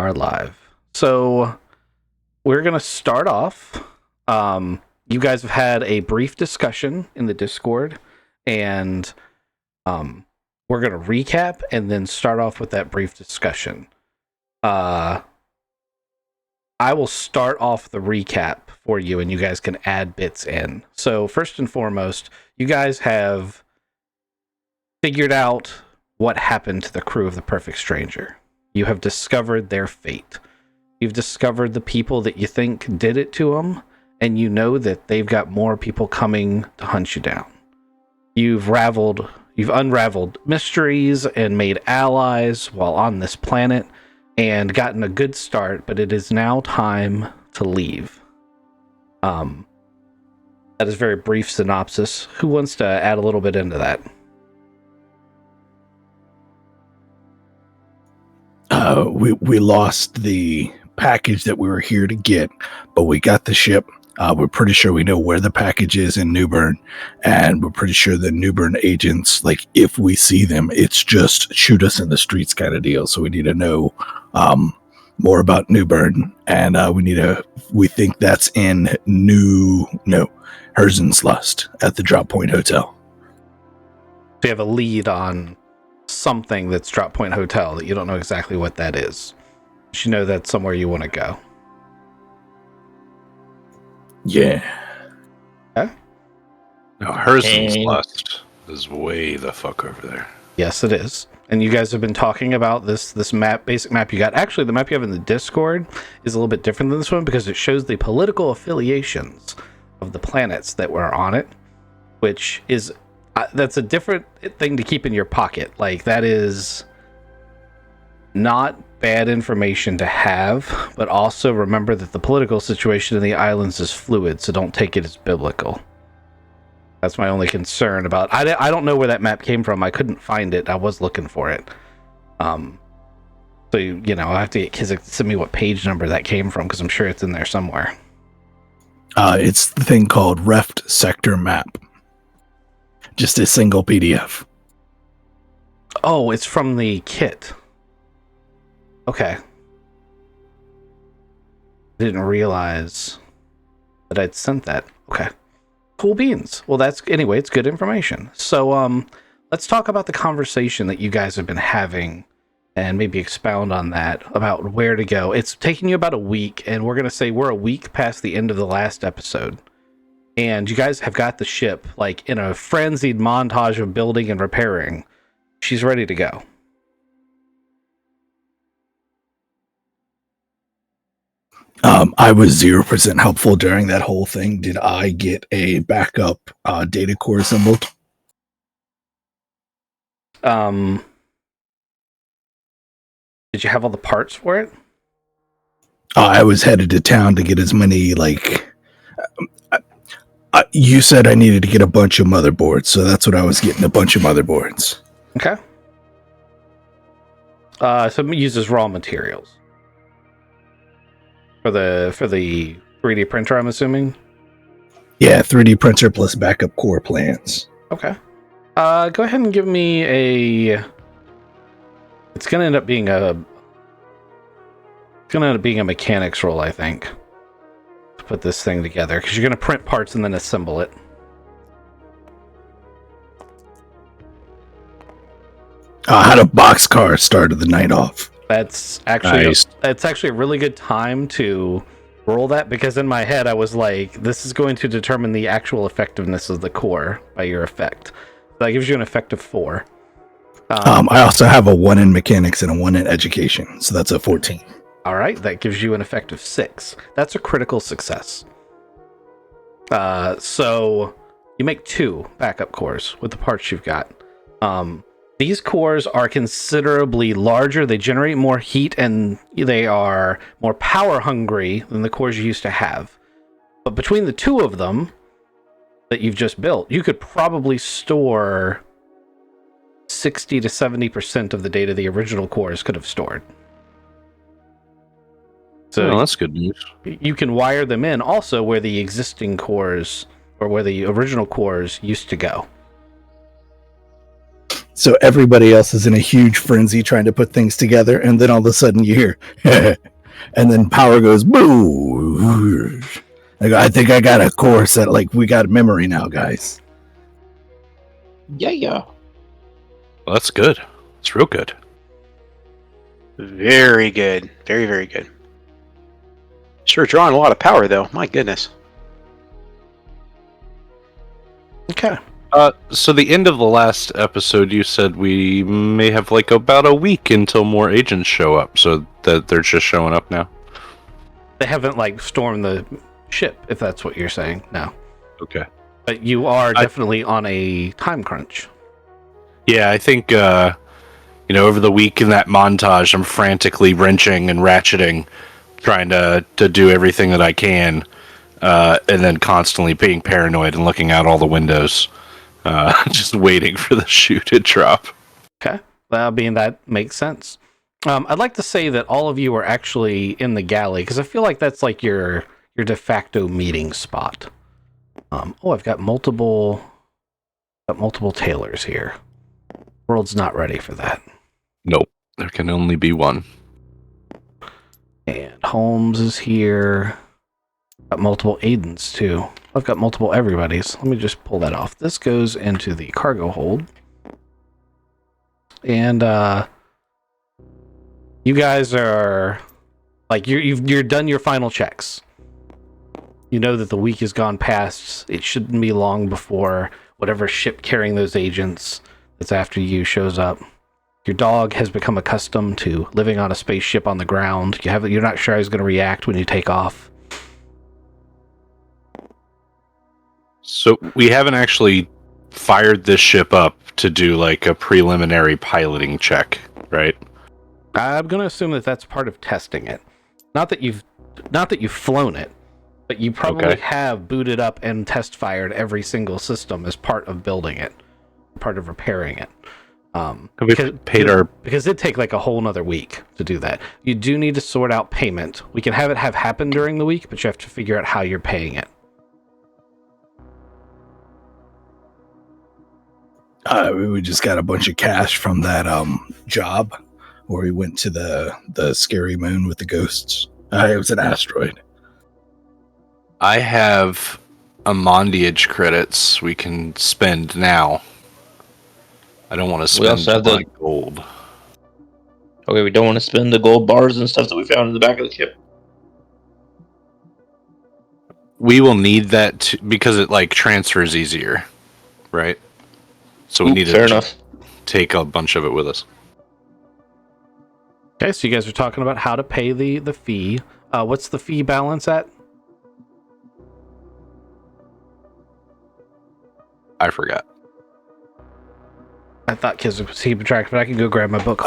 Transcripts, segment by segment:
are live. So we're going to start off. You guys have had a brief discussion in the Discord, and we're going to recap and then start off with that brief discussion. I will start off the recap for you, and you guys can add bits in. So first and foremost, you guys have figured out what happened to the crew of the Perfect Stranger. You have discovered their fate. You've discovered the people that you think did it to them, and you know that they've got more people coming to hunt you down. You've unraveled mysteries and made allies while on this planet and gotten a good start, but it is now time to leave. That is a very brief synopsis. Who wants to add a little bit into that? We lost the package that we were here to get, but we got the ship. We're pretty sure we know where the package is in New Bern, and we're pretty sure the New Bern agents, like, if we see them, it's just shoot us in the streets kind of deal. So we need to know more about New Bern, and we think that's in Herzenslust at the Drop Point Hotel. So you have a lead on something that's Drop Point Hotel that you don't know exactly what that is. You know that's somewhere you want to go. Yeah. Okay. Now, Herzenslust is way the fuck over there. Yes, it is. And you guys have been talking about this basic map you got. Actually, the map you have in the Discord is a little bit different than this one because it shows the political affiliations of the planets that were on it, which is that's a different thing to keep in your pocket. Like, that is not bad information to have, but also remember that the political situation in the islands is fluid, so don't take it as biblical. That's my only concern about. I don't know where that map came from. I couldn't find it. I was looking for it. So I have to get Kizik to send me what page number that came from, because I'm sure it's in there somewhere. It's the thing called Reft Sector Map. Just a single PDF. Oh, it's from the kit. Okay. Didn't realize that I'd sent that. Okay. Cool beans. Well, it's good information. So, let's talk about the conversation that you guys have been having and maybe expound on that about where to go. It's taking you about a week, and we're going to say we're a week past the end of the last episode. And you guys have got the ship, like, in a frenzied montage of building and repairing. She's ready to go. I was 0% helpful during that whole thing. Did I get a backup data core assembled? Did you have all the parts for it? I was headed to town to get as many, you said I needed to get a bunch of motherboards, so that's what I was getting, a bunch of motherboards. Okay. So it uses raw materials. For the 3D printer, I'm assuming? Yeah, 3D printer plus backup core plans. Okay. Go ahead and give me a... It's going to end up being a mechanics roll, I think, to put this thing together, because you're going to print parts and then assemble it. I had a boxcar started the night off. That's actually Nice. It's actually a really good time to roll that, because in my head I was like, this is going to determine the actual effectiveness of the core by your effect. So that gives you an effect of 4. I also have a 1 in mechanics and a 1 in education, so that's a 14. All right, that gives you an effect of 6. That's a critical success. So you make 2 backup cores with the parts you've got. These cores are considerably larger. They generate more heat, and they are more power hungry than the cores you used to have. But between the 2 of them that you've just built, you could probably store 60 to 70% of the data the original cores could have stored. So that's good news. you can wire them in also where the existing cores, or where the original cores used to go. So everybody else is in a huge frenzy trying to put things together, and then all of a sudden you hear, and then power goes boo. I think I got a course that we got memory now, guys. Yeah. Well, that's good. It's real good. Very good. Very, very good. Sure, drawing a lot of power, though. My goodness. Okay. So the end of the last episode, you said we may have about a week until more agents show up, so that they're just showing up now. They haven't stormed the ship, if that's what you're saying. No. Okay. But you are definitely on a time crunch. Yeah, I think over the week in that montage, I'm frantically wrenching and ratcheting, trying to do everything that I can, and then constantly being paranoid and looking out all the windows. Just waiting for the shoe to drop. Okay. That makes sense. I'd like to say that all of you are actually in the galley, because I feel like that's your de facto meeting spot. I've got multiple tailors here. World's not ready for that. Nope. There can only be one. And Holmes is here. Got multiple Aidens too. I've got multiple everybody's. Let me just pull that off. This goes into the cargo hold. And you guys are you're done your final checks. You know that the week has gone past. It shouldn't be long before whatever ship carrying those agents that's after you shows up. Your dog has become accustomed to living on a spaceship on the ground. You're not sure how he's going to react when you take off. So we haven't actually fired this ship up to do a preliminary piloting check, right? I'm going to assume that that's part of testing it. Not that you've flown it, but you probably have booted up and test fired every single system as part of building it, part of repairing it. Because it'd take a whole nother week to do that. You do need to sort out payment. We can have it happen during the week, but you have to figure out how you're paying it. We just got a bunch of cash from that job where we went to the scary moon with the ghosts. It was an asteroid. I have Amondiage credits we can spend now. I don't want to spend the gold. Okay, we don't want to spend the gold bars and stuff that we found in the back of the ship. We will need that because it transfers easier, right? So we need to take a bunch of it with us. Okay, so you guys are talking about how to pay the fee. What's the fee balance at? I forgot. I thought kids would keep track, but I can go grab my book.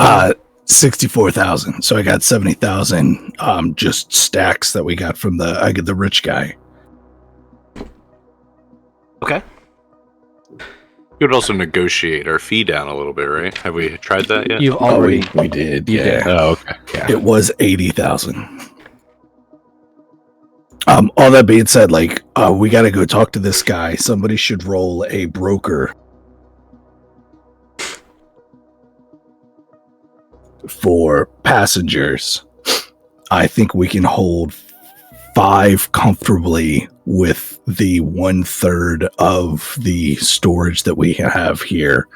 64,000. So I got 70,000 just stacks that we got from the rich guy. Okay. You could also negotiate our fee down a little bit, right? Have we tried that yet? You've already... we did. You yeah. did. Oh, okay. Yeah. It was 80,000. All that being said, we got to go talk to this guy. Somebody should roll a broker for passengers. I think we can hold 5 comfortably with the 1/3 of the storage that we have here.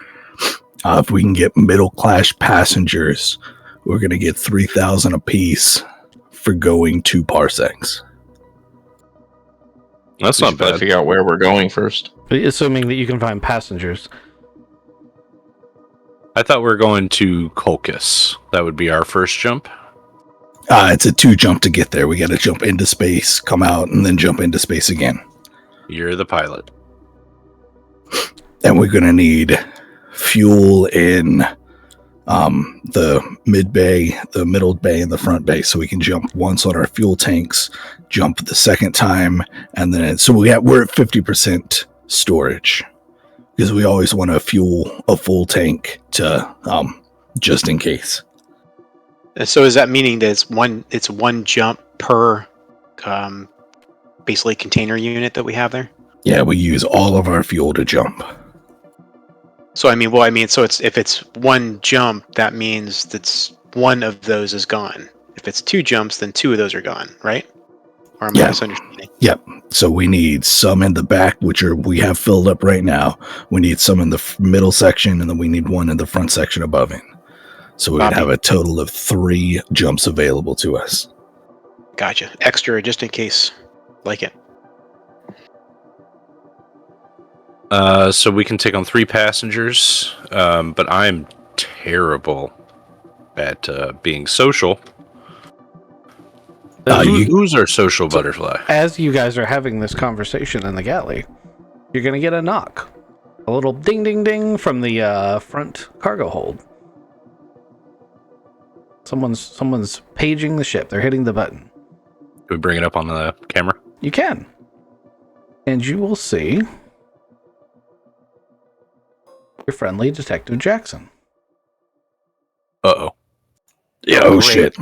If we can get middle class passengers, we're going to get 3,000 apiece for going 2 parsecs. That's We not should probably bad. figure out where we're going first. Assuming that you can find passengers. I thought we were going to Colchis. That would be our first jump. It's a 2 jump to get there. We got to jump into space, come out, and then jump into space again. You're the pilot. And we're going to need fuel in the mid bay, the middle bay, and the front bay, so we can jump once on our fuel tanks, jump the second time, and then we're at 50% storage because we always want to fuel a full tank to just in case. So is that meaning that it's one jump per basically container unit that we have there? Yeah, we use all of our fuel to jump. So so it's if it's one jump, that means that's one of those is gone. If it's two jumps, then two of those are gone, right? Or am I Yeah. misunderstanding? Yep. So we need some in the back, which we have filled up right now. We need some in the middle section, and then we need one in the front section above it. So we'd Copy. have a total of 3 jumps available to us. Gotcha. Extra just in case. Like it. So we can take on 3 passengers, but I'm terrible at being social. Who's our social butterfly? As you guys are having this conversation in the galley, you're going to get a knock. A little ding, ding, ding from the front cargo hold. Someone's paging the ship. They're hitting the button. Can we bring it up on the camera? You can. And you will see your friendly Detective Jackson. Uh-oh. Yeah, oh, shit.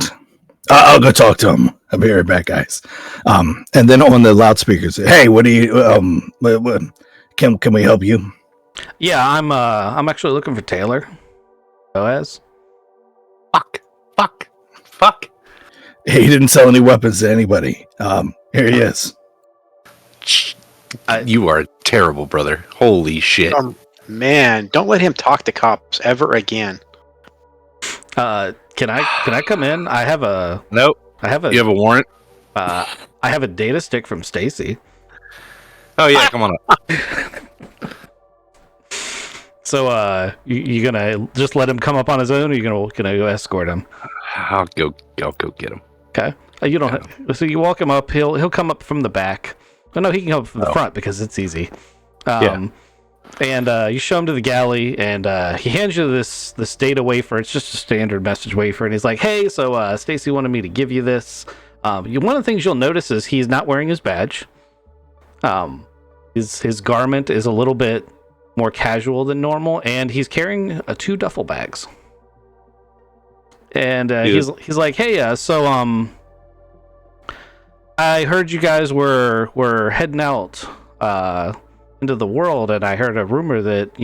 I'll go talk to him. I'll be right back, guys. And then on the loudspeakers, hey, what do you, can we help you? Yeah, I'm actually looking for Taylor. Boaz. Fuck. He didn't sell any weapons to anybody. Here he is. You are terrible, brother. Holy shit. Man, don't let him talk to cops ever again. Can I come in? I have a Nope. I have a You have a warrant? I have a data stick from Stacy. Oh yeah, come on up. So you gonna just let him come up on his own, or you gonna go escort him? I'll go get him. Okay. You don't. So you walk him up. He'll come up from the back. Oh no, he can come up from the front because it's easy. Yeah. And you show him to the galley, and he hands you this data wafer. It's just a standard message wafer, and he's like, "Hey, so Stacy wanted me to give you this. One of the things you'll notice is he's not wearing his badge. His garment is a little bit more casual than normal, and he's carrying 2 duffel bags. And he's like, "Hey, so I heard you guys were heading out into the world, and I heard a rumor that,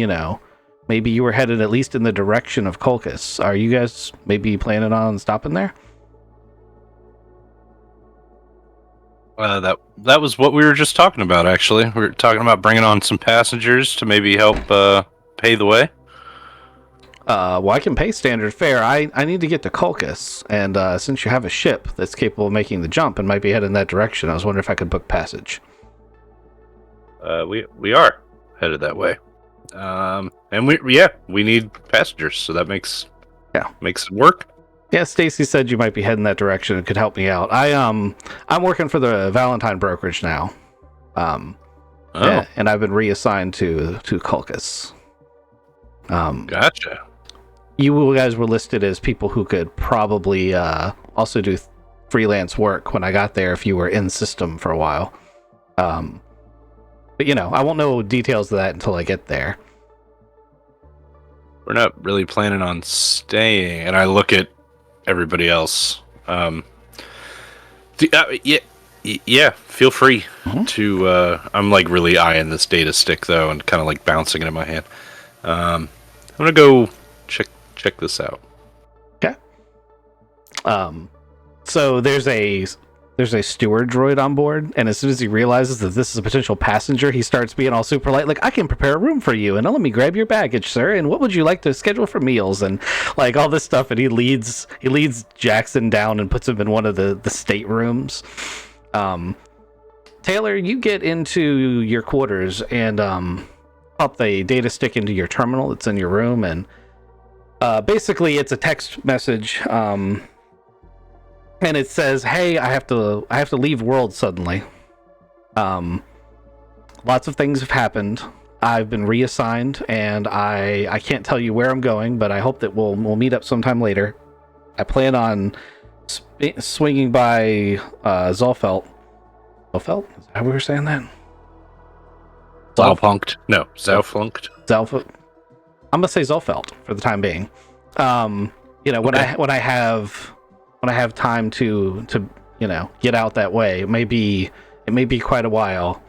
maybe you were headed at least in the direction of Colchis. Are you guys maybe planning on stopping there?" That was what we were just talking about, actually. We were talking about bringing on some passengers to maybe help pay the way. Well, I can pay standard fare. I need to get to Colchis, and since you have a ship that's capable of making the jump and might be headed in that direction, I was wondering if I could book passage. We are headed that way. And we need passengers, so that makes it work. Yeah, Stacy said you might be heading that direction and could help me out. I'm working for the Valentine brokerage now. Yeah, and I've been reassigned to Colchis. Gotcha. You guys were listed as people who could probably also do freelance work when I got there if you were in system for a while. But I won't know details of that until I get there. We're not really planning on staying, and I look at everybody else. Yeah, feel free to. I'm like really eyeing this data stick though, and kind of like bouncing it in my hand. I'm gonna go check this out. Okay. So there's a steward droid on board, and as soon as he realizes that this is a potential passenger, he starts being all super light, like, "I can prepare a room for you, and let me grab your baggage, sir, and what would you like to schedule for meals," and like all this stuff. And he leads Jackson down and puts him in one of the staterooms. Taylor, you get into your quarters and pop the data stick into your terminal that's in your room, and basically it's a text message. And it says, "Hey, I have to leave world suddenly. Lots of things have happened. I've been reassigned, and I can't tell you where I'm going, but I hope that we'll meet up sometime later. I plan on swinging by Zolfelt. Zolfelt? Is that how we were saying that? Zalpunked. No, Zalflunked. Zalfelt. I'm gonna say Zolfelt for the time being. When I have time to get out that way, it may be quite a while.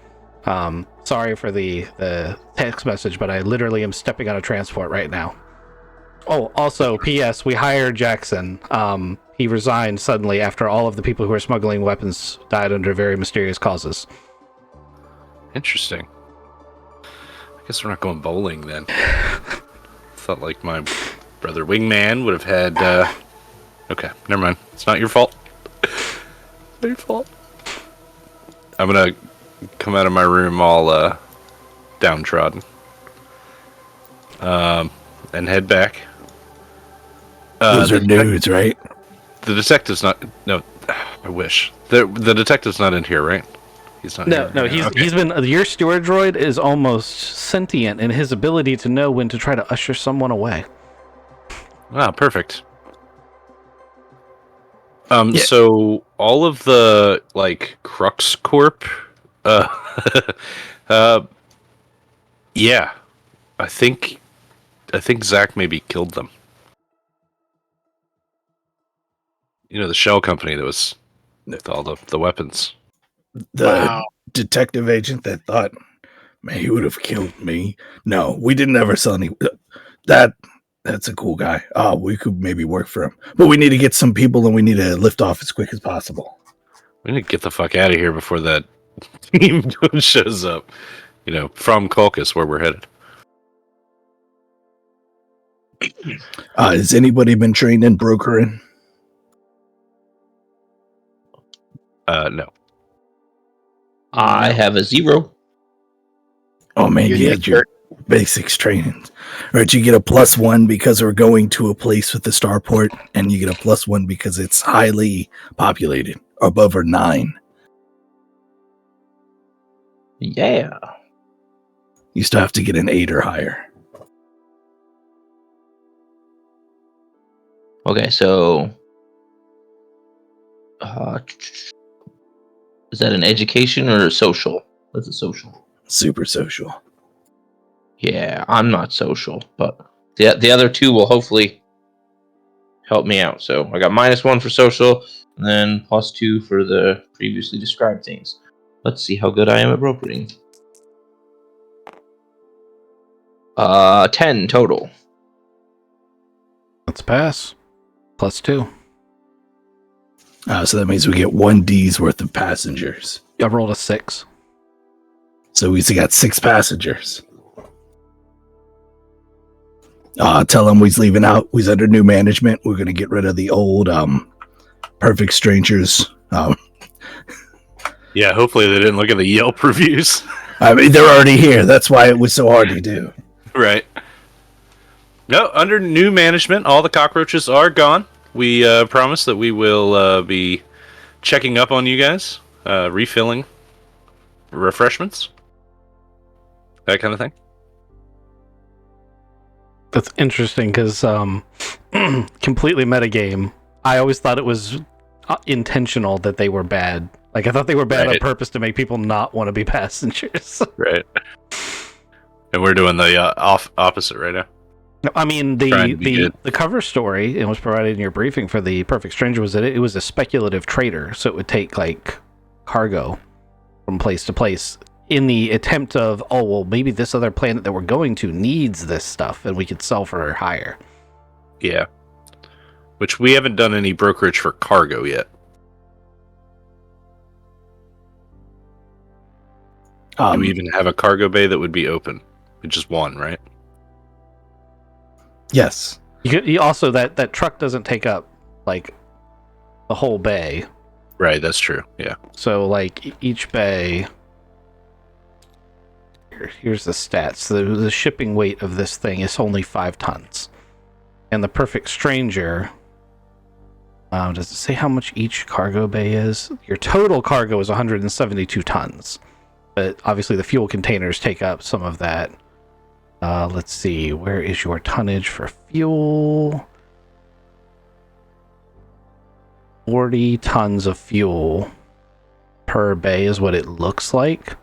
Sorry for the text message, but I literally am stepping on a transport right now. Oh, also, P.S. We hired Jackson. He resigned suddenly after all of the people who were smuggling weapons died under very mysterious causes. Interesting. I guess we're not going bowling then. Thought like my brother Wingman would have had. Okay, never mind. It's not your fault. Not your fault. I'm gonna come out of my room all downtrodden. And head back. Those are nudes, right? The detective's not. No, I wish the detective's not in here, right? He's not. No, here. no, he's been. Your steward droid is almost sentient in his ability to know when to try to usher someone away. Ah, perfect. Yeah. So all of the like Crux Corp, yeah, I think Zach maybe killed them. You know, the shell company that was with all the weapons. The Wow. detective agent that thought, man, he would have killed me. No, we didn't ever sell any. That's a cool guy. Oh, we could maybe work for him, but we need to get some people and we need to lift off as quick as possible. We need to get the fuck out of here before that team shows up. You know, from Colchis, where we're headed. Has anybody been trained in brokering? No. I have a 0. Oh man, you had your basics training. Or did you get a +1 because we're going to a place with the starport, and you get a +1 because it's highly populated, above or 9? Yeah. You still have to get an 8 or higher. Okay, so is that an education or a social? What's a social? Super social. Yeah, I'm not social, but the other two will hopefully help me out. So I got -1 for social, and then +2 for the previously described things. Let's see how good I am at brokering. 10 total. Let's pass. +2. So that means we get 1D's worth of passengers. I rolled a 6. So we got 6 passengers. Tell him we's leaving out. We's under new management. We're going to get rid of the old perfect strangers. Yeah, hopefully they didn't look at the Yelp reviews. I mean, they're already here. That's why it was so hard to do. Right. No, under new management, all the cockroaches are gone. We promise that we will be checking up on you guys, refilling refreshments, that kind of thing. That's interesting because completely metagame. I always thought it was intentional that they were bad. Like I thought they were bad on purpose to make people not want to be passengers. Right. And we're doing the opposite right now. I mean, the cover story, it was provided in your briefing for the Perfect Stranger, was that it was a speculative trader, so it would take like cargo from place to place in the attempt of, oh well, maybe this other planet that we're going to needs this stuff, and we could sell for higher. Yeah. Which we haven't done any brokerage for cargo yet. Do we even have a cargo bay that would be open? Just one, right? Yes. You also that truck doesn't take up like the whole bay. Right, that's true. Yeah. So like each bay. Here's the stats. The shipping weight of this thing is only 5 tons, and the Perfect Stranger. Does it say how much each cargo bay is? Your total cargo is 172 tons, but obviously the fuel containers take up some of that. Let's see, where is your tonnage for fuel? 40 tons of fuel per bay is what it looks like.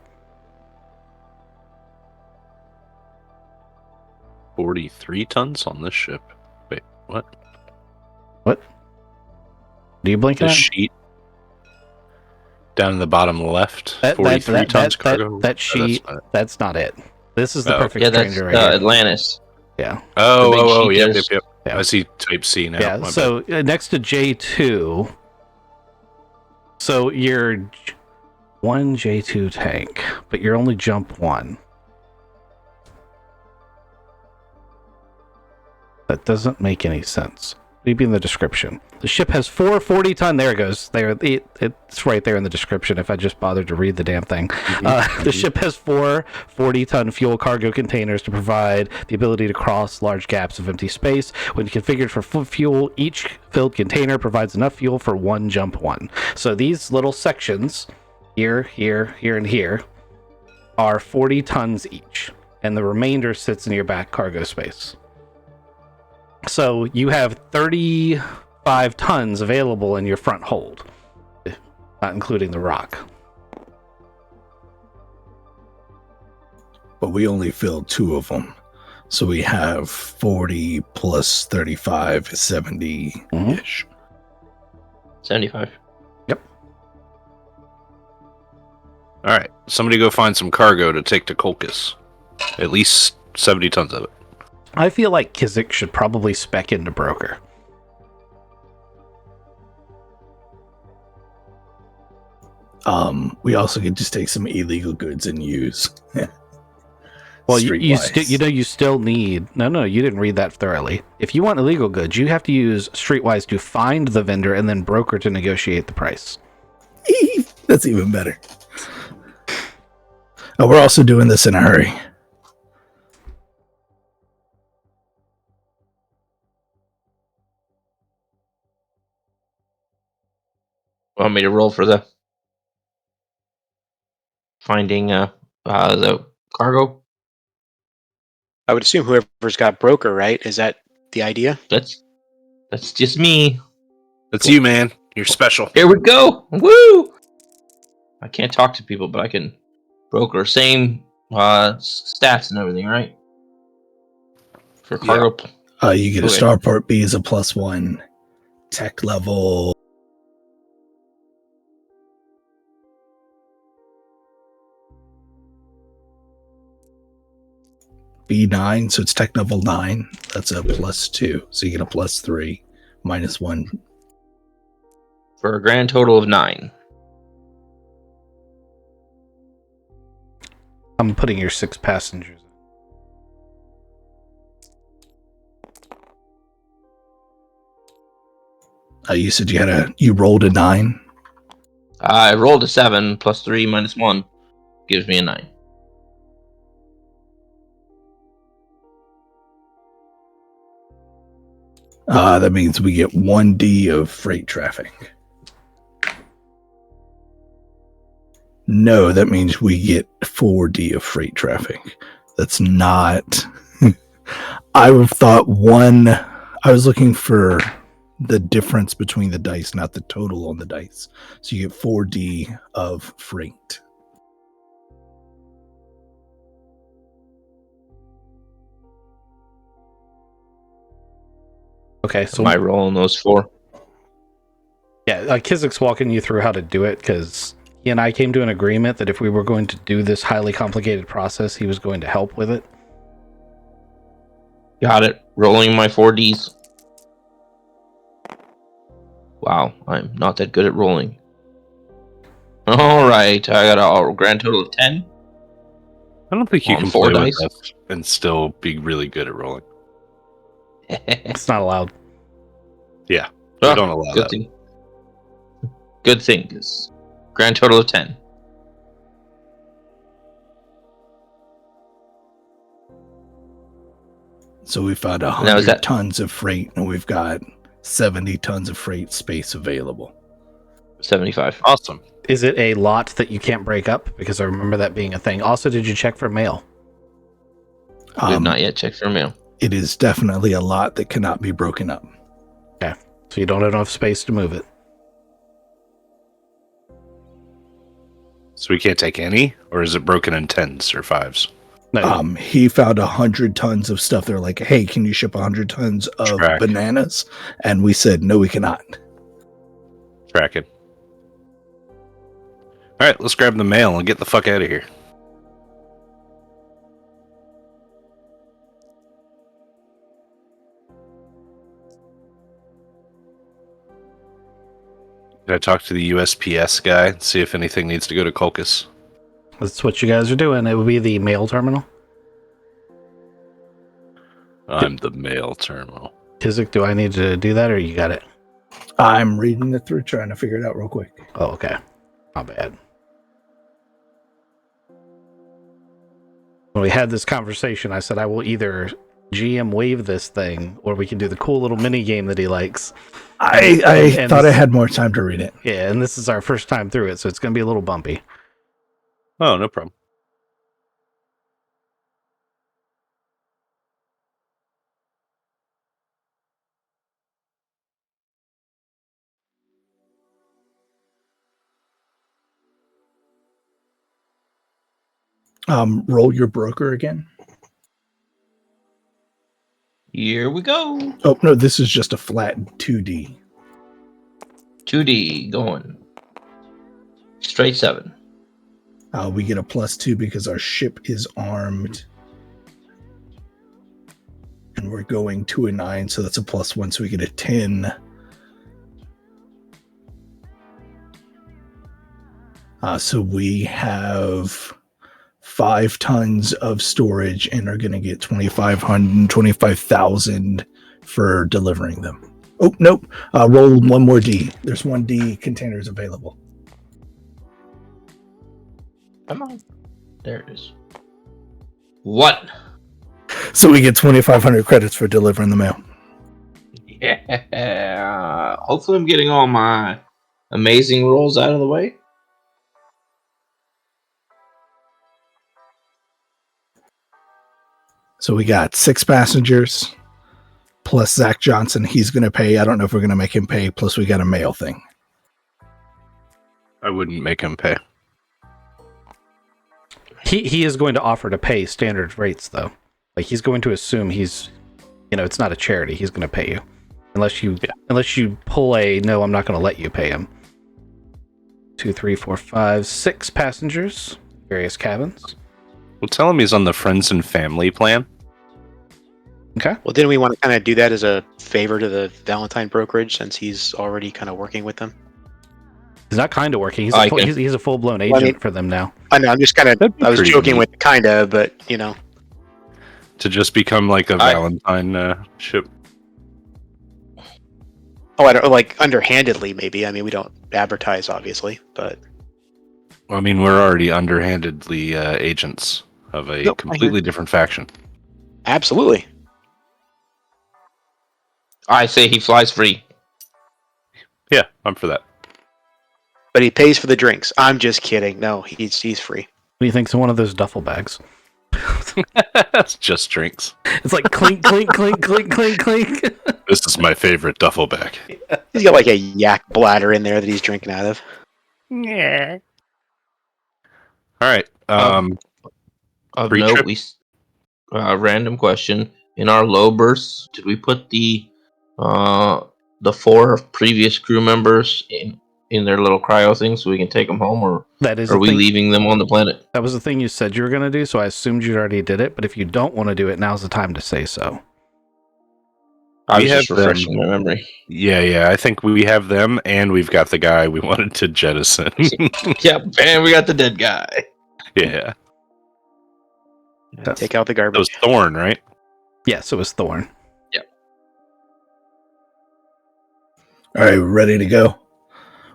43 tons on this ship. Wait, what? What? Do you blink The at? sheet. Down in the bottom left, 43 tons cargo. That sheet, that's not it. This is the perfect Yeah, that's stranger right here. Atlantis. Yeah. Yep. Yeah. I see type C now. Yeah, so next to J2, so you're one J2 tank, but you're only jump 1. That doesn't make any sense. Maybe in the description. The ship has 4 40-ton. There it goes. It's right there in the description if I just bothered to read the damn thing. The ship has 4 40-ton fuel cargo containers to provide the ability to cross large gaps of empty space. When configured for fuel, each filled container provides enough fuel for 1 jump 1. So these little sections, here, here, here, and here, are 40 tons each. And the remainder sits in your back cargo space. So you have 35 tons available in your front hold, not including the rock. But we only filled 2 of them. So we have 40 plus 35 is 70-ish. 75. Yep. All right. Somebody go find some cargo to take to Colchis. At least 70 tons of it. I feel like Kizik should probably spec into broker. We also could just take some illegal goods and use. Well, you still need... No, you didn't read that thoroughly. If you want illegal goods, you have to use Streetwise to find the vendor and then broker to negotiate the price. That's even better. Oh, we're also doing this in a hurry. Want me to roll for the finding the cargo? I would assume whoever's got broker, right? Is that the idea? That's just me. That's you, man. You're special. Here we go. Woo! I can't talk to people, but I can broker. Same stats and everything, right? For cargo. You get a starport B as a +1. Tech level. B9, so it's tech level 9. That's a +2. So you get a +3, -1. For a grand total of 9. I'm putting your 6 passengers. You said you rolled a 9. I rolled a 7 plus 3 minus 1 gives me a 9. That means we get 1D of freight traffic. No, that means we get 4D of freight traffic. That's not... I would have thought 1... I was looking for the difference between the dice, not the total on the dice. So you get 4D of freight. Okay, so am I rolling those 4? Yeah, Kizik's walking you through how to do it because he and I came to an agreement that if we were going to do this highly complicated process, he was going to help with it. Got it. Rolling my 4Ds. Wow, I'm not that good at rolling. Alright, I got a grand total of 10. I don't think you On can 4 play dice. with that and still be really good at rolling. It's not allowed. Yeah, we don't allow good that. Thing. Good thing, because grand total of 10. So we found Now, 100 tons of freight, and we've got 70 tons of freight space available. 75. Awesome. Is it a lot that you can't break up? Because I remember that being a thing. Also, did you check for mail? We have not yet checked for mail. It is definitely a lot that cannot be broken up. Okay, so you don't have enough space to move it. So we can't take any, or is it broken in 10s or 5s? No. He found 100 tons of stuff. They're like, hey, can you ship 100 tons of bananas? And we said, no, we cannot. Tracking. All right, let's grab the mail and get the fuck out of here. Did I talk to the USPS guy and see if anything needs to go to Colchis? That's what you guys are doing. It would be the mail terminal. I'm the mail terminal. Tizik, do I need to do that or you got it? I'm reading it through, trying to figure it out real quick. Oh, okay. Not bad. When we had this conversation, I said I will either GM wave this thing or we can do the cool little mini game that he likes. I thought I had more time to read it. Yeah, and this is our first time through it, so it's going to be a little bumpy. Oh, no problem. Roll your broker again. Here we go. Oh, no, this is just a flat 2D. 2D going. Straight 7. We get a +2 because our ship is armed. And we're going 2 and 9, so that's a +1, so we get a 10. So we have 5 tons of storage and are going to get 25,000 for delivering them. Oh, nope. Roll one more D. There's 1D containers available. Come on. There it is. What? So we get 2,500 credits for delivering the mail. Yeah. Hopefully I'm getting all my amazing rolls out of the way. So we got 6 passengers plus Zach Johnson. He's going to pay. I don't know if we're going to make him pay. Plus we got a mail thing. I wouldn't make him pay. He is going to offer to pay standard rates, though. Like, he's going to assume he's, it's not a charity. He's going to pay you. Unless you pull a, no, I'm not going to let you pay him. 2, 3, 4, 5, 6 passengers. Various cabins. Well, tell him he's on the friends and family plan. Okay. Well, didn't we want to kind of do that as a favor to the Valentine brokerage since he's already kind of working with them? He's not kind of working. He's a full-blown agent Well, I mean, for them now. I know. I'm just kind of. I was joking neat. with kind of, but To just become like a Valentine ship. Oh, I don't like underhandedly. Maybe. I mean, we don't advertise, obviously, but. I mean, we're already underhandedly agents of a completely different faction. Absolutely. I say he flies free. Yeah, I'm for that. But he pays for the drinks. I'm just kidding. No, he's free. What do you think's in one of those duffel bags? That's just drinks. It's like clink, clink, clink, clink, clink, clink. This is my favorite duffel bag. He's got like a yak bladder in there that he's drinking out of. Yeah. All right. Of note, random question. In our low bursts, did we put the 4 previous crew members in their little cryo thing so we can take them home, or are we leaving them on the planet? That was the thing you said you were going to do, so I assumed you already did it. But if you don't want to do it, now's the time to say so. I was just refreshing my memory. Yeah. I think we have them, and we've got the guy we wanted to jettison. Yep, and we got the dead guy. Yeah. Take out the garbage. It was Thorn, right? Yes, it was Thorn. Yep. All right, we're ready to go.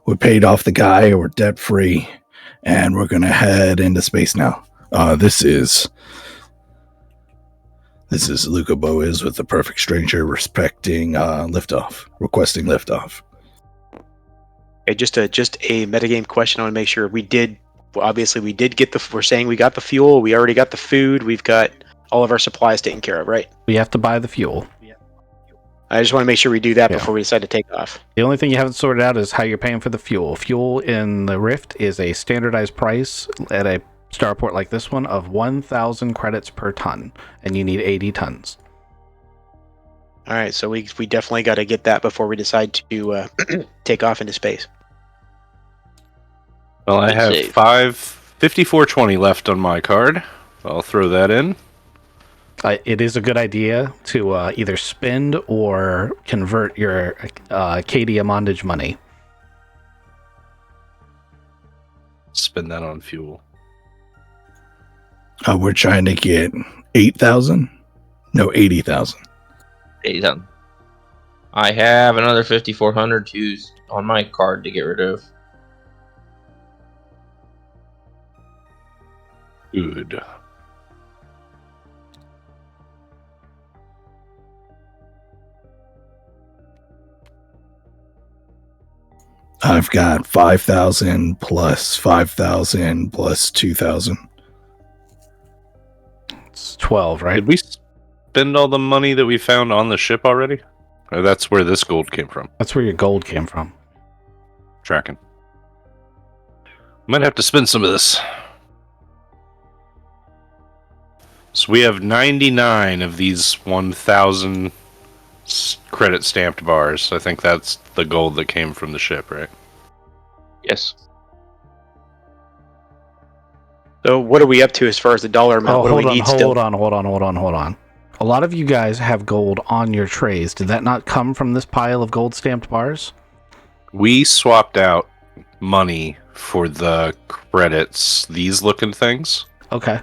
We paid off the guy, we're debt free, and we're going to head into space now. This is Luca Boaz with the Perfect Stranger requesting liftoff. Okay, just a metagame question. I want to make sure we did. Well, obviously, we did get we're saying we got the fuel. We already got the food. We've got all of our supplies taken care of, right? We have to buy the fuel. I just want to make sure we do that before we decide to take off. The only thing you haven't sorted out is how you're paying for the fuel. Fuel in the Rift is a standardized price at a starport like this one of 1,000 credits per ton, and you need 80 tons. All right, so we definitely got to get that before we decide to take off into space. Well, I Good have save. 5420 left on my card. I'll throw that in. It is a good idea to either spend or convert your Acadia Mondage money. Spend that on fuel. We're trying to get 8,000. No, 80,000. 80,000. I have another 5,400 to use on my card to get rid of. Good. I've got 5,000 plus 5,000 plus 2,000. It's 12, right? Did we spend all the money that we found on the ship already? Or that's where this gold came from? That's where your gold came from. Tracking. Might have to spend some of this. So we have 99 of these 1,000 credit stamped bars. I think that's the gold that came from the ship, right? Yes. So what are we up to as far as the dollar amount? Oh, What do we hold on, need still? hold on. A lot of you guys have gold on your trays. Did that not come from this pile of gold stamped bars? We swapped out money for the credits, these looking things. Okay.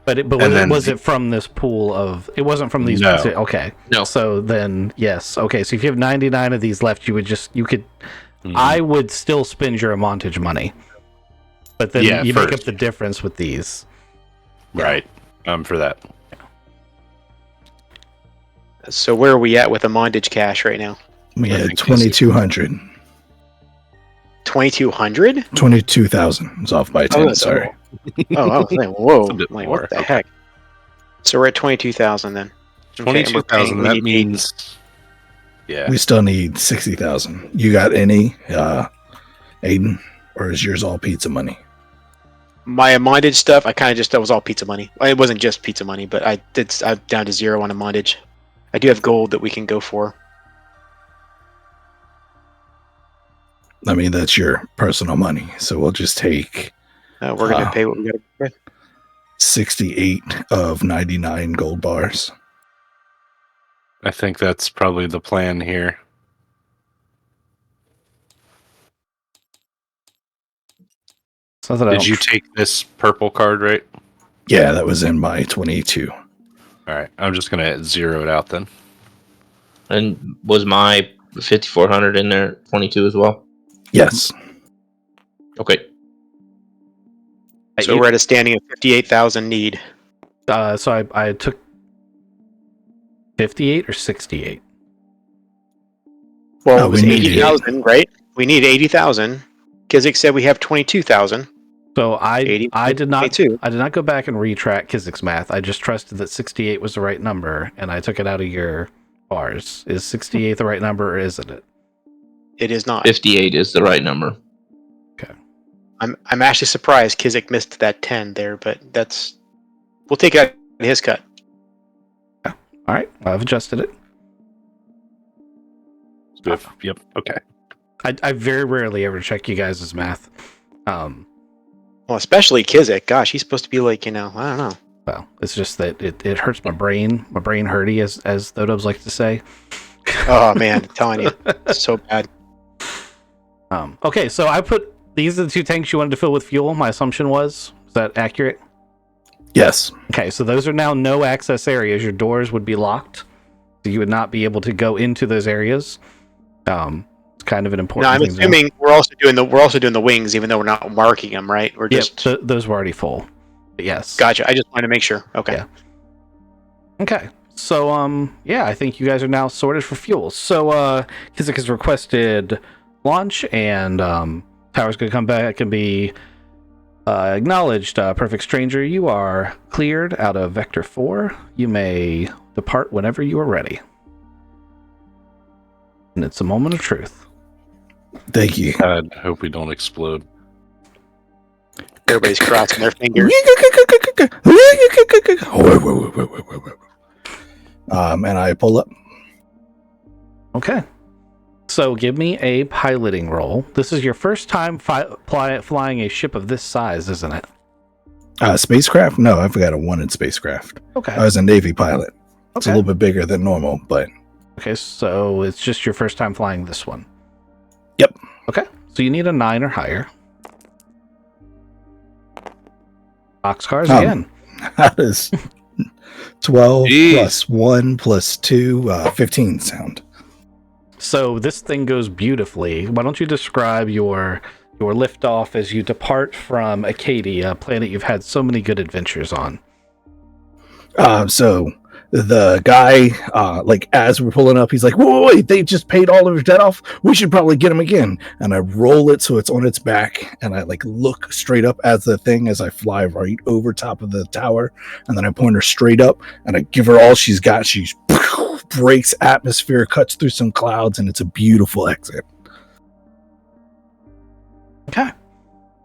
But was it from this pool of... It wasn't from these... No. Okay. No. So then, yes. Okay, so if you have 99 of these left, you could... I would still spend your Montage money. But then you make up the difference with these. Right. For that. So where are we at with the Mondage cash right now? We I had think 2,200. 2,200? 22,000 is off by 10, that's sorry. Oh, I was like, whoa. a bit Like, more. what the Okay. heck? So we're at 22,000 then. Okay, and we're 22,000, paying- we that need means... Yeah. We still need 60,000. You got any, Aiden? Or is yours all pizza money? my Mondage stuff, I kind of just, that was all pizza money. It wasn't just pizza money, but I'm down to 0 on a Mondage. I do have gold that we can go for. I mean, that's your personal money. So we'll just take We're going to pay what we got to pay. 68 of 99 gold bars. I think that's probably the plan here. Did you take this purple card, right? Yeah, that was in my 22. All right. I'm just going to zero it out then. And was my 5,400 in there 22 as well? Yes. Okay. So we're at a standing of 58,000 need. So I took 58 or 68? Well, it was we need 80,000, right? We need 80,000. Kizik said we have 22,000. So I 80, did not 22. I did not go back and retrack Kizik's math. I just trusted that 68 was the right number, and I took it out of your bars. Is 68 the right number, or isn't it? It is not. 58 is the right number. Okay. I'm actually surprised Kizik missed that 10 there, but we'll take out his cut. All right, I've adjusted it. Yep. Okay. I very rarely ever check you guys' math. Well, especially Kizik. Gosh, he's supposed to be like, I don't know. Well, it's just that it hurts my brain. My brain hurty, as Dodobs like to say. Oh man, I'm telling you, it's so bad. Okay, so I put these are the 2 tanks you wanted to fill with fuel. My assumption was, is that accurate? Yes. Okay, so those are now no access areas. Your doors would be locked, so you would not be able to go into those areas. It's kind of an important. No, I'm thing to know. assuming we're also doing the wings, even though we're not marking them, right? We're just those were already full. But yes. Gotcha. I just wanted to make sure. Okay. Yeah. Okay. So I think you guys are now sorted for fuel. So Kizik has requested launch, and Tower's gonna come back and be acknowledged. Perfect stranger, you are cleared out of Vector 4. You may depart whenever you are ready. And it's a moment of truth. Thank you. I hope we don't explode. Everybody's crossing their fingers. And I pull up. Okay. So give me a piloting roll. This is your first time flying a ship of this size, isn't it? Spacecraft? No, I've got a 1 in spacecraft. Okay. I was a Navy pilot. It's a Okay. little bit bigger than normal, but Okay, so it's just your first time flying this one. Yep. Okay, so you need a 9 or higher. Boxcars again. how does 12 Jeez. plus 1 plus 2, 15 sound? So this thing goes beautifully. Why don't you describe your liftoff as you depart from Acadia, a planet you've had so many good adventures on? So the guy, as we're pulling up, he's like, wait, they just paid all of his debt off. We should probably get him again. And I roll it so it's on its back, and I look straight up as I fly right over top of the tower, and then I point her straight up, and I give her all she's got. She breaks atmosphere, cuts through some clouds, and it's a beautiful exit. Okay.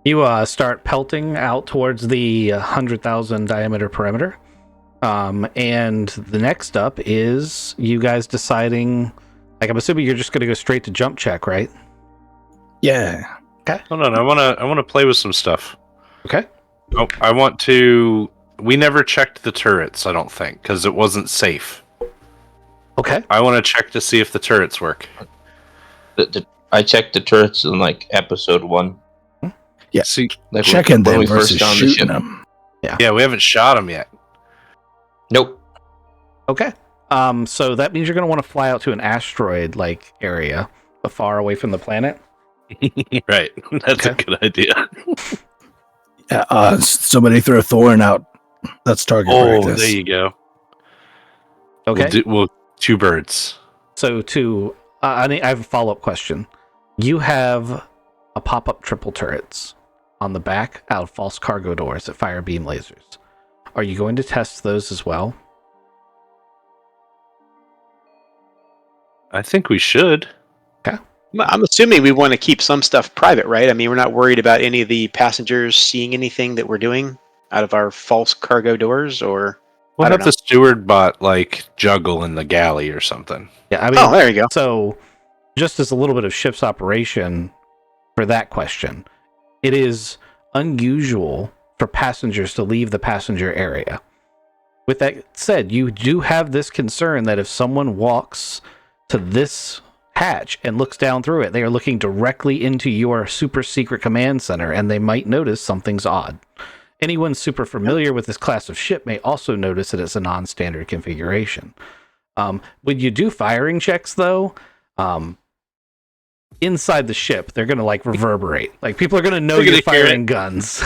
You start pelting out towards the 100,000 diameter perimeter. And the next up is you guys deciding, I'm assuming you're just going to go straight to jump check, right? Yeah. Okay. Hold on, I want to play with some stuff. Okay. Oh, I want to. We never checked the turrets, I don't think, because it wasn't safe. Okay. I want to check to see if the turrets work. I checked the turrets in episode 1. Yeah. See, Checking when them we first versus found the shooting ship. them. yeah, we haven't shot them yet. Nope. Okay. So that means you're going to want to fly out to an asteroid area, far away from the planet. Right, that's a good idea. Somebody throw Thorn out. That's target practice. There you go. Okay. We'll 2 birds. So I have a follow-up question. You have a pop-up triple turrets on the back out of false cargo doors that fire beam lasers. Are you going to test those as well? I think we should. I'm assuming we want to keep some stuff private, right? I mean, we're not worried about any of the passengers seeing anything that we're doing out of our false cargo doors, or We'll I don't have the steward bot juggle in the galley or something. Yeah, I mean, oh, there you go. So just as a little bit of ship's operation for that question, it is unusual for passengers to leave the passenger area. With that said, you do have this concern that if someone walks to this hatch and looks down through it, they are looking directly into your super secret command center, and they might notice something's odd. Anyone super familiar with this class of ship may also notice that it's a non-standard configuration. When you do firing checks, though, inside the ship, they're going to reverberate. People are going to know you're firing guns.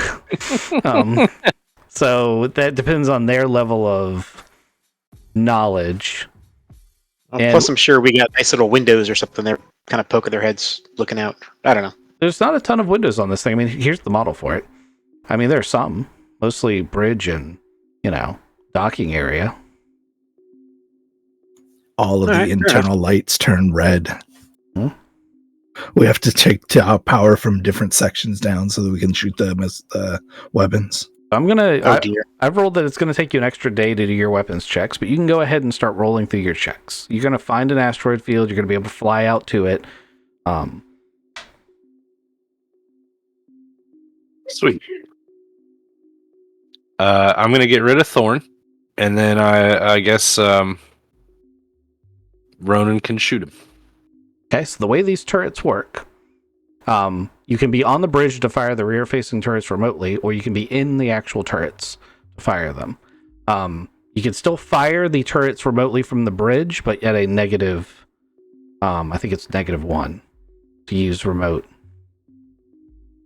So that depends on their level of knowledge. Plus, I'm sure we got nice little windows or something. They're kind of poking their heads, looking out. I don't know. There's not a ton of windows on this thing. I mean, here's the model for it. I mean, there's some, mostly bridge and, docking area. All of the internal lights turn red. Hmm? We have to take our power from different sections down so that we can shoot them as weapons. I'm gonna. Oh dear. I've rolled that it's gonna take you an extra day to do your weapons checks, but you can go ahead and start rolling through your checks. You're gonna find an asteroid field. You're gonna be able to fly out to it. Sweet. I'm gonna get rid of Thorn, and then I guess Ronan can shoot him. Okay, so the way these turrets work, you can be on the bridge to fire the rear-facing turrets remotely, or you can be in the actual turrets to fire them. You can still fire the turrets remotely from the bridge, but at a negative, I think it's -1 to use remote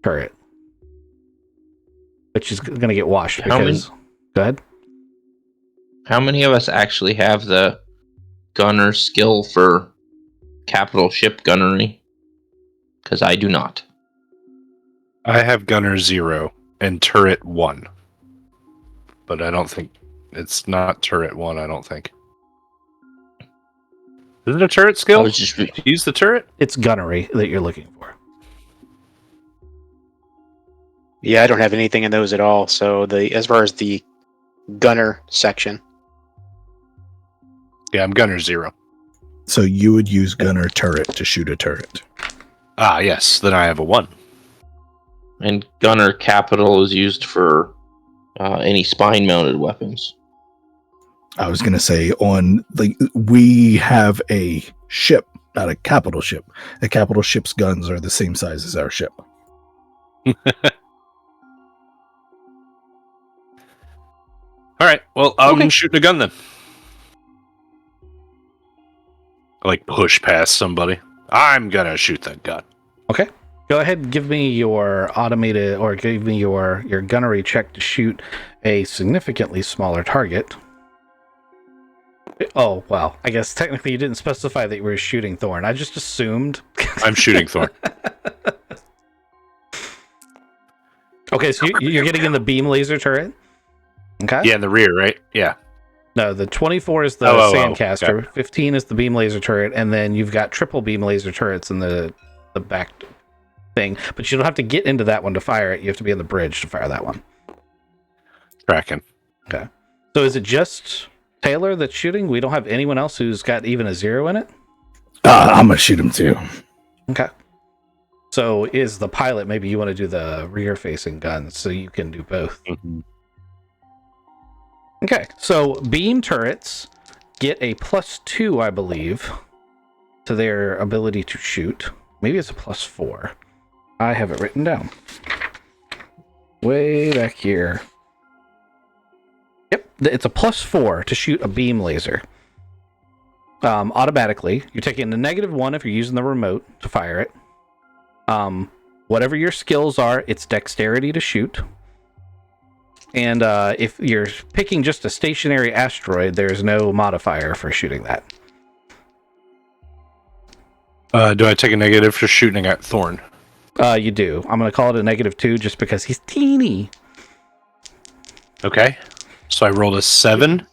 turret, which is going to get washed because... Go ahead. How many of us actually have the gunner skill for capital ship gunnery? Because I do not. I have gunner 0 and turret 1, but I don't think it's not turret 1. I don't think. Is it a turret skill? I was just Use the turret. It's gunnery that you're looking for. Yeah, I don't have anything in those at all. So as far as the gunner section, Yeah, I'm gunner 0. So you would use gunner turret to shoot a turret. Ah, yes. Then I have a 1. And gunner capital is used for any spine-mounted weapons. I was going to say we have a ship, not a capital ship. A capital ship's guns are the same size as our ship. All right. Well, I'm Okay. shooting a gun then. I push past somebody. I'm gonna shoot that gun. Okay. Go ahead and give me your automated, or give me your gunnery check to shoot a significantly smaller target. Oh, well, I guess technically you didn't specify that you were shooting Thorn. I just assumed. I'm shooting Thorn. Okay, so you're getting in the beam laser turret? Okay. Yeah, in the rear, right? Yeah. No, the 24 is the Sandcaster, okay. 15 is the beam laser turret, and then you've got triple beam laser turrets in the back thing. But you don't have to get into that one to fire it. You have to be on the bridge to fire that one. Tracking. Okay. So is it just Taylor that's shooting? We don't have anyone else who's got even a 0 in it? I'm going to shoot him too. Okay. So is the pilot, maybe you want to do the rear-facing guns so you can do both. Mm-hmm. Okay, so beam turrets get a +2, I believe, to their ability to shoot. Maybe it's a +4. I have it written down. Way back here. Yep, it's a +4 to shoot a beam laser. Automatically, you're taking a -1 if you're using the remote to fire it. Whatever your skills are, it's dexterity to shoot. And if you're picking just a stationary asteroid, there's no modifier for shooting that. Do I take a negative for shooting at Thorn? You do. I'm going to call it a -2 just because he's teeny. Okay. So I rolled a 7.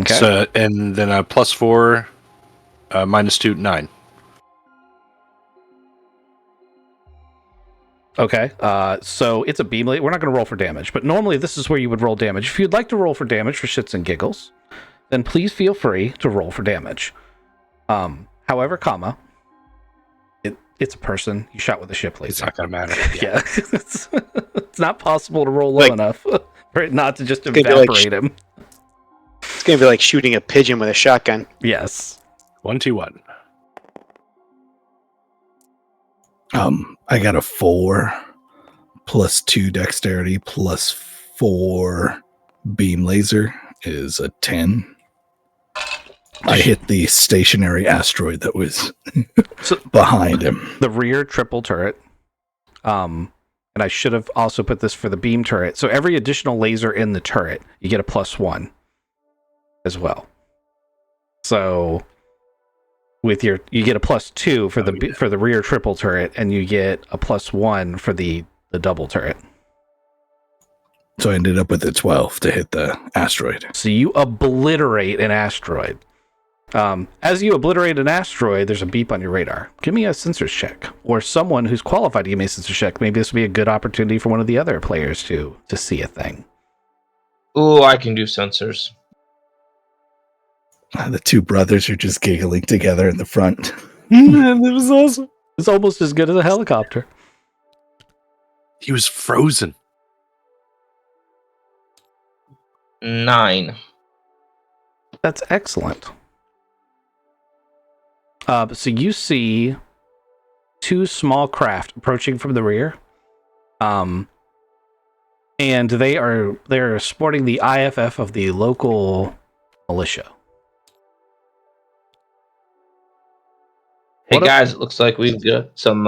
Okay. So, and then a +4, -2, 9. Okay. So it's a beam laser. We're not going to roll for damage, but normally this is where you would roll damage. If you'd like to roll for damage for shits and giggles, then please feel free to roll for damage. However, it's a person you shot with a ship laser. It's not going to matter. Yeah. It's not possible to roll low enough for it not to just gonna be evaporate him. It's going to be like shooting a pigeon with a shotgun. Yes. 1-2-1. I got a 4 +2 dexterity +4 beam laser is a 10. I hit the stationary asteroid that was behind him. The rear triple turret. And I should have also put this for the beam turret. So every additional laser in the turret, you get a +1 as well. So with you get a +2 for the rear triple turret, and you get a +1 for the double turret. So I ended up with a 12 to hit the asteroid. So you obliterate an asteroid. As you obliterate an asteroid, there's a beep on your radar. Give me a sensors check, or someone who's qualified to give me a sensors check. Maybe this would be a good opportunity for one of the other players to see a thing. Oh, I can do sensors. The two brothers are just giggling together in the front. That was awesome. It's almost as good as a helicopter. He was frozen. 9. That's excellent. So you see 2 small craft approaching from the rear. And they're sporting the IFF of the local militia. Hey guys, it looks like we've got some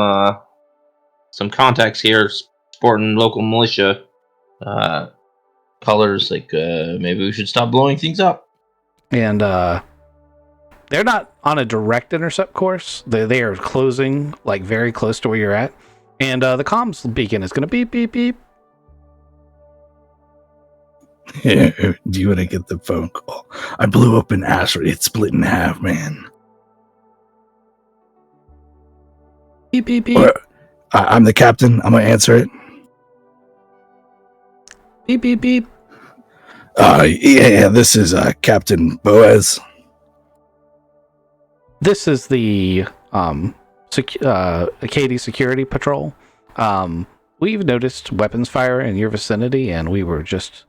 contacts here sporting local militia colors. Maybe we should stop blowing things up. And they're not on a direct intercept course. They are closing very close to where you're at. And the comms beacon is going to beep, beep, beep. Do you want to get the phone call? I blew up an asteroid. It's split in half, man. Beep, beep, beep. I'm the captain. I'm going to answer it. Beep, beep, beep. Yeah, this is Captain Boaz. This is the Acadie Security Patrol. We've noticed weapons fire in your vicinity, and we were just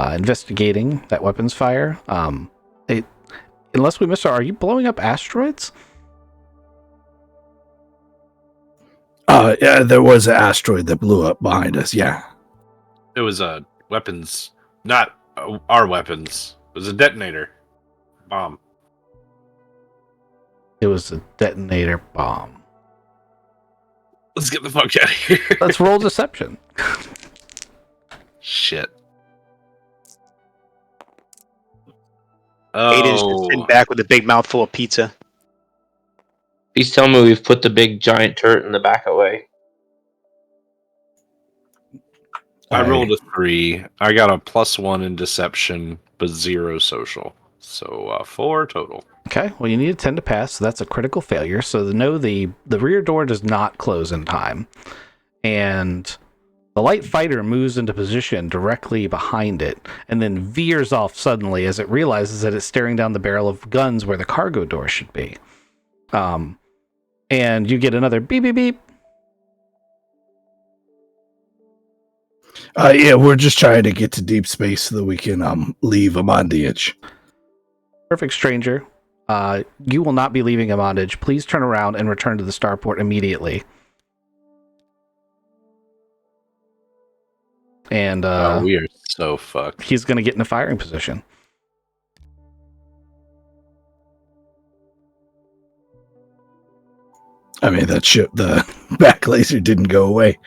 investigating that weapons fire. Unless we missed, are you blowing up asteroids? Yeah, there was an asteroid that blew up behind us. Yeah. It was a weapons, not our weapons. It was a detonator bomb. It was a detonator bomb. Let's get the fuck out of here. Let's roll deception. Shit. Aiden's just sitting back with a big mouthful of pizza. Please tell me we've put the big giant turret in the back away. I rolled a 3. I got a +1 in deception, but 0 social. So 4 total. Okay, well, you need a 10 to pass, so that's a critical failure. So the rear door does not close in time. And the light fighter moves into position directly behind it, and then veers off suddenly as it realizes that it's staring down the barrel of guns where the cargo door should be. And you get another beep, beep, beep. Yeah, we're just trying to get to deep space so that we can leave Amandage. Perfect stranger. You will not be leaving Amandage. Please turn around and return to the starport immediately. And we are so fucked. He's going to get in a firing position. I mean, that ship, the back laser didn't go away.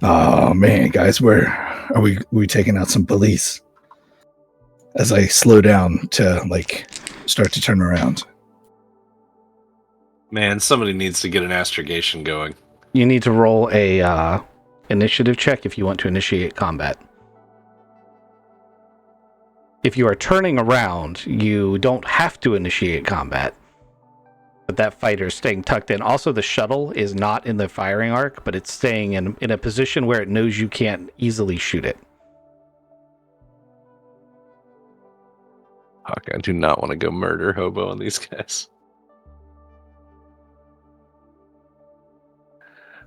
Oh man, guys, where are we taking out some police? As I slow down to start to turn around. Man, somebody needs to get an astrogation going. You need to roll a initiative check if you want to initiate combat. If you are turning around, you don't have to initiate combat. But that fighter is staying tucked in. Also, the shuttle is not in the firing arc, but it's staying in a position where it knows you can't easily shoot it. Fuck, I do not want to go murder hobo on these guys.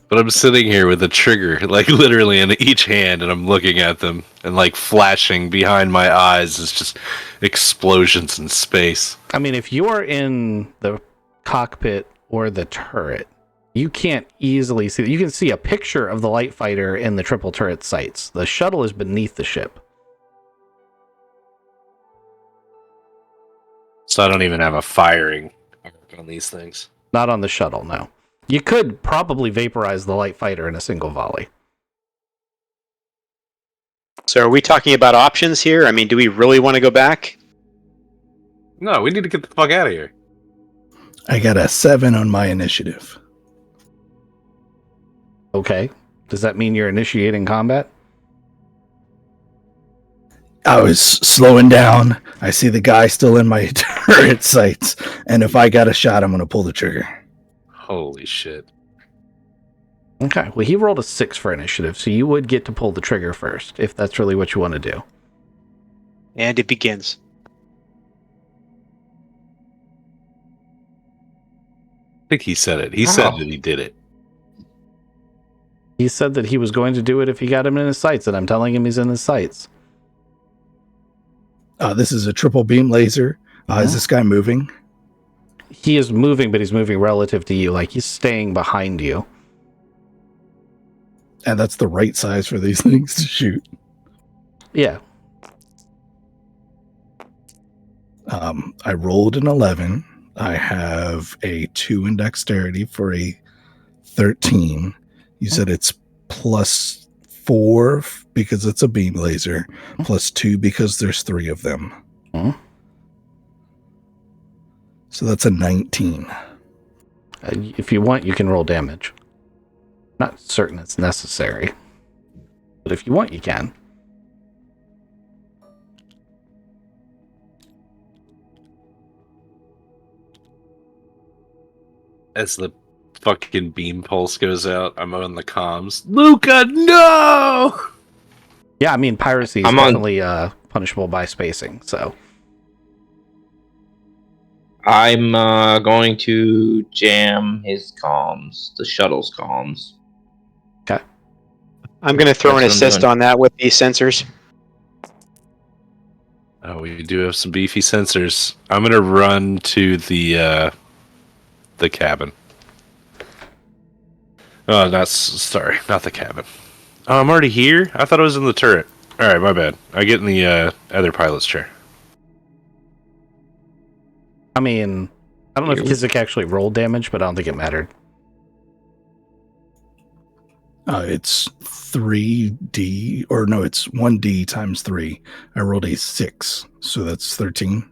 But I'm sitting here with a trigger, literally in each hand, and I'm looking at them, and flashing behind my eyes is just explosions in space. I mean, if you're in the cockpit or the turret, you can't easily see. You can see a picture of the light fighter in the triple turret sights. The shuttle is beneath the ship. So I don't even have a firing arc on these things. Not on the shuttle, no. You could probably vaporize the light fighter in a single volley. So are we talking about options here? I mean, do we really want to go back? No, we need to get the fuck out of here. I got a 7 on my initiative. Okay. Does that mean you're initiating combat? I was slowing down. I see the guy still in my turret sights. And if I got a shot, I'm going to pull the trigger. Holy shit. Okay. Well, he rolled a 6 for initiative, so you would get to pull the trigger first, if that's really what you want to do. And it begins. I think he said it. He said that he did it. He said that he was going to do it if he got him in his sights, and I'm telling him he's in his sights. This is a triple beam laser. Is this guy moving? He is moving, but he's moving relative to you. He's staying behind you. And that's the right size for these things to shoot. Yeah. I rolled an 11. I have a 2 in dexterity for a 13. You said it's +4 because it's a beam laser, +2 because there's 3 of them. So that's a 19. If you want, you can roll damage. Not certain it's necessary, but if you want, you can. As the fucking beam pulse goes out, I'm on the comms. Luca, no! Yeah, I mean, piracy is definitely punishable by spacing, so. I'm going to jam his comms, the shuttle's comms. I'm going to throw an That's what I'm assist doing. on that with these sensors. Oh, we do have some beefy sensors. I'm gonna run to the cabin. Oh, not the cabin. Oh, I'm already here? I thought I was in the turret. Alright, my bad. I get in the other pilot's chair. I mean, I don't know if Kizik actually rolled damage, but I don't think it mattered. It's 3D, or no, it's 1D times 3. I rolled a 6, so that's 13.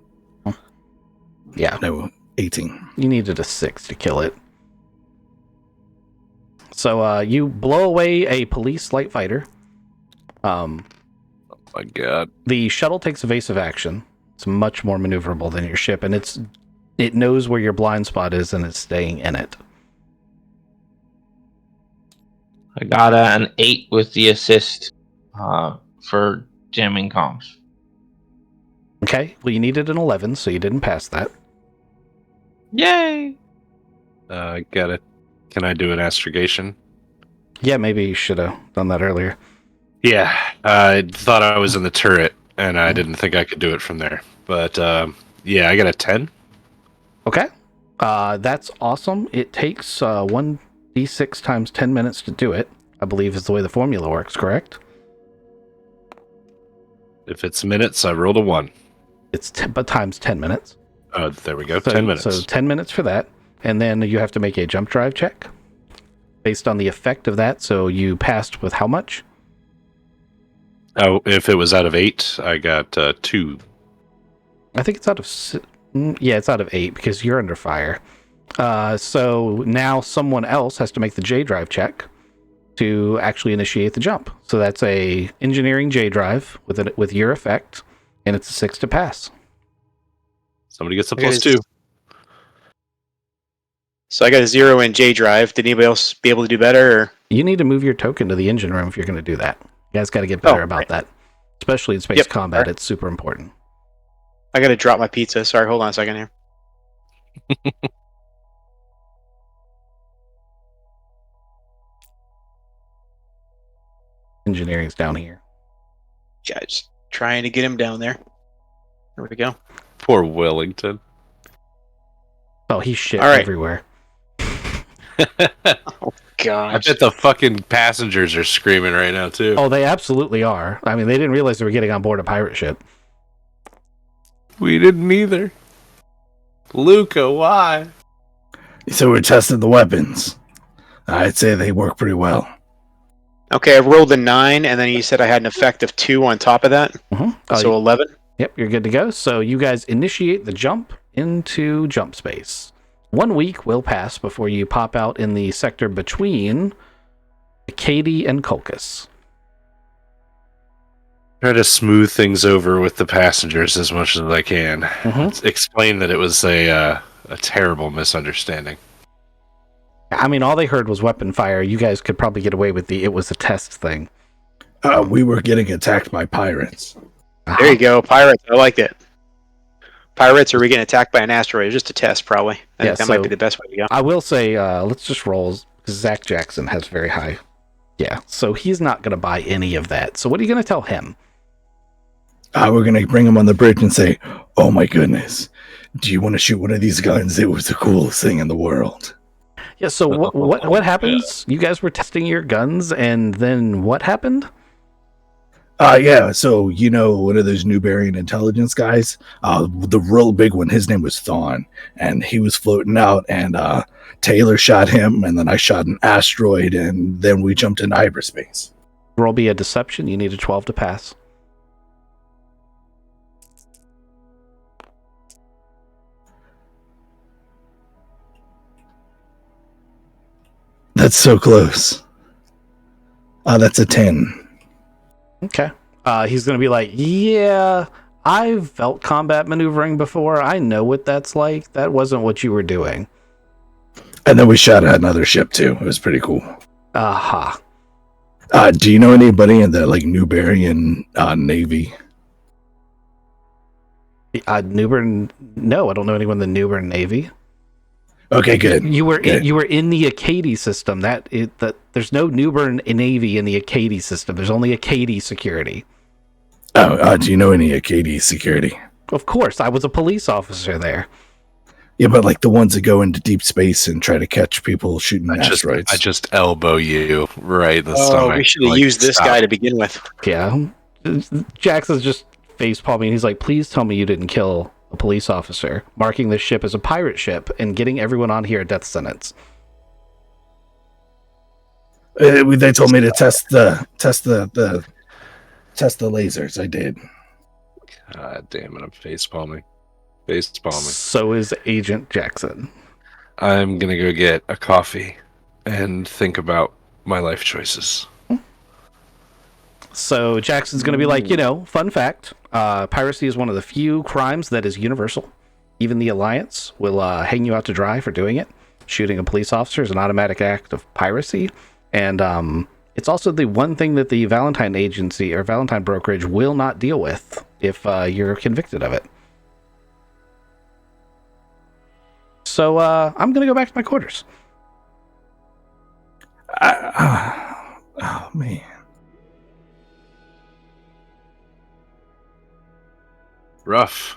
Yeah, No, 18. you needed a 6 to kill it. So you blow away a police light fighter. Oh my god. The shuttle takes evasive action. It's much more maneuverable than your ship, and it knows where your blind spot is, and it's staying in it. I got an 8 with the assist for jamming comms. Okay, well, you needed an 11, so you didn't pass that. Yay! Got it. Can I do an astrogation? Yeah, maybe you should have done that earlier. Yeah, I thought I was in the turret, and I didn't think I could do it from there. But, yeah, I got a 10. Okay, that's awesome. It takes 1d6 times 10 minutes to do it, I believe is the way the formula works, correct? If it's minutes, I rolled a 1. It's but times 10 minutes. Oh, there we go. So, 10 minutes. So 10 minutes for that. And then you have to make a jump drive check based on the effect of that. So you passed with how much? Oh, if it was out of 8, I got 2. I think it's out of... Yeah, it's out of 8 because you're under fire. So now someone else has to make the J drive check to actually initiate the jump. So that's a engineering J drive with your effect, and it's a 6 to pass. Somebody gets a Okay, +2. So I got a 0 in J drive. Did anybody else be able to do better? Or? You need to move your token to the engine room if you're going to do that. You guys got to get better about that. Especially in space combat, Right. It's super important. I got to drop my pizza. Sorry, hold on a second here. Engineering's down here. Yeah, just trying to get him down there. There we go. Poor Wellington. Oh, he's shit All right. everywhere. I Gosh. bet the fucking passengers are screaming right now, too. Oh, they absolutely are. I mean, they didn't realize they were getting on board a pirate ship. We didn't either. Luca, why? So we're testing the weapons. I'd say they work pretty well. Okay, I rolled a 9, and then you said I had an effect of 2 on top of that. So 11. Yep, you're good to go. So you guys initiate the jump into jump space. 1 week will pass before you pop out in the sector between Katie and Colchis. Try to smooth things over with the passengers as much as I can. Explain that it was a terrible misunderstanding. I mean, all they heard was weapon fire. You guys could probably get away with it was a test thing. We were getting attacked by pirates. There you go. Pirates. I liked it. Pirates, or we getting attacked by an asteroid? Just a test, probably. I think that might be the best way to go. I will say, let's just roll, because Zach Jackson has very high. Yeah, so he's not going to buy any of that. So what are you going to tell him? We're going to bring him on the bridge and say, oh my goodness, do you want to shoot one of these guns? It was the coolest thing in the world. Yeah, so what happens? You guys were testing your guns, and then what happened? Yeah, so, you know, one of those Newbarian intelligence guys, the real big one, his name was Thawne, and he was floating out, and Taylor shot him, and then I shot an asteroid, and then we jumped into hyperspace. Roll be a deception. You need a 12 to pass. That's so close. That's a 10. Okay. He's going to be like, yeah, I've felt combat maneuvering before. I know what that's like. That wasn't what you were doing. And then we shot at another ship, too. It was pretty cool. Aha. Do you know anybody in the, like, Newbarian Navy? Newbern? No, I don't know anyone in the Newbern Navy. Okay, good. You were Good. you were in the Acadie system. There's no Newbern Navy in the Acadie system. There's only Acadie security. Oh, do you know any Acadie security? Of course, I was a police officer there. Yeah, but like the ones that go into deep space and try to catch people shooting asteroids. I just elbow you right in the Oh, stomach. we should have Like, used this stop. guy to begin with. Yeah, Jackson's just face palming. He's like, "Please tell me you didn't kill a police officer, marking this ship as a pirate ship and getting everyone on here a death sentence." They told me to test the lasers. I did. God damn it! I'm face palming. Face palming. So is Agent Jackson. I'm gonna go get a coffee and think about my life choices. So Jackson's going to be like, fun fact, piracy is one of the few crimes that is universal. Even the Alliance will hang you out to dry for doing it. Shooting a police officer is an automatic act of piracy. And it's also the one thing that the Valentine Agency or Valentine Brokerage will not deal with if you're convicted of it. So I'm going to go back to my quarters. Oh, man. Rough.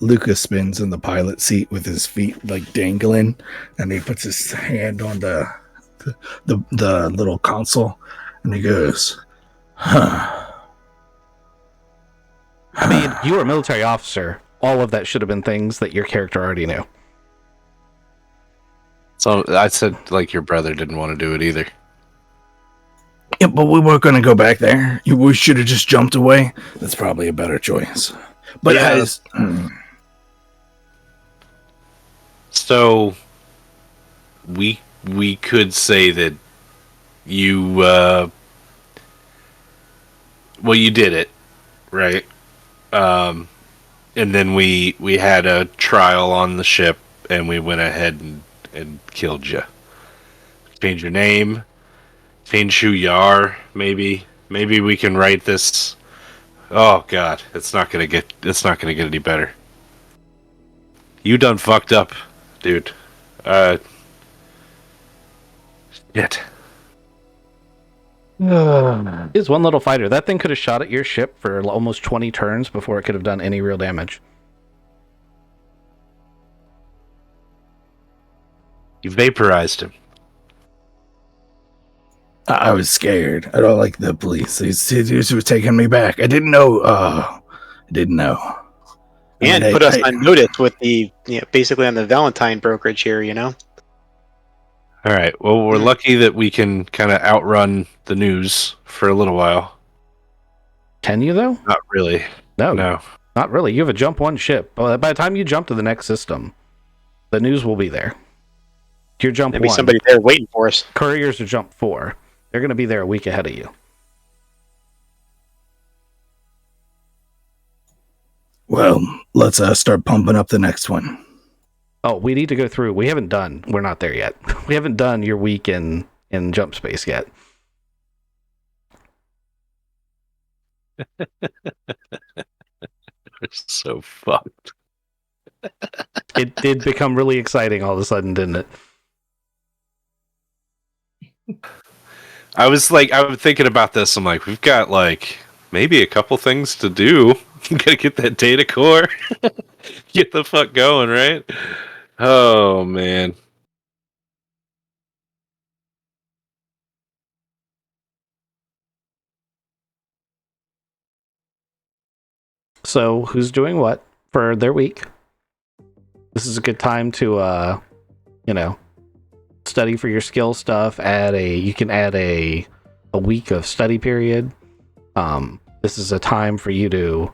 Lucas spins in the pilot seat with his feet like dangling, and he puts his hand on the little console, and he goes, "Huh." I mean, you were a military officer. All of that should have been things that your character already knew. So I said, like, your brother didn't want to do it either. Yeah, but we weren't going to go back there. We should have just jumped away. That's probably a better choice. But Yeah. So we could say that you you did it, right? And then we had a trial on the ship, and we went ahead and killed you. Change your name, change who you are. Maybe we can write this. Oh God, it's not gonna get any better. You done fucked up, dude. Shit. Is one little fighter. That thing could have shot at your ship for almost 20 turns before it could have done any real damage. You vaporized him. I was scared. I don't like the police. He was taking me back. I didn't know. And put us on notice with the, basically on the Valentine brokerage here, All right. Well, we're lucky that we can kind of outrun the news for a little while. Can you, though? Not really. No. Not really. You have a jump one ship. By the time you jump to the next system, the news will be there. You're jump Maybe one. somebody there waiting for us. Couriers are jump 4. They're going to be there a week ahead of you. Well, let's start pumping up the next one. Oh, we need to go through. We haven't done. We're not there yet. We haven't done your week in jump space yet. We're so fucked. It did become really exciting all of a sudden, didn't it? I was thinking about this. I'm like, we've got like maybe a couple things to do. Gotta get that data core. Get the fuck going, right? Oh man. So, who's doing what for their week? This is a good time to, study for your skill stuff. You can add a week of study period. This is a time for you to,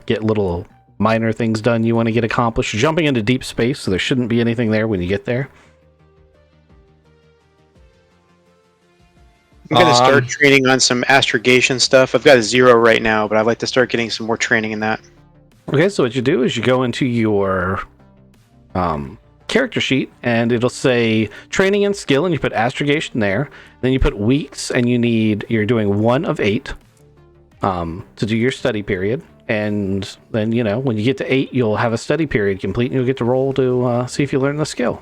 get little minor things done you want to get accomplished. You're jumping into deep space, so there shouldn't be anything there when you get there. I'm going to start training on some astrogation stuff. I've got a 0 right now, but I'd like to start getting some more training in that. Okay, so what you do is you go into your character sheet, and it'll say training and skill, and you put astrogation there. Then you put weeks, and you're doing 1 of 8 to do your study period. And then, you know, when you get to 8, you'll have a study period complete, and you'll get to roll to see if you learn the skill.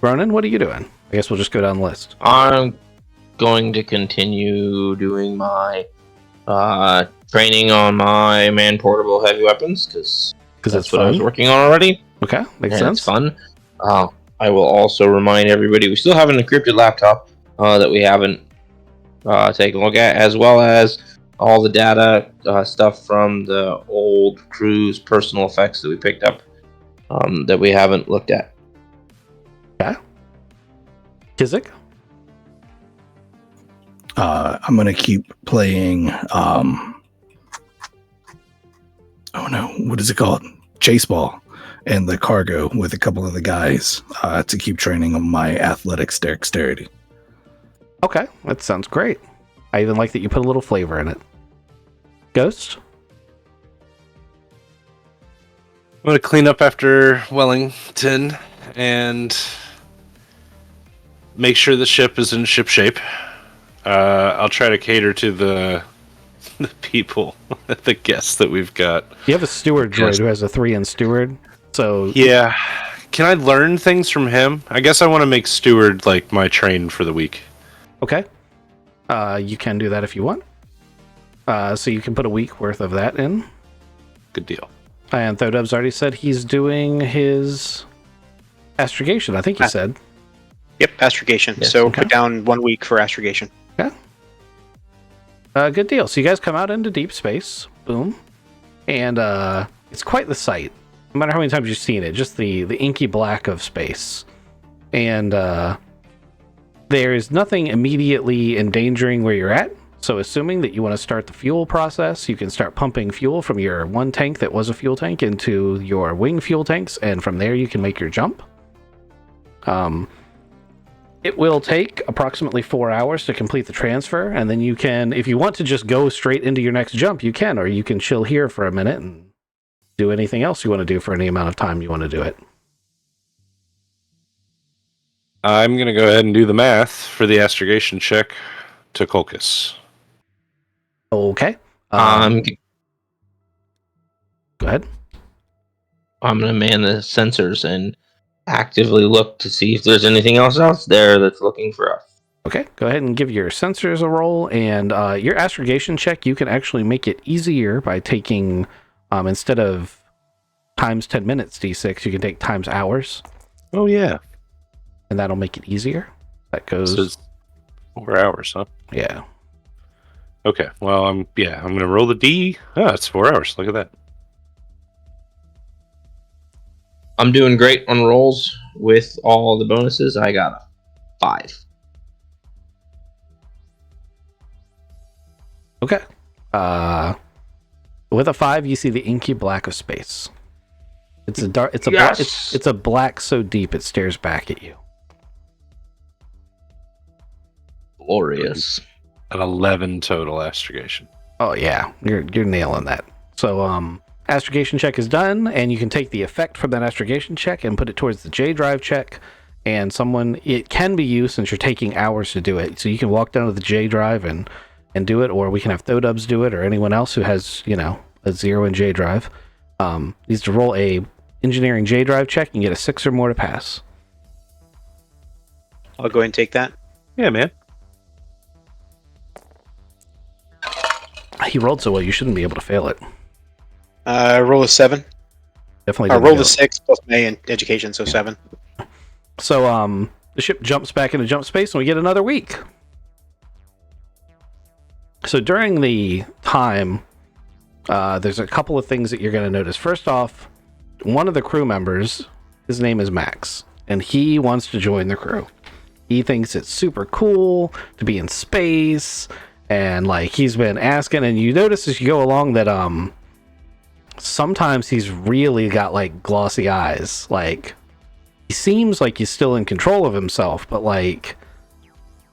Ronan, what are you doing? I guess we'll just go down the list. I'm going to continue doing my training on my man-portable heavy weapons, because that's what I was working on already. Okay, makes sense. It's fun. I will also remind everybody we still have an encrypted laptop that we haven't taken a look at, as well as all the data stuff from the old crew's personal effects that we picked up that we haven't looked at. Okay. Kizik? I'm going to keep playing, oh no, what is it called? Chase ball and the cargo with a couple of the guys to keep training on my athletics dexterity. Okay, that sounds great. I even like that you put a little flavor in it. Ghost? I'm going to clean up after Wellington and make sure the ship is in ship shape. I'll try to cater to the people, the guests that we've got. You have a steward droid who has a 3 in steward, so... Yeah. Can I learn things from him? I guess I want to make steward, like, my train for the week. Okay. You can do that if you want. So you can put a week worth of that in. Good deal. And Thodub's already said he's doing his astrogation, I think he said. Yep, astrogation. Yes, so okay. put down 1 week for astrogation. Yeah. Good deal. So you guys come out into deep space. Boom. And it's quite the sight. No matter how many times you've seen it, just the inky black of space. And there's nothing immediately endangering where you're at. So assuming that you want to start the fuel process, you can start pumping fuel from your one tank that was a fuel tank into your wing fuel tanks, and from there you can make your jump. It will take approximately 4 hours to complete the transfer, and then you can, if you want to just go straight into your next jump, you can, or you can chill here for a minute and do anything else you want to do for any amount of time you want to do it. I'm going to go ahead and do the math for the astrogation check to Colchis. Okay. Go ahead. I'm going to man the sensors and actively look to see if there's anything else out there that's looking for us. Okay, go ahead and give your sensors a roll, and your astrogation check, you can actually make it easier by taking, instead of times 10 minutes D6, you can take times hours. Oh, yeah. And that'll make it easier. That goes... So it's 4 hours, huh? Yeah. Okay, well, I'm going to roll the D. Oh, it's 4 hours. Look at that. I'm doing great on rolls with all the bonuses. I got a 5. Okay. With a 5, you see the inky black of space. It's a dark. It's a Yes! it's a black so deep it stares back at you. Glorious. An 11 total astrogation. Oh yeah, you're nailing that. So astrogation check is done, and you can take the effect from that astrogation check and put it towards the J drive check. And it can be used since you're taking hours to do it. So you can walk down to the J drive and do it, or we can have Thodubs do it, or anyone else who has, you know, a 0 in J drive. Needs to roll a engineering J drive check and get a 6 or more to pass. I'll go ahead and take that. Yeah, man. He rolled so well, you shouldn't be able to fail it. Roll a 7. Definitely. I didn't rolled fail a 6 plus my in education, so 7. So the ship jumps back into jump space, and we get another week. So during the time, there's a couple of things that you're going to notice. First off, one of the crew members, his name is Max, and he wants to join the crew. He thinks it's super cool to be in space, and like he's been asking, and you notice as you go along that sometimes he's really got like glossy eyes. Like he seems like he's still in control of himself, but like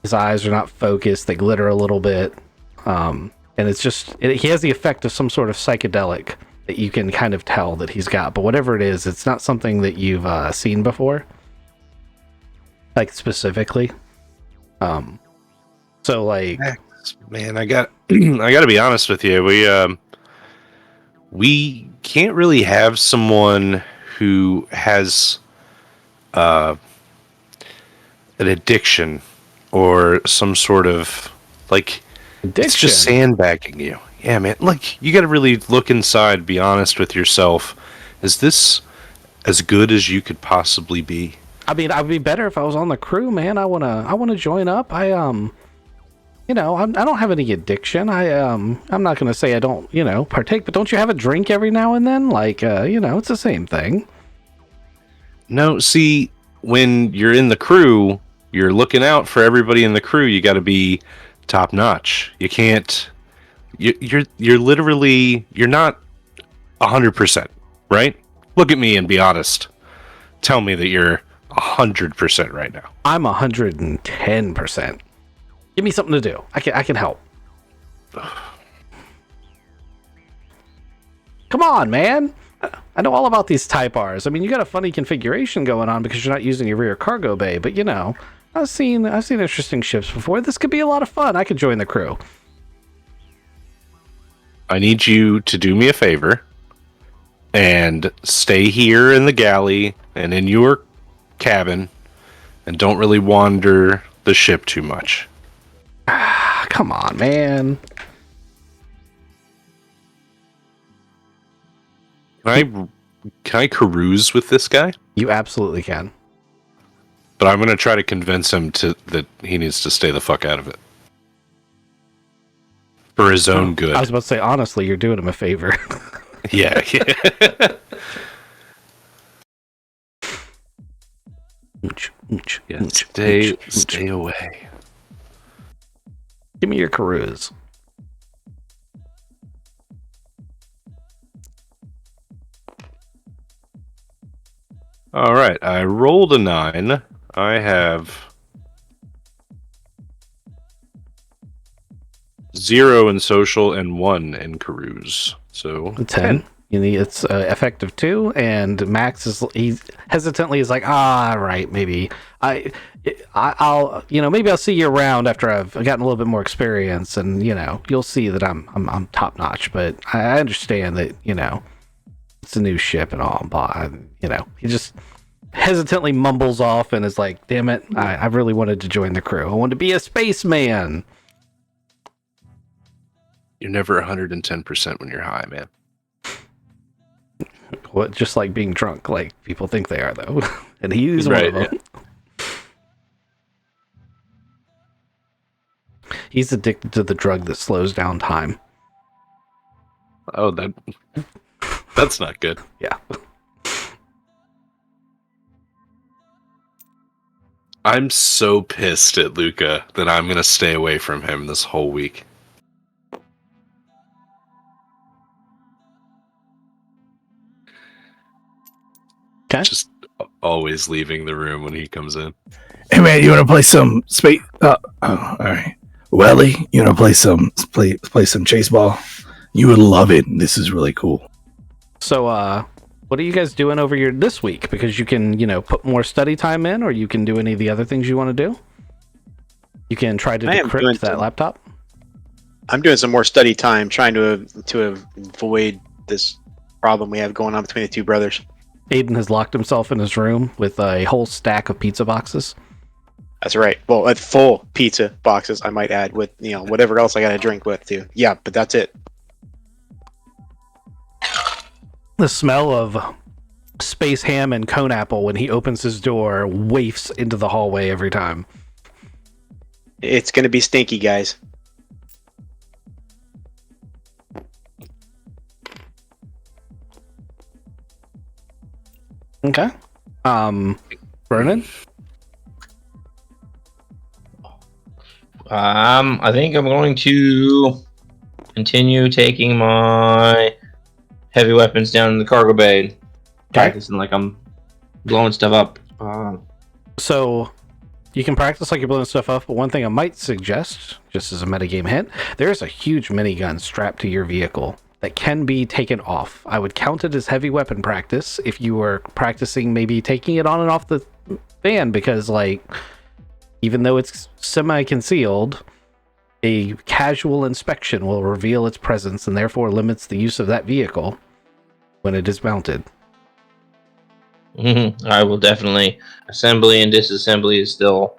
his eyes are not focused, they glitter a little bit. And it's just, he has the effect of some sort of psychedelic that you can kind of tell that he's got. But whatever it is, it's not something that you've seen before. Like specifically. So like, Man, I got I got to be honest with you. We can't really have someone who has an addiction or some sort of like it's addiction. just sandbagging you. Yeah, man. Like you got to really look inside, be honest with yourself. Is this as good as you could possibly be? I mean, I'd be better if I was on the crew, man. I wanna join up. I don't have any addiction. I'm not gonna say I don't, partake, but don't you have a drink every now and then? Like, it's the same thing. No, see, when you're in the crew, you're looking out for everybody in the crew. You got to be top notch. You can't. You're literally you're not 100%, right? Look at me and be honest. Tell me that you're 100% right now. I'm 110%. Give me something to do. I can help. Come on, man. I know all about these Type Rs. I mean, you got a funny configuration going on because you're not using your rear cargo bay, but I've seen interesting ships before. This could be a lot of fun. I could join the crew. I need you to do me a favor and stay here in the galley and in your cabin and don't really wander the ship too much. Come on, man. Can I carouse with this guy? You absolutely can. But I'm going to try to convince him that he needs to stay the fuck out of it. For his own good. I was about to say, honestly, you're doing him a favor. Yeah. Stay away. Give me your carouse. All right, I rolled a 9. I have 0 in social and 1 in carouse. So 10. It's effective 2, and Max he hesitantly is like, right, maybe I'll maybe I'll see you around after I've gotten a little bit more experience, and you'll see that I'm top notch. But I understand that it's a new ship and all, but he just hesitantly mumbles off and is like, damn it, I really wanted to join the crew. I wanted to be a spaceman. You're never 110% when you're high, man. What, just like being drunk, like people think they are, though. And he's right, one of them. Yeah. He's addicted to the drug that slows down time. Oh, that's not good. Yeah. I'm so pissed at Luca that I'm going to stay away from him this whole week. Okay. Just always leaving the room when he comes in. Hey man, you want to play some space? All right. Welly, you want to play some chase ball? You would love it. This is really cool. So, what are you guys doing over here this week? Because you can, put more study time in, or you can do any of the other things you want to do. You can try to decrypt that laptop. I'm doing some more study time, trying to avoid this problem we have going on between the two brothers. Aiden has locked himself in his room with a whole stack of pizza boxes. That's right. Well, at full pizza boxes, I might add, with whatever else I got to drink with too. Yeah, but that's it. The smell of space ham and cone apple when he opens his door wafts into the hallway every time. It's going to be stinky, guys. Okay. Vernon? I think I'm going to continue taking my heavy weapons down in the cargo bay, practicing like I'm blowing stuff up. So you can practice like you're blowing stuff up, but one thing I might suggest, just as a metagame hint, there's a huge minigun strapped to your vehicle that can be taken off. I would count it as heavy weapon practice if you were practicing maybe taking it on and off the van, because Even though it's semi-concealed, a casual inspection will reveal its presence and therefore limits the use of that vehicle when it is mounted. I will definitely. Assembly and disassembly is still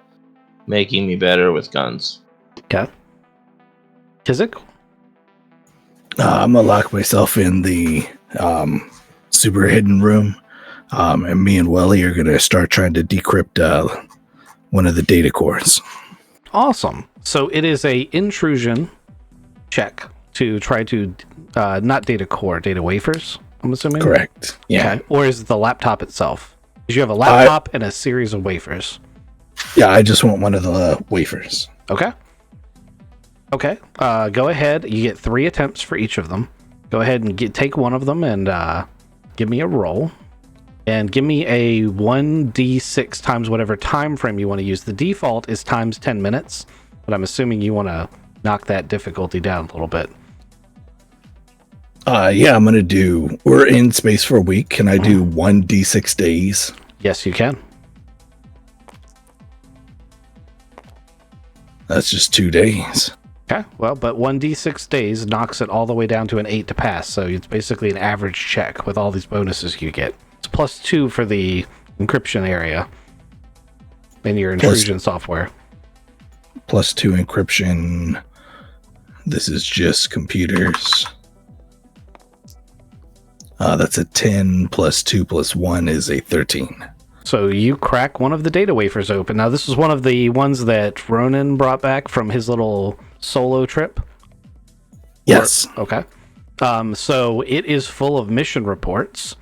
making me better with guns. Okay. Kizik? I'm gonna lock myself in the super hidden room, and me and Welly are gonna start trying to decrypt one of the data cores. Awesome. So it is a intrusion check to try to not data core, data wafers, I'm assuming? Correct. Yeah. Okay. Or is it the laptop itself? Because you have a laptop and a series of wafers. Yeah, I just want one of the wafers. Okay. Okay. Go ahead. You get 3 attempts for each of them. Go ahead and take one of them and give me a roll. And give me a 1d6 times whatever time frame you want to use. The default is times 10 minutes, but I'm assuming you want to knock that difficulty down a little bit. Yeah, I'm gonna do. We're in space for a week. Can I do 1d6 days? Yes, you can. That's just 2 days. Okay, well, but 1d6 days knocks it all the way down to an 8 to pass, so it's basically an average check with all these bonuses you get. It's +2 for the encryption area in your intrusion software. +2 encryption. This is just computers. That's a 10 +2 +1 is a 13. So you crack one of the data wafers open. Now, this is one of the ones that Ronan brought back from his little solo trip? Yes. Okay. So it is full of mission reports.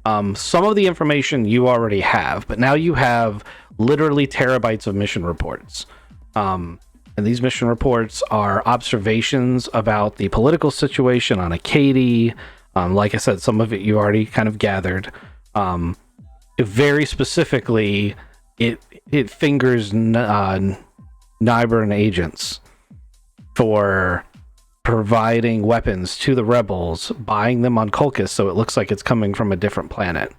Some of the information you already have, but now you have literally terabytes of mission reports. And these mission reports are observations about the political situation on Acadie. Like I said, some of it you already kind of gathered. Very specifically, it fingers Nybern agents for providing weapons to the rebels, buying them on Kolkis so it looks like it's coming from a different planet,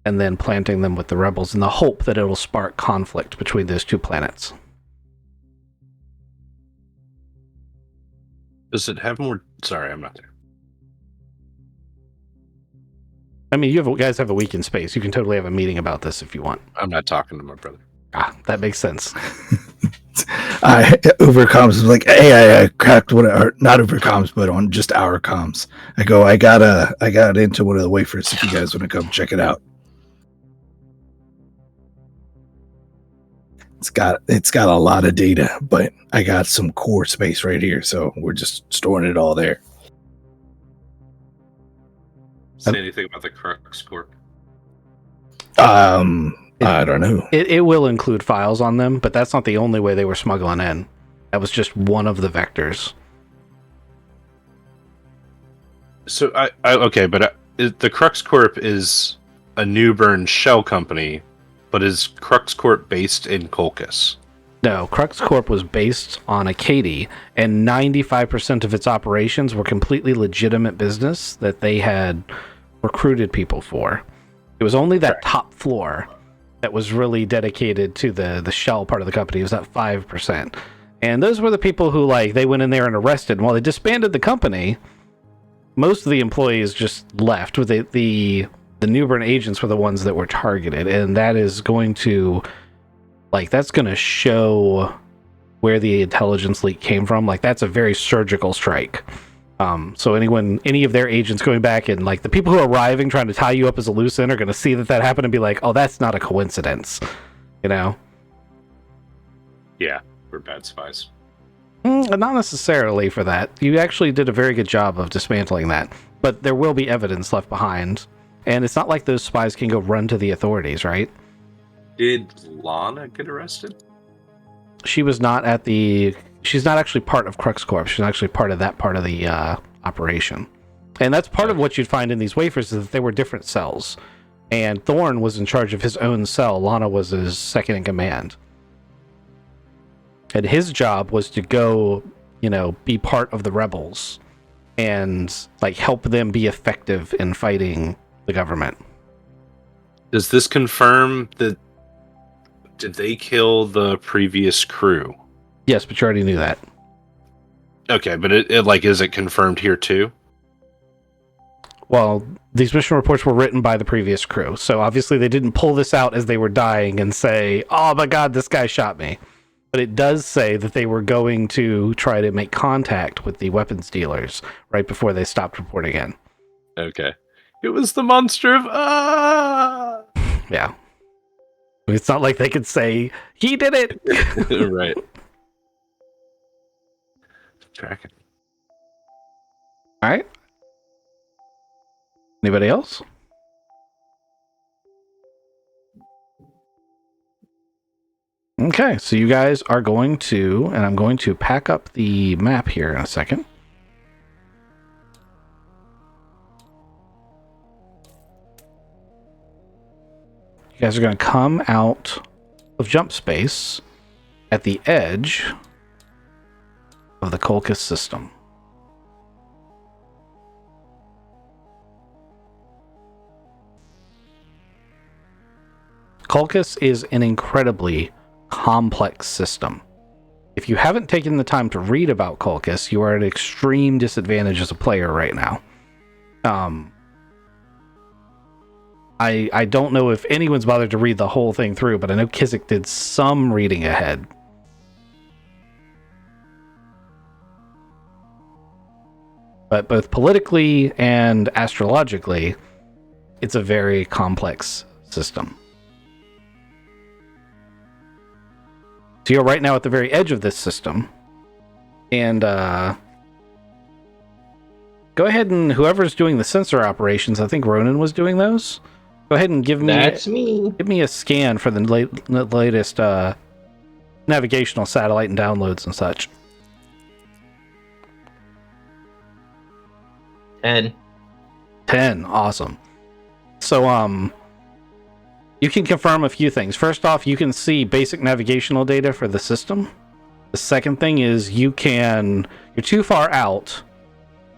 and then planting them with the rebels in the hope that it'll spark conflict between those two planets. Does it have more? Sorry, I'm not there. I mean, you guys have a week in space. You can totally have a meeting about this if you want. I'm not talking to my brother. That makes sense. Over comms is like, hey, I cracked one, or not over comms, but on just our comms. I go, I got into one of the wafers if you guys want to come check it out. It's got a lot of data, but I got some core space right here, so we're just storing it all there. Say anything about the Crux Corp? I don't know. It will include files on them, but that's not the only way they were smuggling in. That was just one of the vectors. So okay, but the Crux Corp is a Newbern shell company, but is Crux Corp based in Kolkis? No, Crux Corp was based on Acadie, and 95% of its operations were completely legitimate business that they had recruited people for. It was only that top floor that was really dedicated to the shell part of the company. It was that 5%. And those were the people who, like, they went in there and arrested. And while they disbanded the company, most of the employees just left. With the Newbern agents were the ones that were targeted. And that is going to, like, that's going to show where the intelligence leak came from. Like, that's a very surgical strike. So any of their agents going back and, like, the people who are arriving trying to tie you up as a loose end are going to see that happened and be like, oh, that's not a coincidence, you know? Yeah, we're bad spies. Not necessarily for that. You actually did a very good job of dismantling that, but there will be evidence left behind, and it's not like those spies can go run to the authorities, right? Did Lana get arrested? She was not at the... She's not actually part of Crux Corp. She's actually part of that part of the operation. And that's part of what you'd find in these wafers, is that they were different cells. And Thorn was in charge of his own cell. Lana was his second in command. And his job was to go, be part of the rebels and, like, help them be effective in fighting the government. Does this confirm that Did they kill the previous crew? Yes, but you already knew that. Okay, but it like, is it confirmed here too? Well, these mission reports were written by the previous crew, so obviously they didn't pull this out as they were dying and say, "Oh my God, this guy shot me." But it does say that they were going to try to make contact with the weapons dealers right before they stopped reporting in. Okay. It was the monster of Yeah. It's not like they could say, "He did it!" Right. Tracking. All right. Anybody else? Okay, so you guys are going to, and I'm going to pack up the map here in a second. You guys are going to come out of jump space at the edge of the Colchis system. Colchis is an incredibly complex system. If you haven't taken the time to read about Colchis, you are at an extreme disadvantage as a player right now. I don't know if anyone's bothered to read the whole thing through, but I know Kizik did some reading ahead. But both politically and astrologically, it's a very complex system. So you're right now at the very edge of this system. And go ahead and whoever's doing the sensor operations, I think Ronan was doing those. Go ahead and give me a scan for the latest navigational satellite and downloads and such. 10. 10, awesome. So you can confirm a few things. First off, you can see basic navigational data for the system. The second thing is you're too far out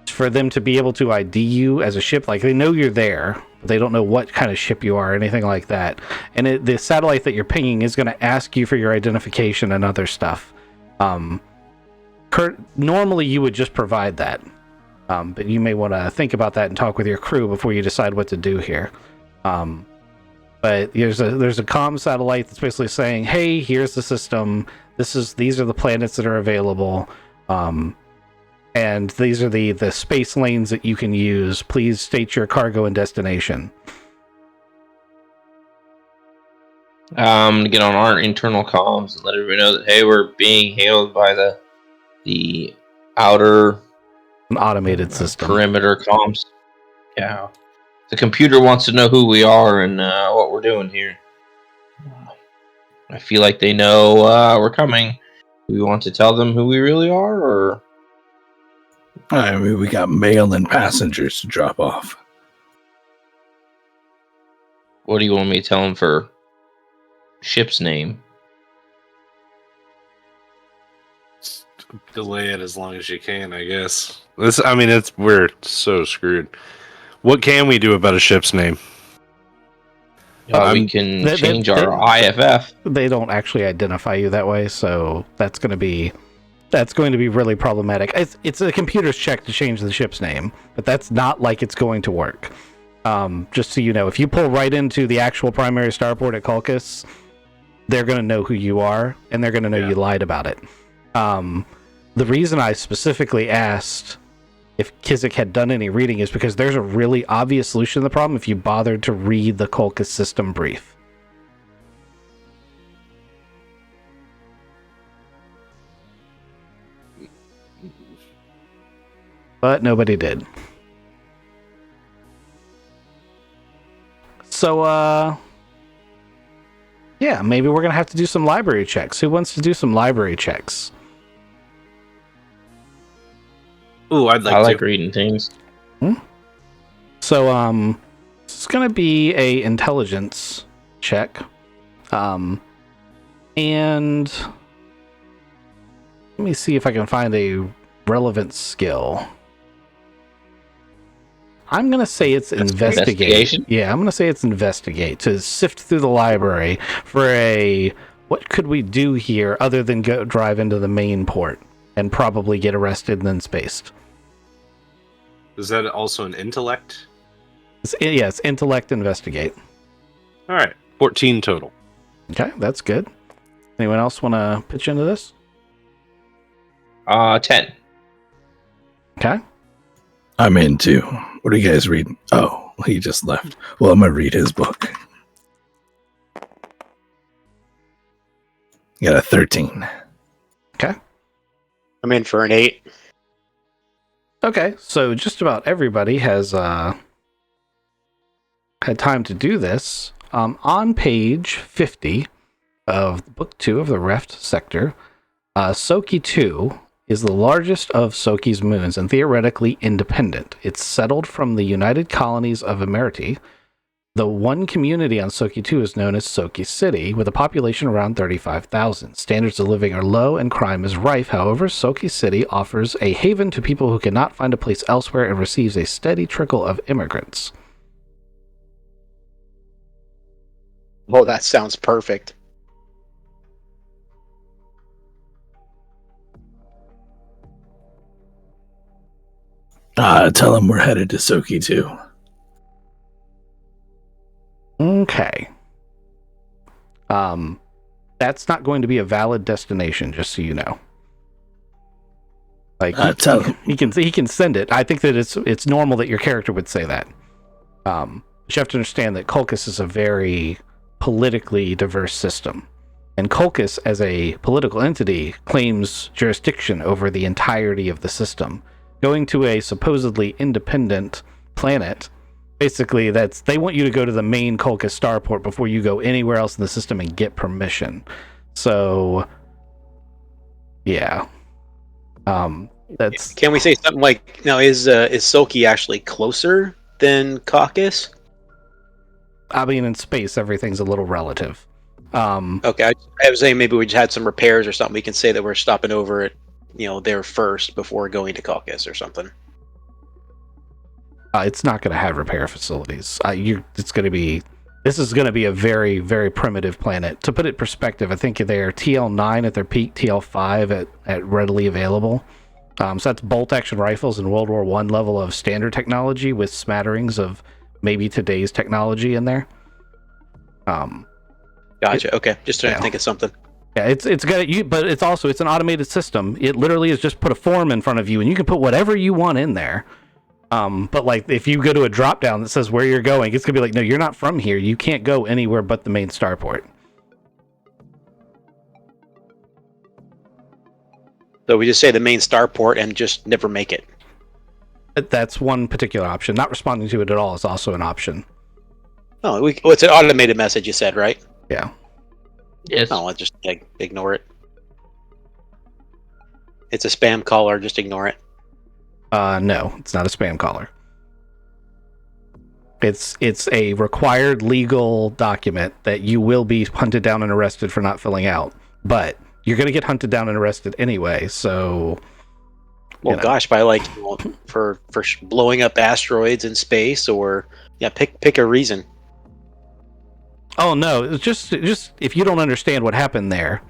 for them to be able to ID you as a ship. Like, they know you're there, but they don't know what kind of ship you are or anything like that. And the satellite that you're pinging is going to ask you for your identification and other stuff. Normally you would just provide that, but you may want to think about that and talk with your crew before you decide what to do here. But there's a comm satellite that's basically saying, "Hey, here's the system. These are the planets that are available. And these are the space lanes that you can use. Please state your cargo and destination." Get on our internal comms and let everybody know that, hey, we're being hailed by the outer An automated system. perimeter comms. Yeah. The computer wants to know who we are and what we're doing here. I feel like they know we're coming. Do we want to tell them who we really are, or? I mean, we got mail and passengers to drop off. What do you want me to tell them for ship's name? Delay it as long as you can, I guess. We're so screwed. What can we do about a ship's name? We can change our IFF. They don't actually identify you that way, so that's going to be really problematic. It's a computer's check to change the ship's name, but that's not like it's going to work. Just so you know, if you pull right into the actual primary starport at Colchis, they're going to know who you are, and they're going to know you lied about it. The reason I specifically asked if Kizik had done any reading is because there's a really obvious solution to the problem if you bothered to read the Colchis system brief. But nobody did. So, yeah, maybe we're going to have to do some library checks. Who wants to do some library checks? Ooh, I like reading things. So, it's going to be a intelligence check. And let me see if I can find a relevant skill. I'm going to say it's investigate. Investigation? Yeah, I'm going to say it's investigate, to sift through the library for a what could we do here other than go drive into the main port and probably get arrested and then spaced? Is that also an intellect? Yes, intellect investigate. All right, 14 total. Okay, that's good. Anyone else want to pitch into this? 10. Okay. I'm in too. What are you guys reading? Oh, he just left. Well, I'm gonna read his book. Got a 13. Okay. I'm in for an 8. Okay, so just about everybody has had time to do this. On page 50 of book 2 of the Reft sector, Soki 2 is the largest of Soki's moons and theoretically independent. It's settled from the United Colonies of Emeriti. The one community on Soki 2 is known as Soki City, with a population around 35,000. Standards of living are low and crime is rife. However, Soki City offers a haven to people who cannot find a place elsewhere and receives a steady trickle of immigrants. Oh, that sounds perfect. Tell him we're headed to Soki too. Okay. That's not going to be a valid destination, just so you know. Like, Tell him. he can send it. I think that it's normal that your character would say that. But you have to understand that Kulkus is a very politically diverse system. And Kulkus, as a political entity, claims jurisdiction over the entirety of the system. Going to a supposedly independent planet, basically, they want you to go to the main Kulkus starport before you go anywhere else in the system and get permission. So, yeah. That's... Can we say something like, now, is Soki actually closer than Caucasus? I mean, in space, everything's a little relative. Okay, I was saying maybe we just had some repairs or something. We can say that we're stopping over at, there first before going to Caucasus or something. It's not going to have repair facilities. This is going to be a very, very primitive planet. To put it in perspective, I think they're TL9 at their peak, TL5 at readily available. So that's bolt action rifles and World War I level of standard technology with smatterings of maybe today's technology in there. Gotcha. Okay, just trying to think of something. Yeah, it's but it's an automated system. It literally is just put a form in front of you, and you can put whatever you want in there. But like if you go to a drop down that says where you're going, it's gonna be like, no, you're not from here. You can't go anywhere but the main starport. So we just say the main starport and just never make it. That's one particular option. Not responding to it at all is also an option. Oh, it's an automated message, you said, right? Yeah. Yes. Oh, let's just ignore it. It's a spam caller. Just ignore it. No, it's not a spam caller. It's a required legal document that you will be hunted down and arrested for not filling out. But you're going to get hunted down and arrested anyway, so... Well, gosh, by for blowing up asteroids in space, or... Yeah, pick a reason. Oh, no, it's just if you don't understand what happened there,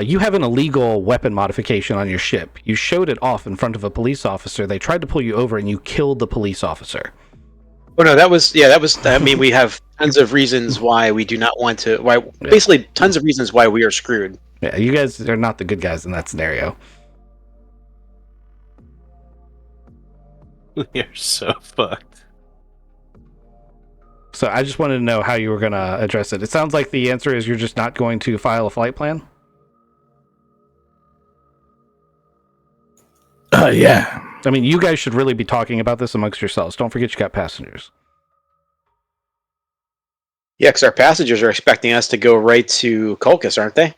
you have an illegal weapon modification on your ship. You showed it off in front of a police officer. They tried to pull you over, and you killed the police officer. Oh no, that was. I mean, we have tons of reasons why we do not want to. Basically, tons of reasons why we are screwed. Yeah, you guys are not the good guys in that scenario. You're so fucked. So I just wanted to know how you were going to address it. It sounds like the answer is you're just not going to file a flight plan? Yeah. I mean, you guys should really be talking about this amongst yourselves. Don't forget you got passengers. Yeah, because our passengers are expecting us to go right to Kulkus, aren't they?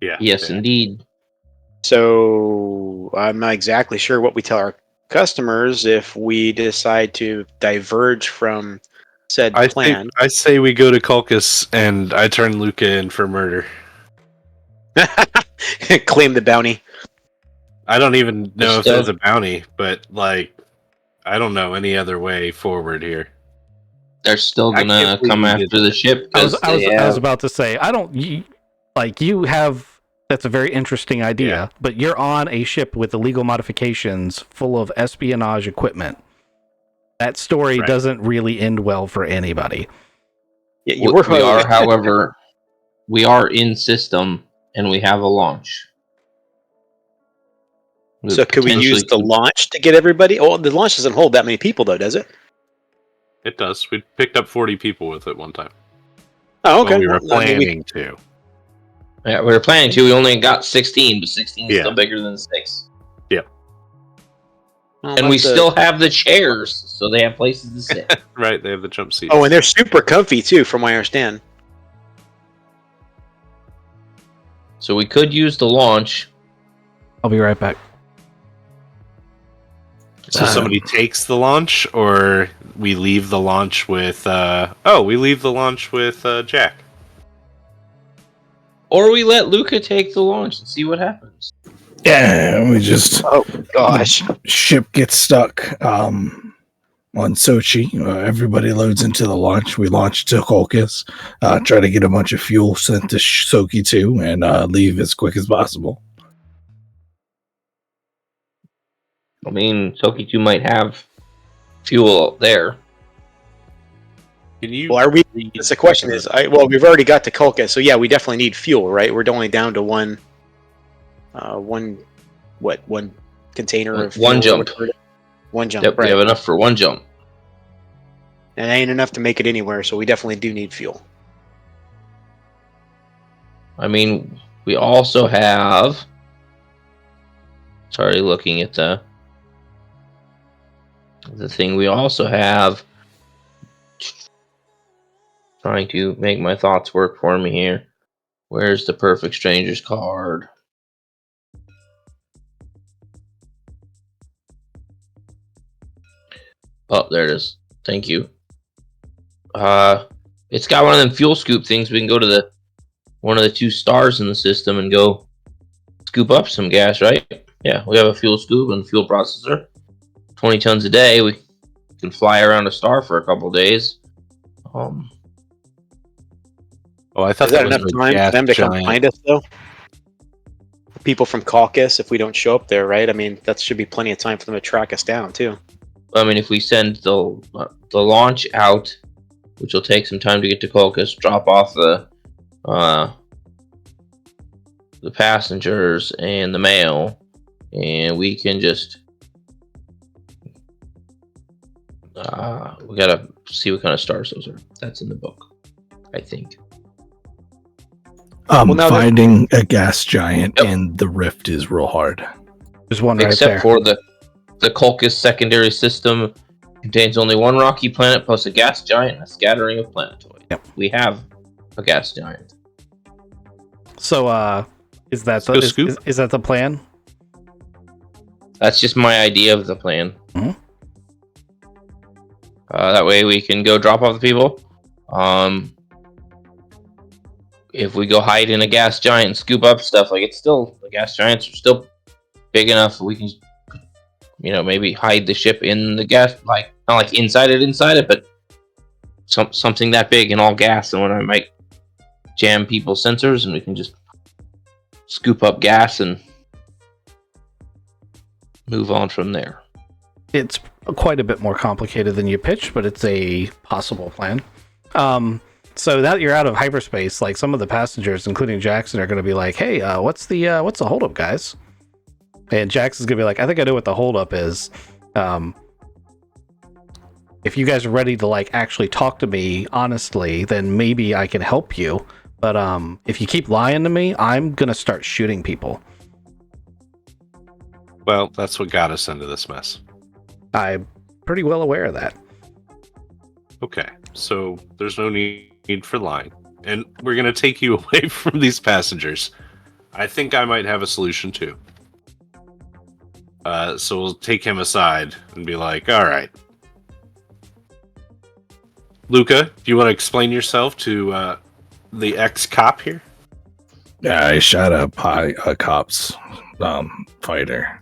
Yeah. Yes, indeed. So I'm not exactly sure what we tell our customers if we decide to diverge from said plan. I say we go to Kulkus and I turn Luca in for murder. Claim the bounty. I don't even know if there's a bounty, but I don't know any other way forward here. They're still gonna come after the ship. I was about to say, Like that's a very interesting idea, Yeah. but you're on a ship with illegal modifications full of espionage equipment. That story Right. doesn't really end well for anybody. Yeah, We, we are, however, we are in system and we have a launch. So could we use the Potentially- launch to get everybody? Oh, the launch doesn't hold that many people, though, does it? It does. We picked up 40 people with it one time. Oh, okay. Well, we were Well, I mean, planning to. Yeah, we were planning to. We only got 16, but 16 is Yeah. still bigger than 6. well, And we that's a- still have the chairs, so they have places to sit. Right, they have the jump seats. Oh, and they're super comfy too, from what I understand. So we could use the launch. I'll be right back. So somebody takes the launch, or we leave the launch with... we leave the launch with Jack. Or we let Luca take the launch and see what happens. Yeah, we just Oh gosh. ship gets stuck on Sochi. Everybody loads into the launch. We launch to Kolkis, try to get a bunch of fuel sent to Sochi too, and leave as quick as possible. I mean, Toki 2 might have fuel there. Can you... Well, are we? That's the question. Is we've already got to Kulka, so yeah, we definitely need fuel, right? We're only down to one container of One fuel, jump. one jump, Yep, right? we have enough for one jump. And it ain't enough to make it anywhere, so we definitely do need fuel. I mean, we also have... Sorry, looking at the thing. We also have... Trying to make my thoughts work for me here. Where's the Perfect Strangers card? Oh, there it is. Thank you. It's got one of them fuel scoop things. We can go to one of the 2 stars in the system and go scoop up some gas, right? Yeah, we have a fuel scoop and fuel processor. 20 tons a day. We can fly around a star for a couple days. Oh, I thought Is that was enough a time for gas them to come giant. find us, though? People from Caucasus, if we don't show up there, right? I mean, that should be plenty of time for them to track us down, too. I mean, if we send the launch out, which will take some time to get to Kolkis, drop off the passengers and the mail, and we can just we gotta see what kind of stars those are. That's in the book, I think. Well, now Finding a gas giant Yep. in the rift is real hard. There's one right Except there. for the Kolkis secondary system contains only one rocky planet plus a gas giant and a scattering of planetoids. Yep. We have a gas giant. So, is that Go scoop. is that the plan? That's just my idea of the plan. Mhm. That way we can go drop off the people. If we go hide in a gas giant and scoop up stuff, like the gas giants are still big enough. We can, maybe hide the ship in the gas, like not like inside it, but something that big and all gas, and when I might jam people's sensors, and we can just scoop up gas and move on from there. It's quite a bit more complicated than you pitched, but it's a possible plan. So now that you're out of hyperspace, like some of the passengers, including Jackson, are going to be like, "Hey, what's the holdup, guys?" And Jackson's going to be like, "I think I know what the holdup is. If you guys are ready to like actually talk to me honestly, then maybe I can help you. But if you keep lying to me, I'm going to start shooting people." Well, that's what got us into this mess. I'm pretty well aware of that. Okay, so there's no need for lying. And we're going to take you away from these passengers. I think I might have a solution too. So we'll take him aside and be like, all right. Luca, do you want to explain yourself to the ex-cop here? Yeah, I shot a cop's fighter.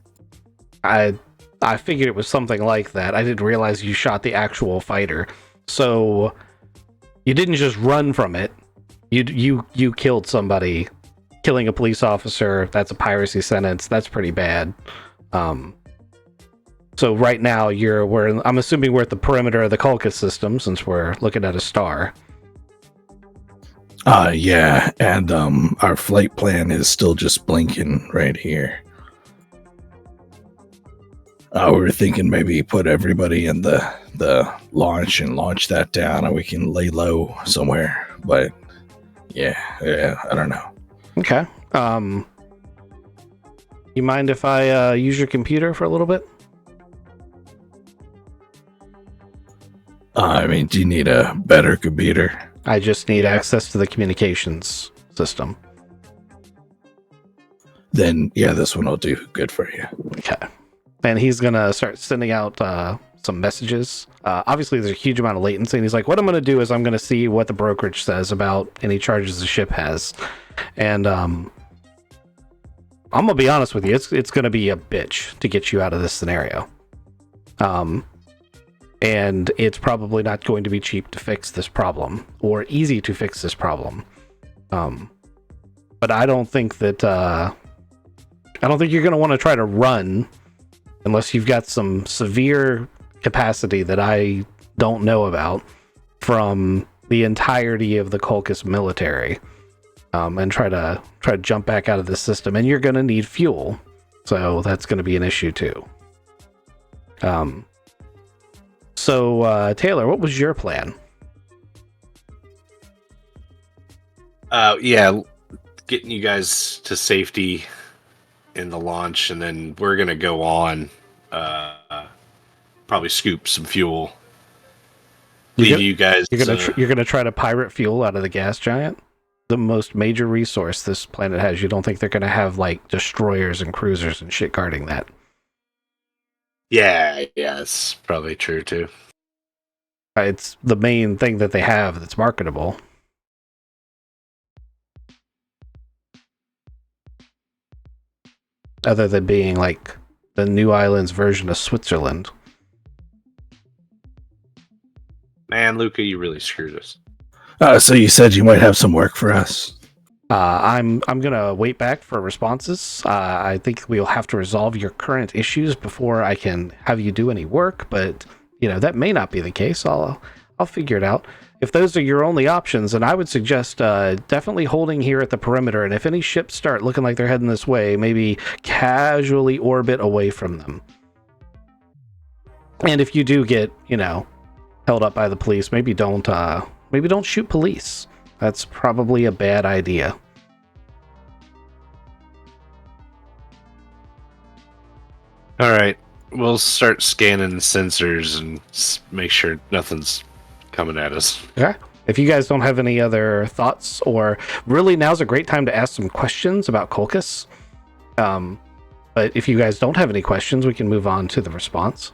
I figured it was something like that. I didn't realize you shot the actual fighter. So you didn't just run from it. You killed somebody killing a police officer, that's a piracy sentence. That's pretty bad. So right now I'm assuming we're at the perimeter of the Culcus system since we're looking at a star. Yeah, and our flight plan is still just blinking right here. We were thinking maybe put everybody in the launch and launch that down, and we can lay low somewhere. But yeah, I don't know. Okay. You mind if I use your computer for a little bit? I mean, do you need a better computer? I just need access to the communications system. Then yeah, this one will do good for you. Okay. And he's gonna start sending out some messages. Obviously, there's a huge amount of latency, and he's like, "What I'm gonna do is I'm gonna see what the brokerage says about any charges the ship has." And I'm gonna be honest with you, it's gonna be a bitch to get you out of this scenario. And it's probably not going to be cheap to fix this problem or easy to fix this problem. But I don't think that you're gonna want to try to run unless you've got some severe capacity that I don't know about from the entirety of the Culcus military, and try to jump back out of the system. And you're going to need fuel, so that's going to be an issue too. So Taylor, what was your plan? Yeah, getting you guys to safety in the launch, and then we're gonna go on, probably scoop some fuel. You guys. You're gonna try to pirate fuel out of the gas giant, the most major resource this planet has. You don't think they're gonna have like destroyers and cruisers and shit guarding that? Yeah, it's probably true too. It's the main thing that they have that's marketable. Other than being like the New Island's version of Switzerland. Man, Luca, you really screwed us. So you said you might have some work for us. I'm gonna wait back for responses. I think we'll have to resolve your current issues before I can have you do any work, but that may not be the case. I'll figure it out. If those are your only options, then I would suggest definitely holding here at the perimeter, and if any ships start looking like they're heading this way, maybe casually orbit away from them. And if you do get, held up by the police, maybe don't shoot police. That's probably a bad idea. All right, we'll start scanning the sensors and make sure nothing's coming at us. Okay. If you guys don't have any other thoughts, or really now's a great time to ask some questions about Culcus. But if you guys don't have any questions, we can move on to the response.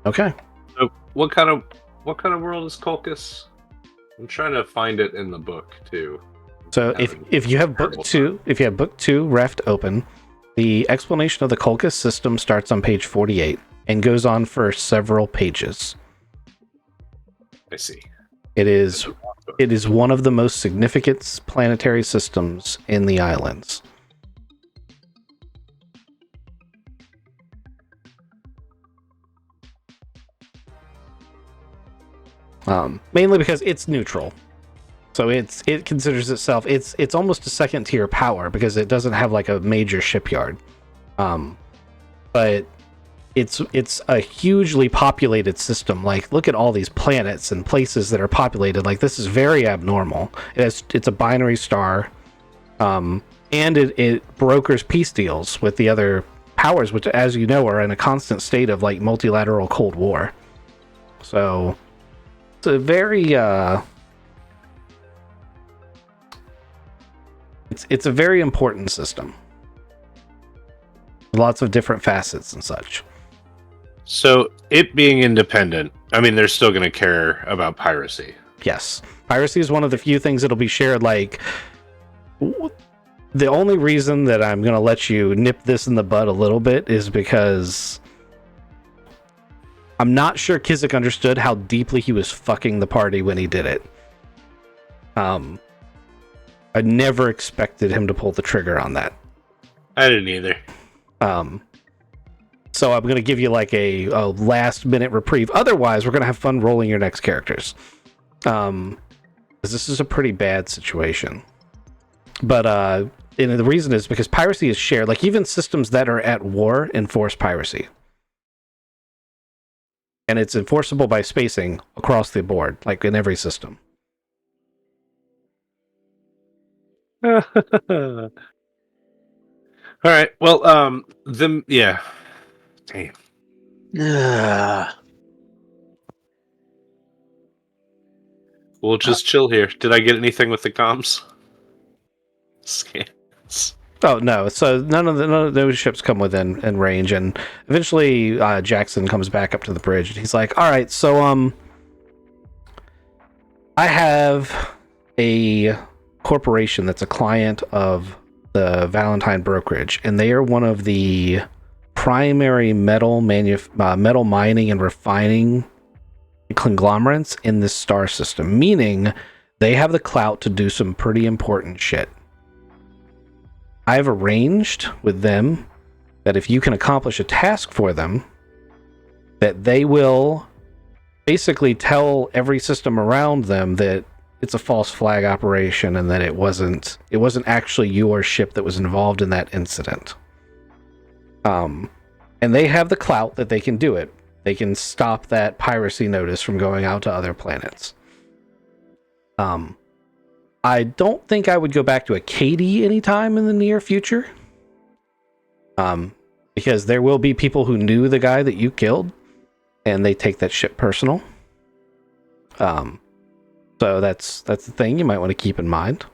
Okay. So what kind of world is Culcus? I'm trying to find it in the book too. So if you have book 2, Reft open, the explanation of the Culcus system starts on page 48 and goes on for several pages. I see. It is one of the most significant planetary systems in the islands. Mainly because it's neutral. So it considers itself, it's almost a second tier power because it doesn't have like a major shipyard. But it's a hugely populated system. Like, look at all these planets and places that are populated. Like, this is very abnormal. It's a binary star. And it brokers peace deals with the other powers, which, as you know, are in a constant state of like multilateral Cold War. So it's a very it's a very important system. Lots of different facets and such. So it being independent, I mean, they're still going to care about piracy. Yes. Piracy is one of the few things that'll be shared. Like, the only reason that I'm going to let you nip this in the bud a little bit is because I'm not sure Kizik understood how deeply he was fucking the party when he did it. I never expected him to pull the trigger on that. I didn't either. So I'm going to give you like a last minute reprieve. Otherwise, we're going to have fun rolling your next characters. Because this is a pretty bad situation. But and the reason is because piracy is shared. Like even systems that are at war enforce piracy. And it's enforceable by spacing across the board, like in every system. All right. Well, yeah. Damn. We'll just chill here. Did I get anything with the comms? Scans. Oh no! So none of those ships come within range, and eventually Jackson comes back up to the bridge, and he's like, "All right, so I have a corporation that's a client of the Valentine Brokerage, and they are one of the primary metal mining and refining conglomerates in this star system, meaning they have the clout to do some pretty important shit. I've arranged with them that if you can accomplish a task for them, that they will basically tell every system around them that it's a false flag operation and that it wasn't actually your ship that was involved in that incident. And they have the clout that they can do it. They can stop that piracy notice from going out to other planets. I don't think I would go back to Acadie anytime in the near future. Because there will be people who knew the guy that you killed, and they take that shit personal. So that's the thing you might want to keep in mind.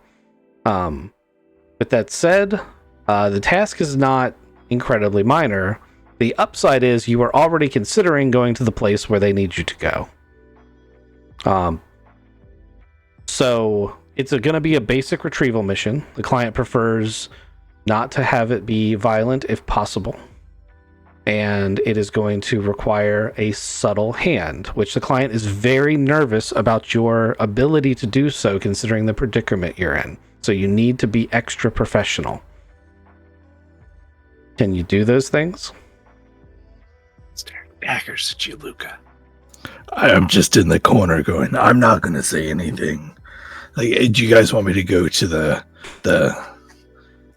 With that said, the task is not incredibly minor. The upside is you are already considering going to the place where they need you to go. So it's going to be a basic retrieval mission. The client prefers not to have it be violent if possible. And it is going to require a subtle hand, which the client is very nervous about your ability to do so considering the predicament you're in. So you need to be extra professional. Can you do those things? Staring daggers at you, Luca. I'm just in the corner going, I'm not going to say anything. Like, do you guys want me to go to the...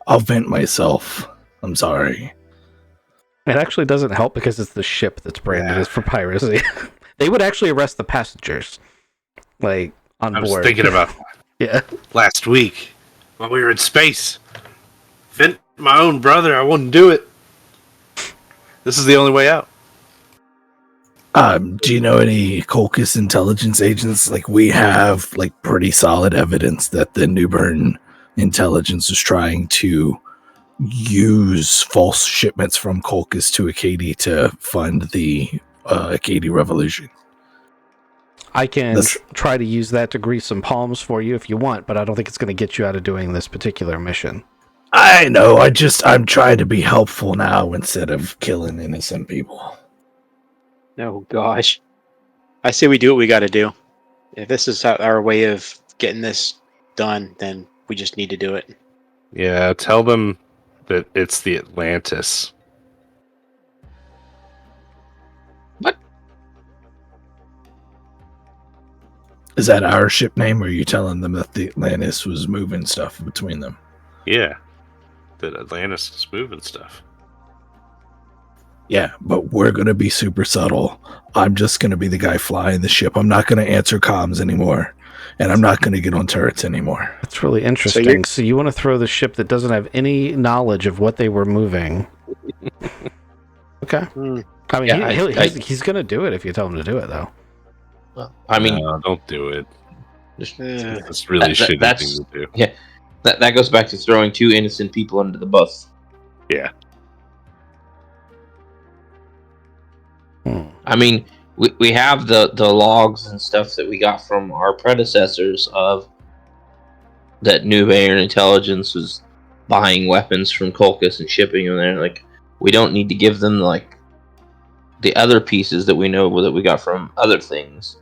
I'll vent myself. I'm sorry. It actually doesn't help because it's the ship that's branded as for piracy. They would actually arrest the passengers, like, on board. I was thinking about that. Yeah. Last week, while we were in space. Vent my own brother, I wouldn't do it. This is the only way out. Do you know any Colchis intelligence agents? Like, we have, like, pretty solid evidence that the Newburn intelligence is trying to use false shipments from Colchis to Acadie to fund the Acadie Revolution. I can try to use that to grease some palms for you if you want, but I don't think it's going to get you out of doing this particular mission. I know, I'm trying to be helpful now instead of killing innocent people. Oh, gosh. I say we do what we got to do. If this is our way of getting this done, then we just need to do it. Yeah, tell them that it's the Atlantis. What? Is that our ship name, or are you telling them that the Atlantis was moving stuff between them? Yeah, that Atlantis is moving stuff. Yeah, but we're going to be super subtle. I'm just going to be the guy flying the ship. I'm not going to answer comms anymore. And I'm not going to get on turrets anymore. That's really interesting. So you want to throw the ship that doesn't have any knowledge of what they were moving. Okay. I mean, yeah, he's going to do it if you tell him to do it, though. Well, I mean... No, don't do it. That's really shitty thing to do. Yeah, that goes back to throwing two innocent people under the bus. Yeah. I mean, we have the logs and stuff that we got from our predecessors of that New Air Intelligence was buying weapons from Colchis and shipping them there. Like, we don't need to give them, like, the other pieces that we know that we got from other things,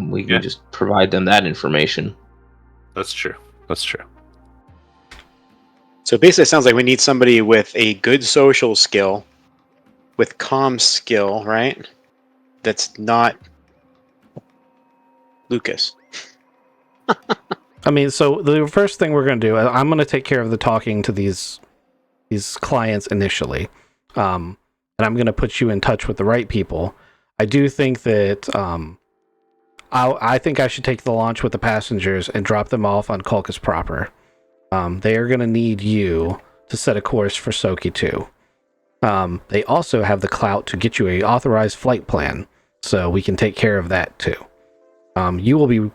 we can Yeah. just provide them that information. That's true. That's true. So basically, it sounds like we need somebody with a good social skill, with comm skill, right? That's not Lucas. I mean, so the first thing we're going to do, I'm going to take care of the talking to these clients initially, and I'm going to put you in touch with the right people. I do think that I think I should take the launch with the passengers and drop them off on Kulkus proper. They are going to need you to set a course for Soki 2. They also have the clout to get you a authorized flight plan, so we can take care of that too. You will be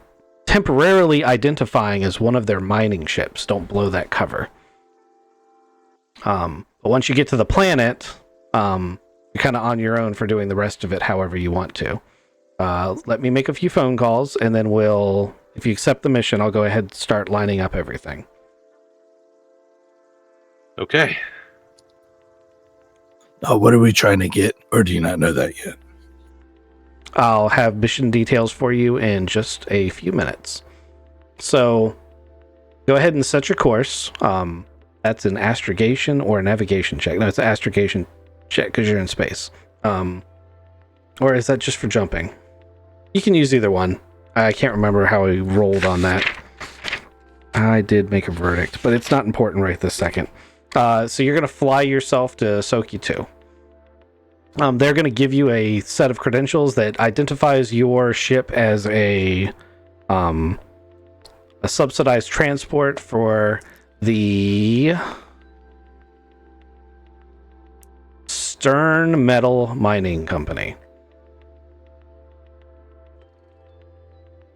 temporarily identifying as one of their mining ships. Don't blow that cover. But once you get to the planet, you're kind of on your own for doing the rest of it however you want to. Let me make a few phone calls, and then if you accept the mission, I'll go ahead and start lining up everything. Okay. What are we trying to get, or do you not know that yet? I'll have mission details for you in just a few minutes. So, go ahead and set your course. That's an astrogation or a navigation check. No, it's an astrogation check because you're in space. Or is that just for jumping? You can use either one. I can't remember how we rolled on that. I did make a verdict, but it's not important right this second. So you're going to fly yourself to Soki 2. They're going to give you a set of credentials that identifies your ship as a subsidized transport for the Stern Metal Mining Company.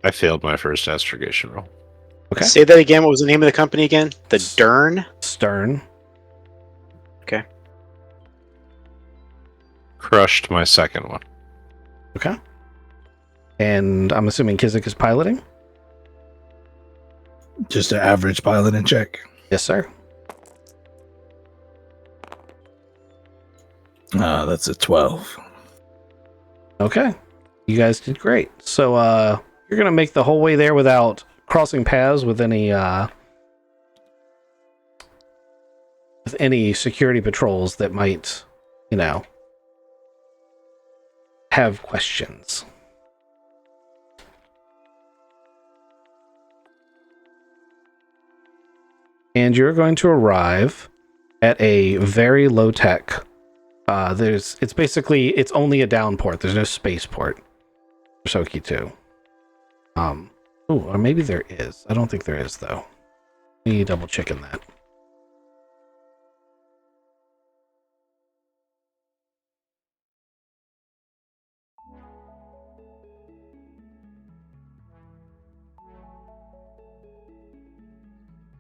I failed my first astrogation roll. Okay. Say that again. What was the name of the company again? The Dern? Stern. Okay. Crushed my second one. Okay. And I'm assuming Kizik is piloting? Just an average piloting check. Yes, sir. That's a 12. Okay. You guys did great. So you're going to make the whole way there without crossing paths with any security patrols that might, have questions. And you're going to arrive at a very low tech. It's only a downport. There's no spaceport for Soki 2. Or maybe there is. I don't think there is though. Let me double check in that.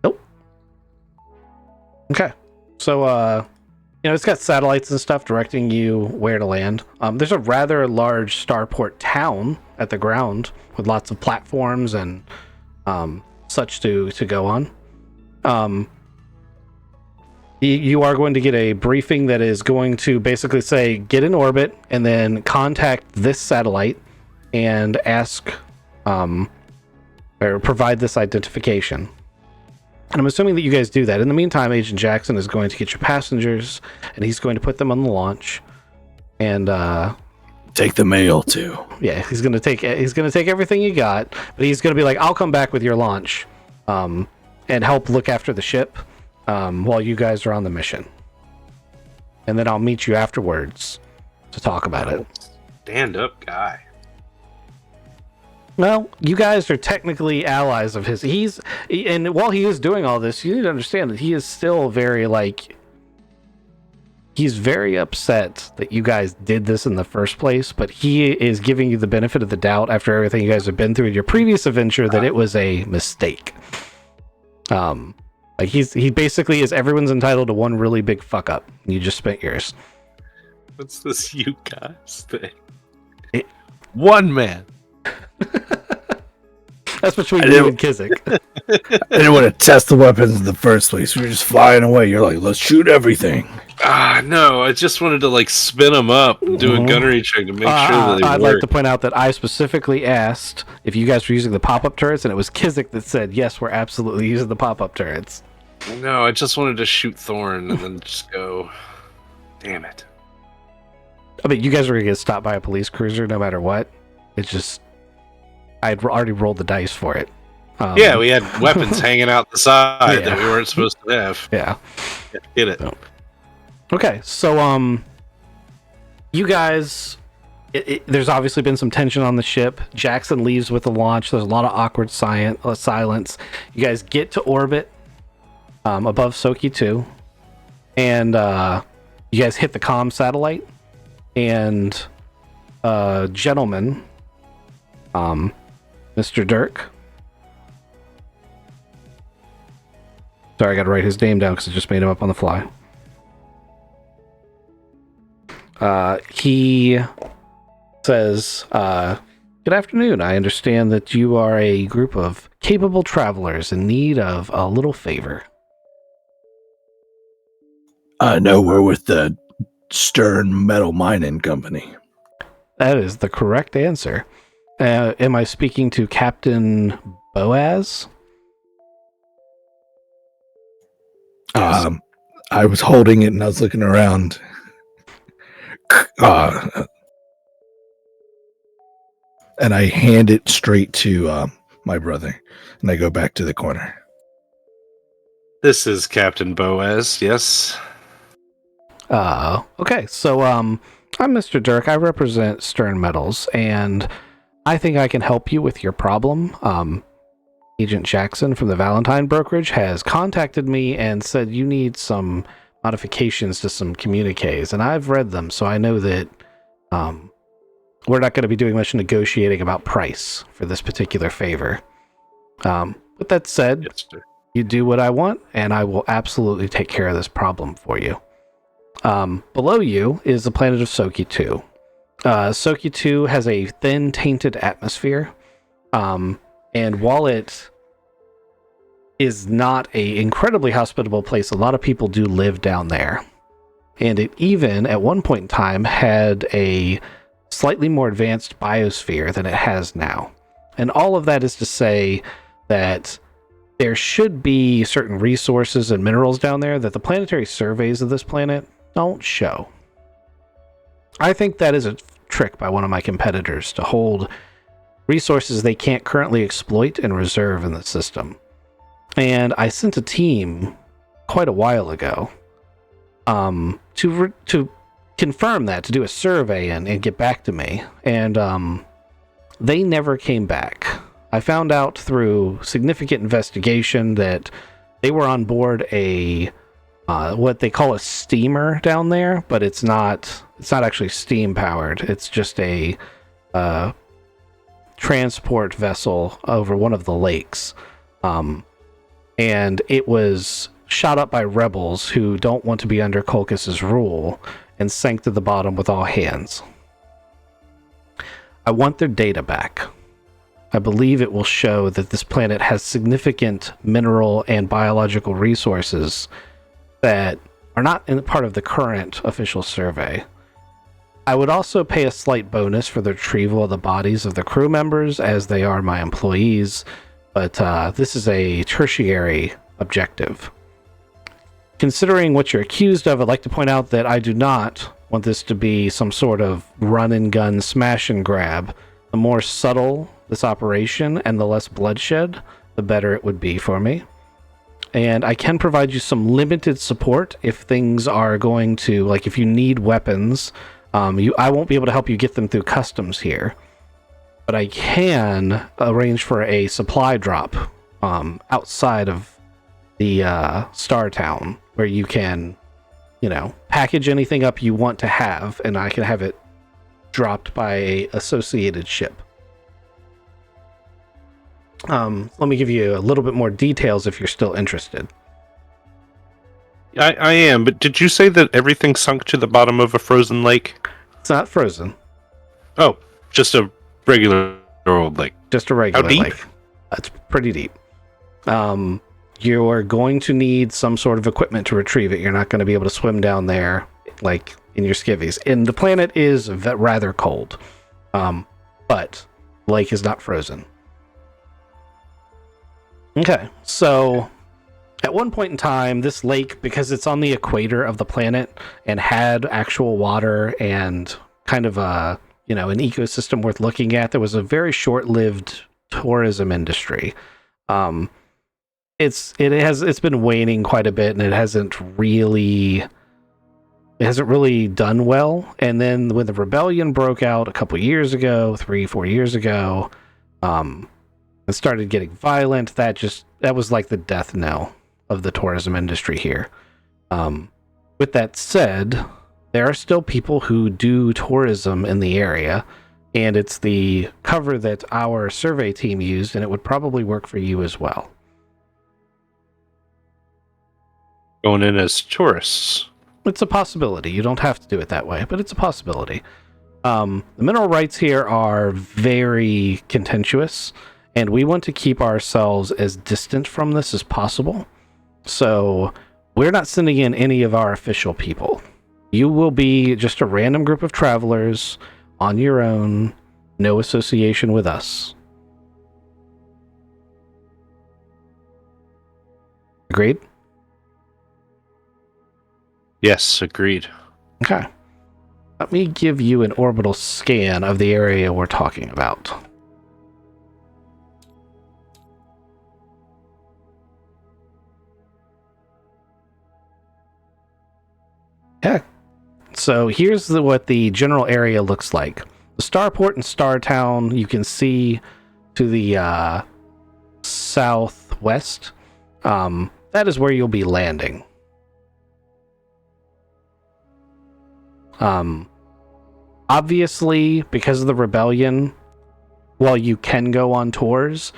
Nope. Okay. So it's got satellites and stuff directing you where to land. There's a rather large starport town at the ground with lots of platforms and such to go on. You are going to get a briefing that is going to basically say, get in orbit and then contact this satellite and ask or provide this identification. And I'm assuming that you guys do that. In the meantime, Agent Jackson is going to get your passengers, and he's going to put them on the launch. And take the mail too. Yeah, he's gonna take everything you got, but he's gonna be like, "I'll come back with your launch, and help look after the ship, while you guys are on the mission, and then I'll meet you afterwards to talk about it." Stand up guy. Well, you guys are technically allies of his. And while he is doing all this, you need to understand that he is still he's very upset that you guys did this in the first place, but he is giving you the benefit of the doubt after everything you guys have been through in your previous adventure that it was a mistake. He basically is everyone's entitled to one really big fuck up. You just spent yours. What's this you guys thing? One man. That's between you and Kizik. I didn't want to test the weapons in the first place. We were just flying away. You're like, let's shoot everything. No, I just wanted to like spin them up and do a gunnery check to make sure that they I'd work. like to point out that I specifically asked if you guys were using the pop-up turrets, and it was Kizik that said, yes, we're absolutely using the pop-up turrets. No, I just wanted to shoot Thorn and then just go. Damn it. I mean, you guys are going to get stopped by a police cruiser no matter what. It's just, I'd already rolled the dice for it. Yeah, we had weapons hanging out the side that we weren't supposed to have. Yeah. Get it. Okay, so you guys, there's obviously been some tension on the ship. Jackson leaves with the launch. There's a lot of awkward silence. You guys get to orbit above Soki 2, and you guys hit the comm satellite. And gentleman, Mr. Dirk. Sorry, I got to write his name down because I just made him up on the fly. He says, good afternoon. I understand that you are a group of capable travelers in need of a little favor. No, we're with the Stern Metal Mining Company. That is the correct answer. Am I speaking to Captain Boaz? I was holding it and I was looking around. And I hand it straight to my brother, and I go back to the corner. This is Captain Boaz, yes. Okay, so I'm Mr. Dirk. I represent Stern Metals, and I think I can help you with your problem. Agent Jackson from the Valentine brokerage has contacted me and said you need some modifications to some communiques, and I've read them, so I know that we're not going to be doing much negotiating about price for this particular favor. With that said, Yes, sir. you do what I want, and I will absolutely take care of this problem for you. Below you is the planet of Soki 2. Soki 2 has a thin, tainted atmosphere. And while it is not a incredibly hospitable place, a lot of people do live down there. And it even, at one point in time, had a slightly more advanced biosphere than it has now. And all of that is to say that there should be certain resources and minerals down there that the planetary surveys of this planet don't show. I think that is a trick by one of my competitors to hold resources they can't currently exploit and reserve in the system. And I sent a team quite a while ago to confirm that, to do a survey and get back to me. And they never came back. I found out through significant investigation that they were on board a what they call a steamer down there, but it's not actually steam powered. It's just a transport vessel over one of the lakes. And it was shot up by rebels who don't want to be under Colchus's rule and sank to the bottom with all hands. I want their data back. I believe it will show that this planet has significant mineral and biological resources that are not in part of the current official survey. I would also pay a slight bonus for the retrieval of the bodies of the crew members, as they are my employees, but this is a tertiary objective. Considering what you're accused of, I'd like to point out that I do not want this to be some sort of run-and-gun smash-and-grab. The more subtle this operation and the less bloodshed, the better it would be for me. And I can provide you some limited support if things are going to, like if you need weapons. I won't be able to help you get them through customs here, but I can arrange for a supply drop outside of the Star Town, where you can, package anything up you want to have, and I can have it dropped by a associated ship. Let me give you a little bit more details if you're still interested. I am, but did you say that everything sunk to the bottom of a frozen lake? It's not frozen. Oh, just a regular old lake. Just a regular How deep? lake. That's pretty deep. you're going to need some sort of equipment to retrieve it. You're not going to be able to swim down there like in your skivvies. And the planet is rather cold, but the lake is not frozen. Okay, so at one point in time, this lake, because it's on the equator of the planet and had actual water and kind of an ecosystem worth looking at, there was a very short-lived tourism industry. It's been waning quite a bit, and it hasn't really done well. And then when the rebellion broke out a couple years ago, 3-4 years ago, it started getting violent. That was like the death knell of the tourism industry here. With that said, there are still people who do tourism in the area, and it's the cover that our survey team used, and it would probably work for you as well. Going in as tourists. It's a possibility. You don't have to do it that way, but it's a possibility. The mineral rights here are very contentious, and we want to keep ourselves as distant from this as possible. So we're not sending in any of our official people. You will be just a random group of travelers on your own, no association with us. Agreed? Yes, agreed. Okay. Let me give you an orbital scan of the area we're talking about. Okay. So here's what the general area looks like. The starport and Startown, you can see to the southwest. That is where you'll be landing. Obviously, because of the rebellion, while you can go on tours,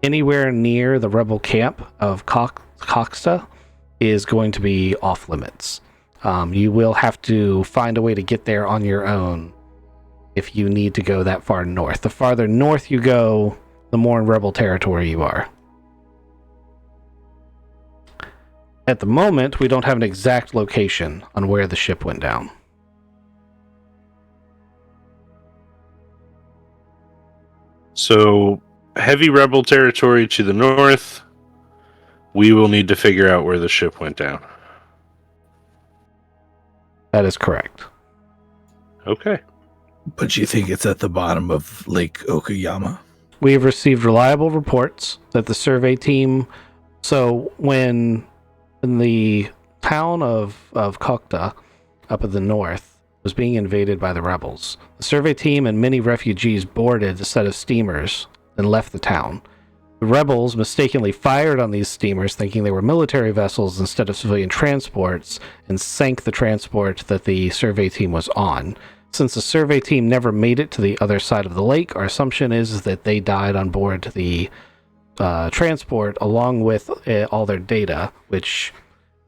anywhere near the rebel camp of Coxta is going to be off limits. You will have to find a way to get there on your own if you need to go that far north. The farther north you go, the more in rebel territory you are. At the moment, we don't have an exact location on where the ship went down. So, heavy rebel territory to the north. We will need to figure out where the ship went down. That is correct. Okay. But you think it's at the bottom of Lake Okayama? We have received reliable reports that the survey team... So, when in the town of Kokta, up in the north, was being invaded by the rebels, the survey team and many refugees boarded a set of steamers and left the town. The rebels mistakenly fired on these steamers thinking they were military vessels instead of civilian transports and sank the transport that the survey team was on. Since the survey team never made it to the other side of the lake, our assumption is that they died on board the transport along with all their data, which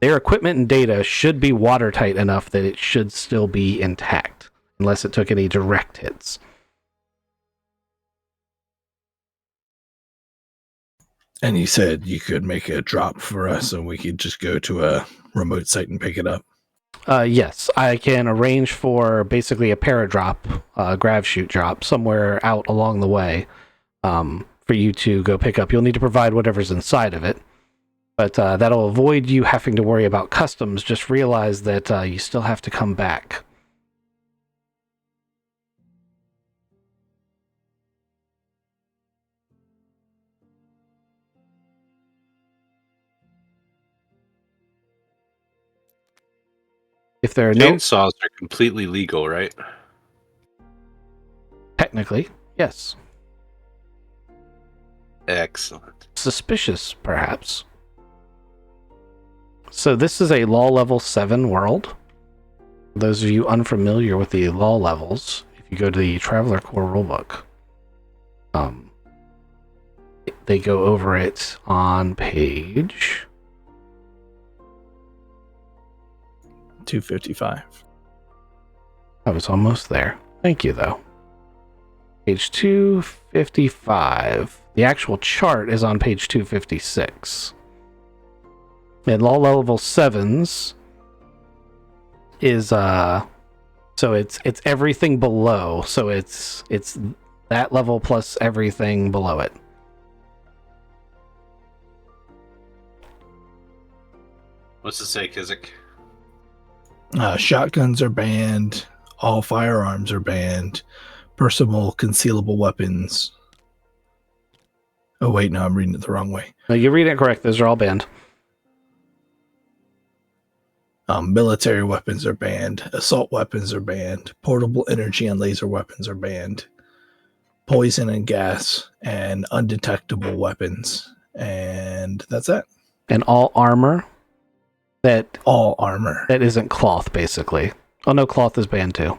their equipment and data should be watertight enough that it should still be intact, unless it took any direct hits. And you said you could make a drop for us and we could just go to a remote site and pick it up. Yes, I can arrange for basically a paradrop, grav chute drop somewhere out along the way for you to go pick up. You'll need to provide whatever's inside of it, but that'll avoid you having to worry about customs. Just realize that you still have to come back. If there are Chainsaws are completely legal, right? Technically, yes. Excellent. Suspicious, perhaps. So this is a law level 7 world. Those of you unfamiliar with the law levels, if you go to the Traveler Core rulebook, they go over it on page 255. I was almost there. Thank you, though. Page 255. The actual chart is on page 256. And all level 7s is so it's everything below. So it's that level plus everything below it. What's it say, Kizik? Shotguns are banned. All firearms are banned. Personal concealable weapons. Oh, wait, no, I'm reading it the wrong way. No, you read it correct. Those are all banned. Military weapons are banned. Assault weapons are banned. Portable energy and laser weapons are banned. Poison and gas and undetectable weapons. And that's it. And all armor All armor. that isn't cloth, basically. Oh no, cloth is banned too.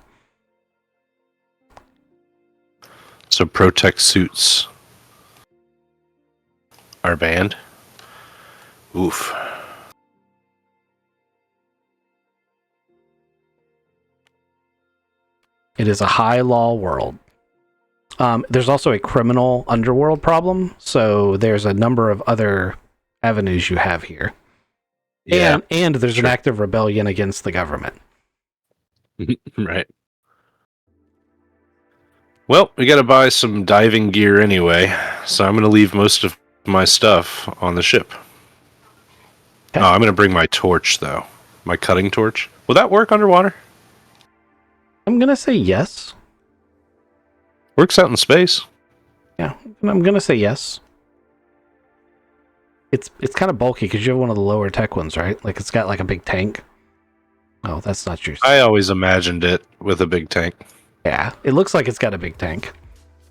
So Protect suits are banned. Oof. It is a high law world. There's also a criminal underworld problem, so there's a number of other avenues you have here. Yeah. And there's an sure. active rebellion against the government. Right. Well, we got to buy some diving gear anyway, so I'm going to leave most of my stuff on the ship. Okay. Oh, I'm going to bring my torch, though. My cutting torch. Will that work underwater? I'm gonna say yes. Works out in space. Yeah, I'm gonna say yes. It's kind of bulky because you have one of the lower tech ones, right? Like it's got like a big tank. Oh, that's not true. I always imagined it with a big tank. Yeah, it looks like it's got a big tank.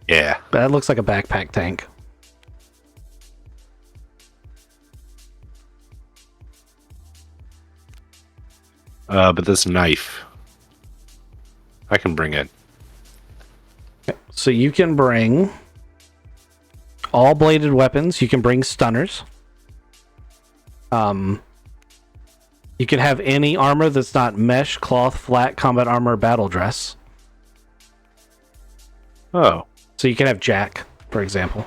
Yeah. But that looks like a backpack tank. But this knife, I can bring it. So you can bring all bladed weapons. You can bring stunners. You can have any armor that's not mesh, cloth, flat, combat armor, battle dress. Oh. So you can have Jack, for example.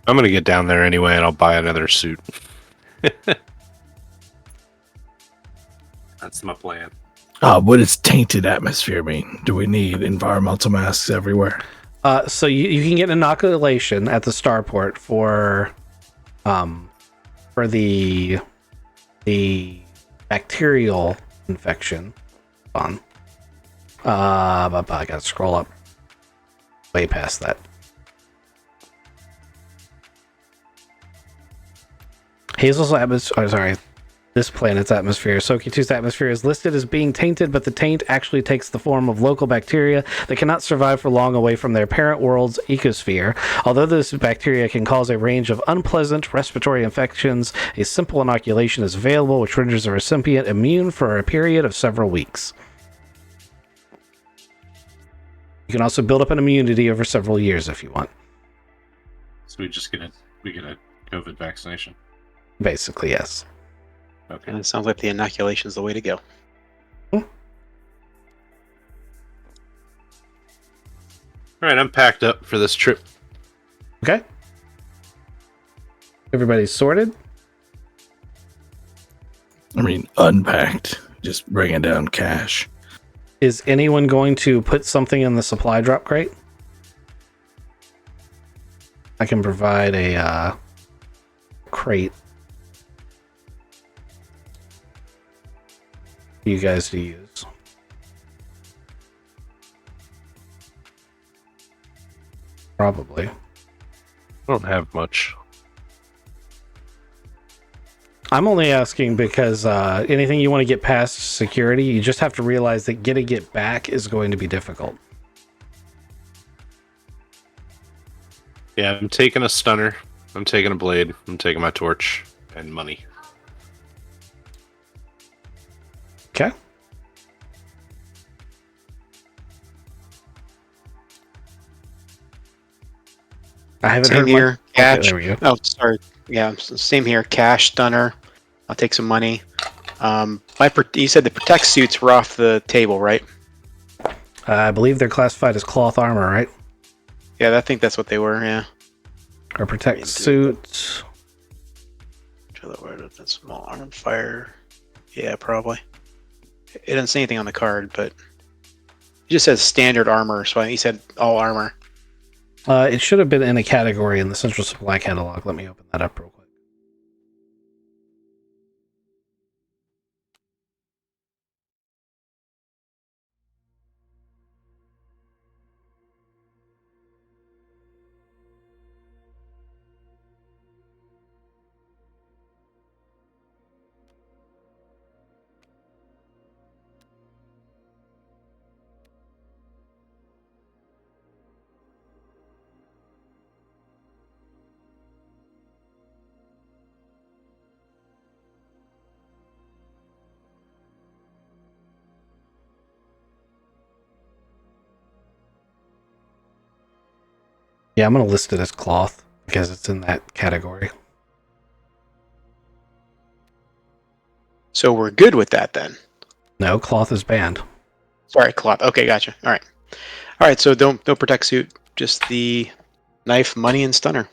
I'm going to get down there anyway, and I'll buy another suit. That's my plan. What does tainted atmosphere mean? Do we need environmental masks everywhere? So you can get inoculation at the starport for the bacterial infection. I gotta scroll up way past that. Hazel's atmosphere. Oh, sorry. This planet's atmosphere. Soki-2's atmosphere is listed as being tainted, but the taint actually takes the form of local bacteria that cannot survive for long away from their parent world's ecosphere. Although this bacteria can cause a range of unpleasant respiratory infections, a simple inoculation is available, which renders the recipient immune for a period of several weeks. You can also build up an immunity over several years if you want. So we get a COVID vaccination. Basically, yes. Okay. And it sounds like the inoculation is the way to go. All right, I'm packed up for this trip. Okay. Everybody's sorted. I mean, unpacked. Just bringing down cash. Is anyone going to put something in the supply drop crate? I can provide a crate for you guys to use. Probably. I don't have much. I'm only asking because anything you want to get past security, you just have to realize that getting it back is going to be difficult. Yeah, I'm taking a stunner. I'm taking a blade. I'm taking my torch and money. Okay. I haven't Same heard here. Okay, Cash. there we go. Oh, sorry. Yeah, same here. Cash, stunner. I'll take some money. You said the protect suits were off the table, right? I believe they're classified as cloth armor, right? Yeah, I think that's what they were. Yeah. Or protect suit. Small arm fire. Yeah, probably. It doesn't say anything on the card, but it just says standard armor. So he said all armor. It should have been in a category in the Central Supply catalog. Let me open that up real quick. Yeah, I'm going to list it as cloth because it's in that category. So we're good with that then. No, cloth is banned. Sorry, cloth. Okay, gotcha. All right. So don't protect suit. Just the knife, money, and stunner.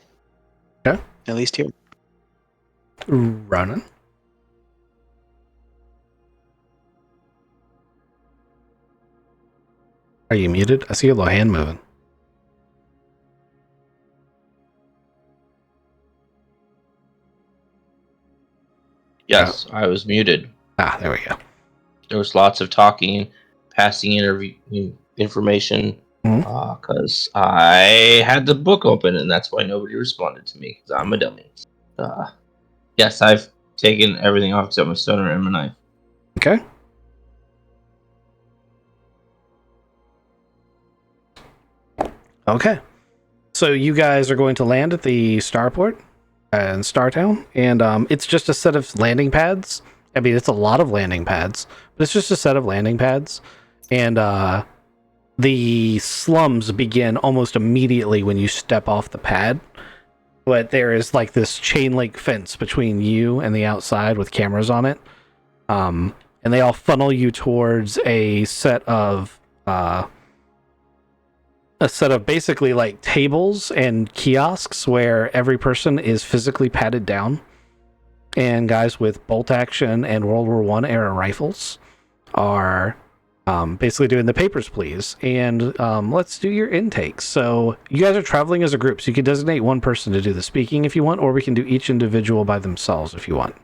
Okay. At least here. Running. Are you muted? I see a little hand moving. Yes, I was muted. There we go. There was lots of talking, passing information, Mhm. because I had the book open, and that's why nobody responded to me, because I'm a dummy. Yes, I've taken everything off except my stunner and my knife. Okay. Okay. So you guys are going to land at the starport in Startown, and it's just a set of landing pads. I mean, it's a lot of landing pads, but it's just a set of landing pads. And the slums begin almost immediately when you step off the pad. But there is like this chain link fence between you and the outside with cameras on it. And they all funnel you towards a set of basically like tables and kiosks where every person is physically patted down, and guys with bolt action and World War I era rifles are basically doing the papers, please. And let's do your intakes. So you guys are traveling as a group, so you can designate one person to do the speaking if you want, or we can do each individual by themselves if you want.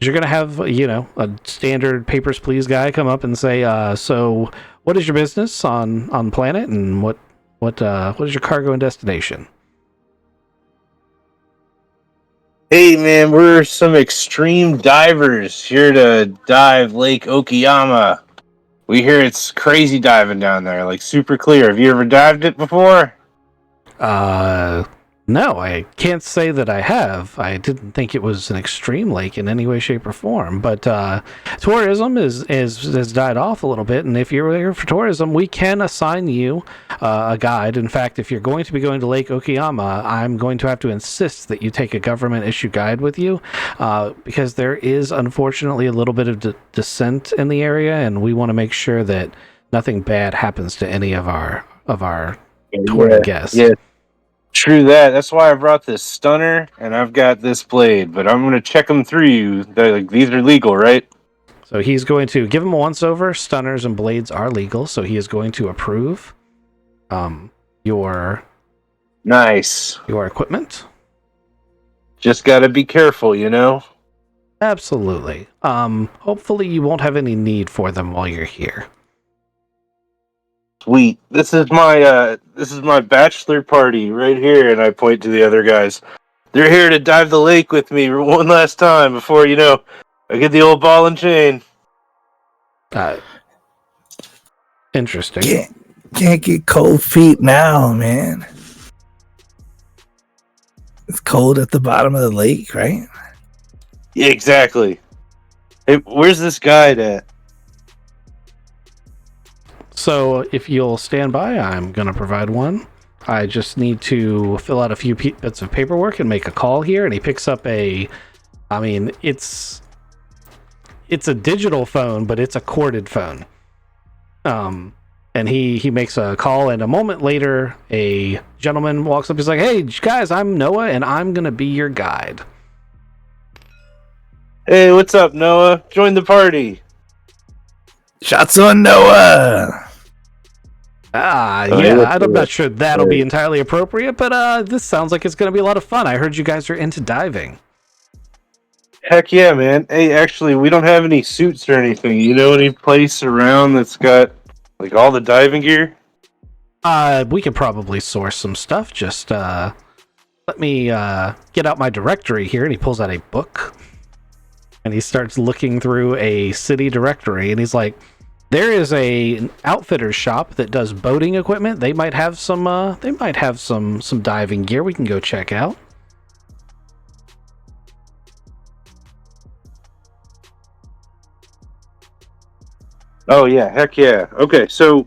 You're gonna have a standard papers please guy come up and say, so what is your business on planet, and what is your cargo and destination? Hey man, we're some extreme divers here to dive Lake Okayama. We hear it's crazy diving down there, like super clear. Have you ever dived it before? No, I can't say that I have. I didn't think it was an extreme lake in any way, shape, or form. But tourism has died off a little bit, and if you're here for tourism, we can assign you a guide. In fact, if you're going to be going to Lake Okayama, I'm going to have to insist that you take a government-issue guide with you, because there is unfortunately a little bit of descent in the area, and we want to make sure that nothing bad happens to any of our touring guests. Yeah. True that. That's why I brought this stunner and I've got this blade, but I'm gonna check them through you. These are legal, right? So he's going to give him a once-over. Stunners and blades are legal, so he is going to approve your equipment. Just gotta be careful, you know? Absolutely. Hopefully you won't have any need for them while you're here. Sweet. This is my bachelor party right here, and I point to the other guys. They're here to dive the lake with me one last time before, I get the old ball and chain. Interesting. Can't get cold feet now, man. It's cold at the bottom of the lake, right? Yeah, exactly. Hey, where's this guide at? So if you'll stand by, I'm going to provide one. I just need to fill out a few bits of paperwork and make a call here. And he picks up it's a digital phone, but it's a corded phone. And he makes a call, and a moment later, a gentleman walks up. He's like, "Hey, guys, I'm Noah, and I'm going to be your guide." Hey, what's up, Noah? Join the party. Shots on Noah. I'm not sure that'll be entirely appropriate, but this sounds like it's going to be a lot of fun. I heard you guys are into diving. Heck yeah, man. Hey, actually, we don't have any suits or anything. You know any place around that's got like all the diving gear? We could probably source some stuff. Just let me get out my directory here. And he pulls out a book, and he starts looking through a city directory, and he's like, there is an outfitter's shop that does boating equipment. They might have some diving gear we can go check out. Oh yeah, heck yeah. Okay, so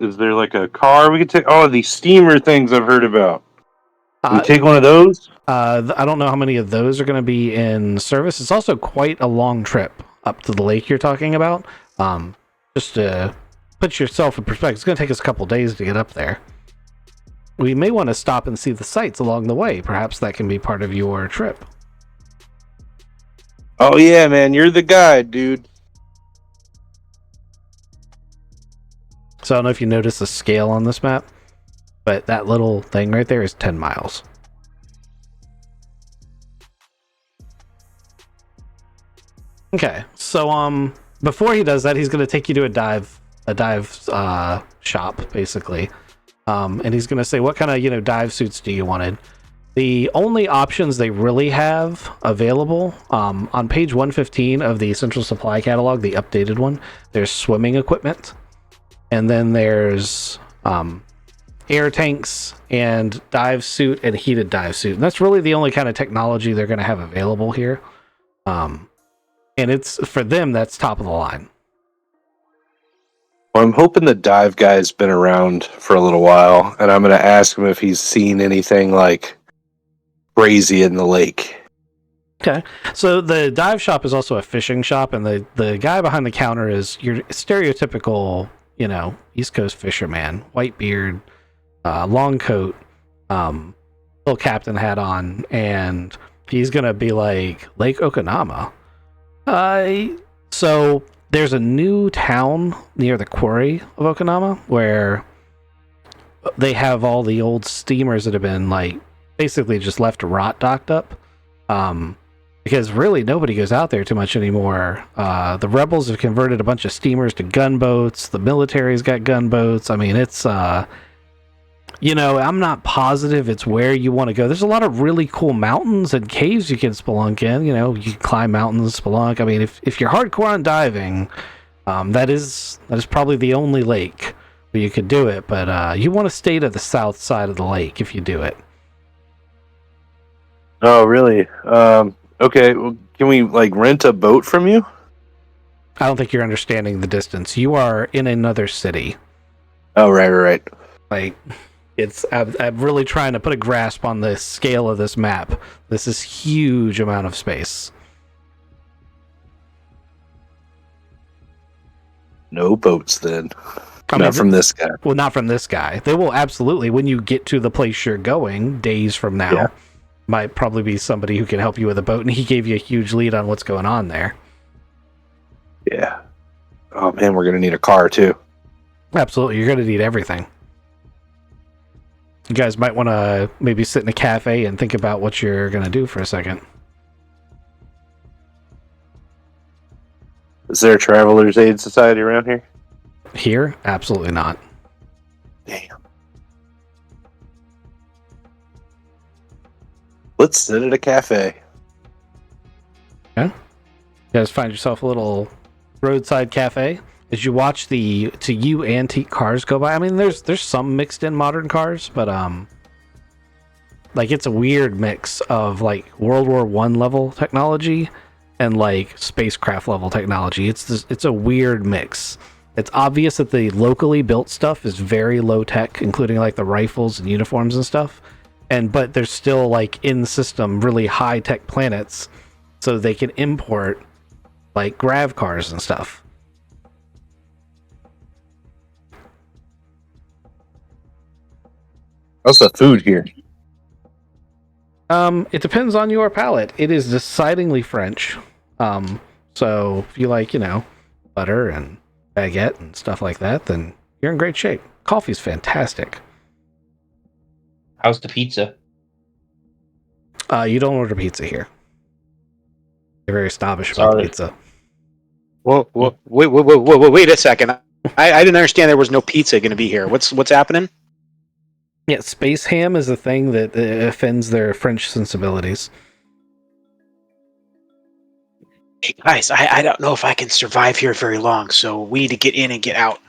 is there like a car we could take? Oh, these steamer things I've heard about. Can we take one of those? I don't know how many of those are going to be in service. It's also quite a long trip up to the lake you're talking about. Just to put yourself in perspective, it's going to take us a couple days to get up there. We may want to stop and see the sights along the way. Perhaps that can be part of your trip. Oh yeah, man, you're the guide, dude. So I don't know if you notice the scale on this map, but that little thing right there is 10 miles. Okay, so before he does that, he's going to take you to a dive shop, basically. And he's going to say, what kind of, dive suits do you wanted? The only options they really have available, on page 115 of the Central Supply Catalog, the updated one, there's swimming equipment. And then there's air tanks and dive suit and heated dive suit. And that's really the only kind of technology they're going to have available here. And it's, for them, that's top of the line. Well, I'm hoping the dive guy's been around for a little while, and I'm going to ask him if he's seen anything like crazy in the lake. Okay, so the dive shop is also a fishing shop, and the guy behind the counter is your stereotypical, East Coast fisherman, white beard, long coat, little captain hat on, and he's going to be like, Lake Okanama. So there's a new town near the quarry of Okanama where they have all the old steamers that have been basically just left to rot docked up. Because really nobody goes out there too much anymore. The rebels have converted a bunch of steamers to gunboats. The military's got gunboats. I mean, it's I'm not positive it's where you want to go. There's a lot of really cool mountains and caves you can spelunk in. You can climb mountains, spelunk. I mean, if you're hardcore on diving, that is probably the only lake where you could do it. But you want to stay to the south side of the lake if you do it. Oh, really? Okay, well, can we rent a boat from you? I don't think you're understanding the distance. You are in another city. Oh, right. I'm really trying to put a grasp on the scale of this map. This is huge amount of space. No boats then. Not from this guy. Well, not from this guy. They will absolutely, when you get to the place you're going, days from now, might probably be somebody who can help you with a boat, and he gave you a huge lead on what's going on there. Yeah. Oh man, we're gonna need a car too. Absolutely, you're gonna need everything. You guys might want to maybe sit in a cafe and think about what you're gonna do for a second. Is there a Travelers Aid Society around here? Here? Absolutely not. Damn. Let's sit at a cafe. Yeah. You guys find yourself a little roadside cafe as you watch the to you antique cars go by. I mean, there's some mixed in modern cars, but it's a weird mix of World War I level technology and spacecraft level technology. It's a weird mix. It's obvious that the locally built stuff is very low tech, including like the rifles and uniforms and stuff. But there's still like in system really high tech planets, so they can import like grav cars and stuff. How's the food here? It depends on your palate. It is decidedly French. So if you like, butter and baguette and stuff like that, then you're in great shape. Coffee's fantastic. How's the pizza? You don't order pizza here. They're very snobbish about Sorry. pizza. Whoa, wait a second. I didn't understand there was no pizza going to be here. What's happening? Yeah, space ham is a thing that offends their French sensibilities. Hey guys, I don't know if I can survive here very long, so we need to get in and get out.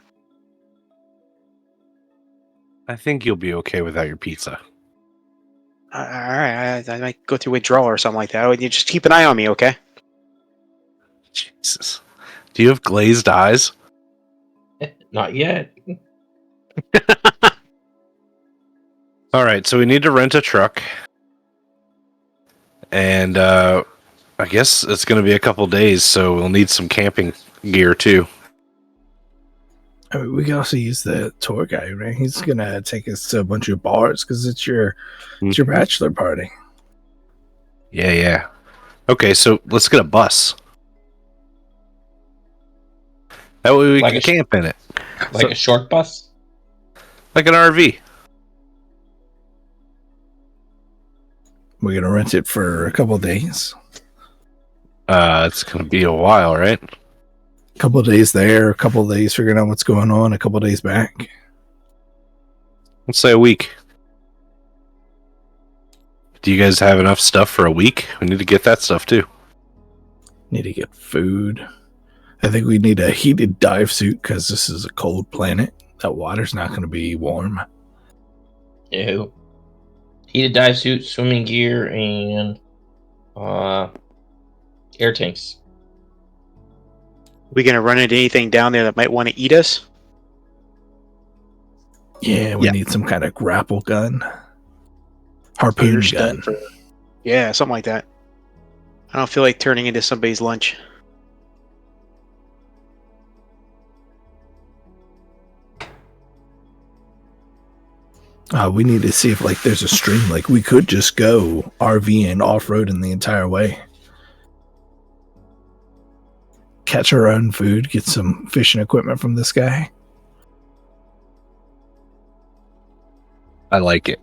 I think you'll be okay without your pizza. All right, I might go through withdrawal or something like that. You just keep an eye on me, okay? Jesus. Do you have glazed eyes? Not yet. All right, so we need to rent a truck. And I guess it's going to be a couple days, so we'll need some camping gear too. I mean, we can also use the tour guide, right? He's gonna take us to a bunch of bars because it's your bachelor party. Yeah. Okay, so let's get a bus. That way we Like can camp in it. Like a short bus? Like an RV. We're gonna rent it for a couple of days. It's going to be a while, right? A couple of days there, a couple of days figuring out what's going on, a couple of days back. Let's say a week. Do you guys have enough stuff for a week? We need to get that stuff too. Need to get food. I think we need a heated dive suit because this is a cold planet. That water's not going to be warm. Ew. Heated dive suit, swimming gear, and air tanks. We gonna run into anything down there that might want to eat us? Yeah, we need some kind of grapple gun. Harpoon gun. Yeah, something like that. I don't feel like turning into somebody's lunch. We need to see if there's a stream. We could just go RV and off-roading the entire way. Catch our own food, get some fishing equipment from this guy. I like it.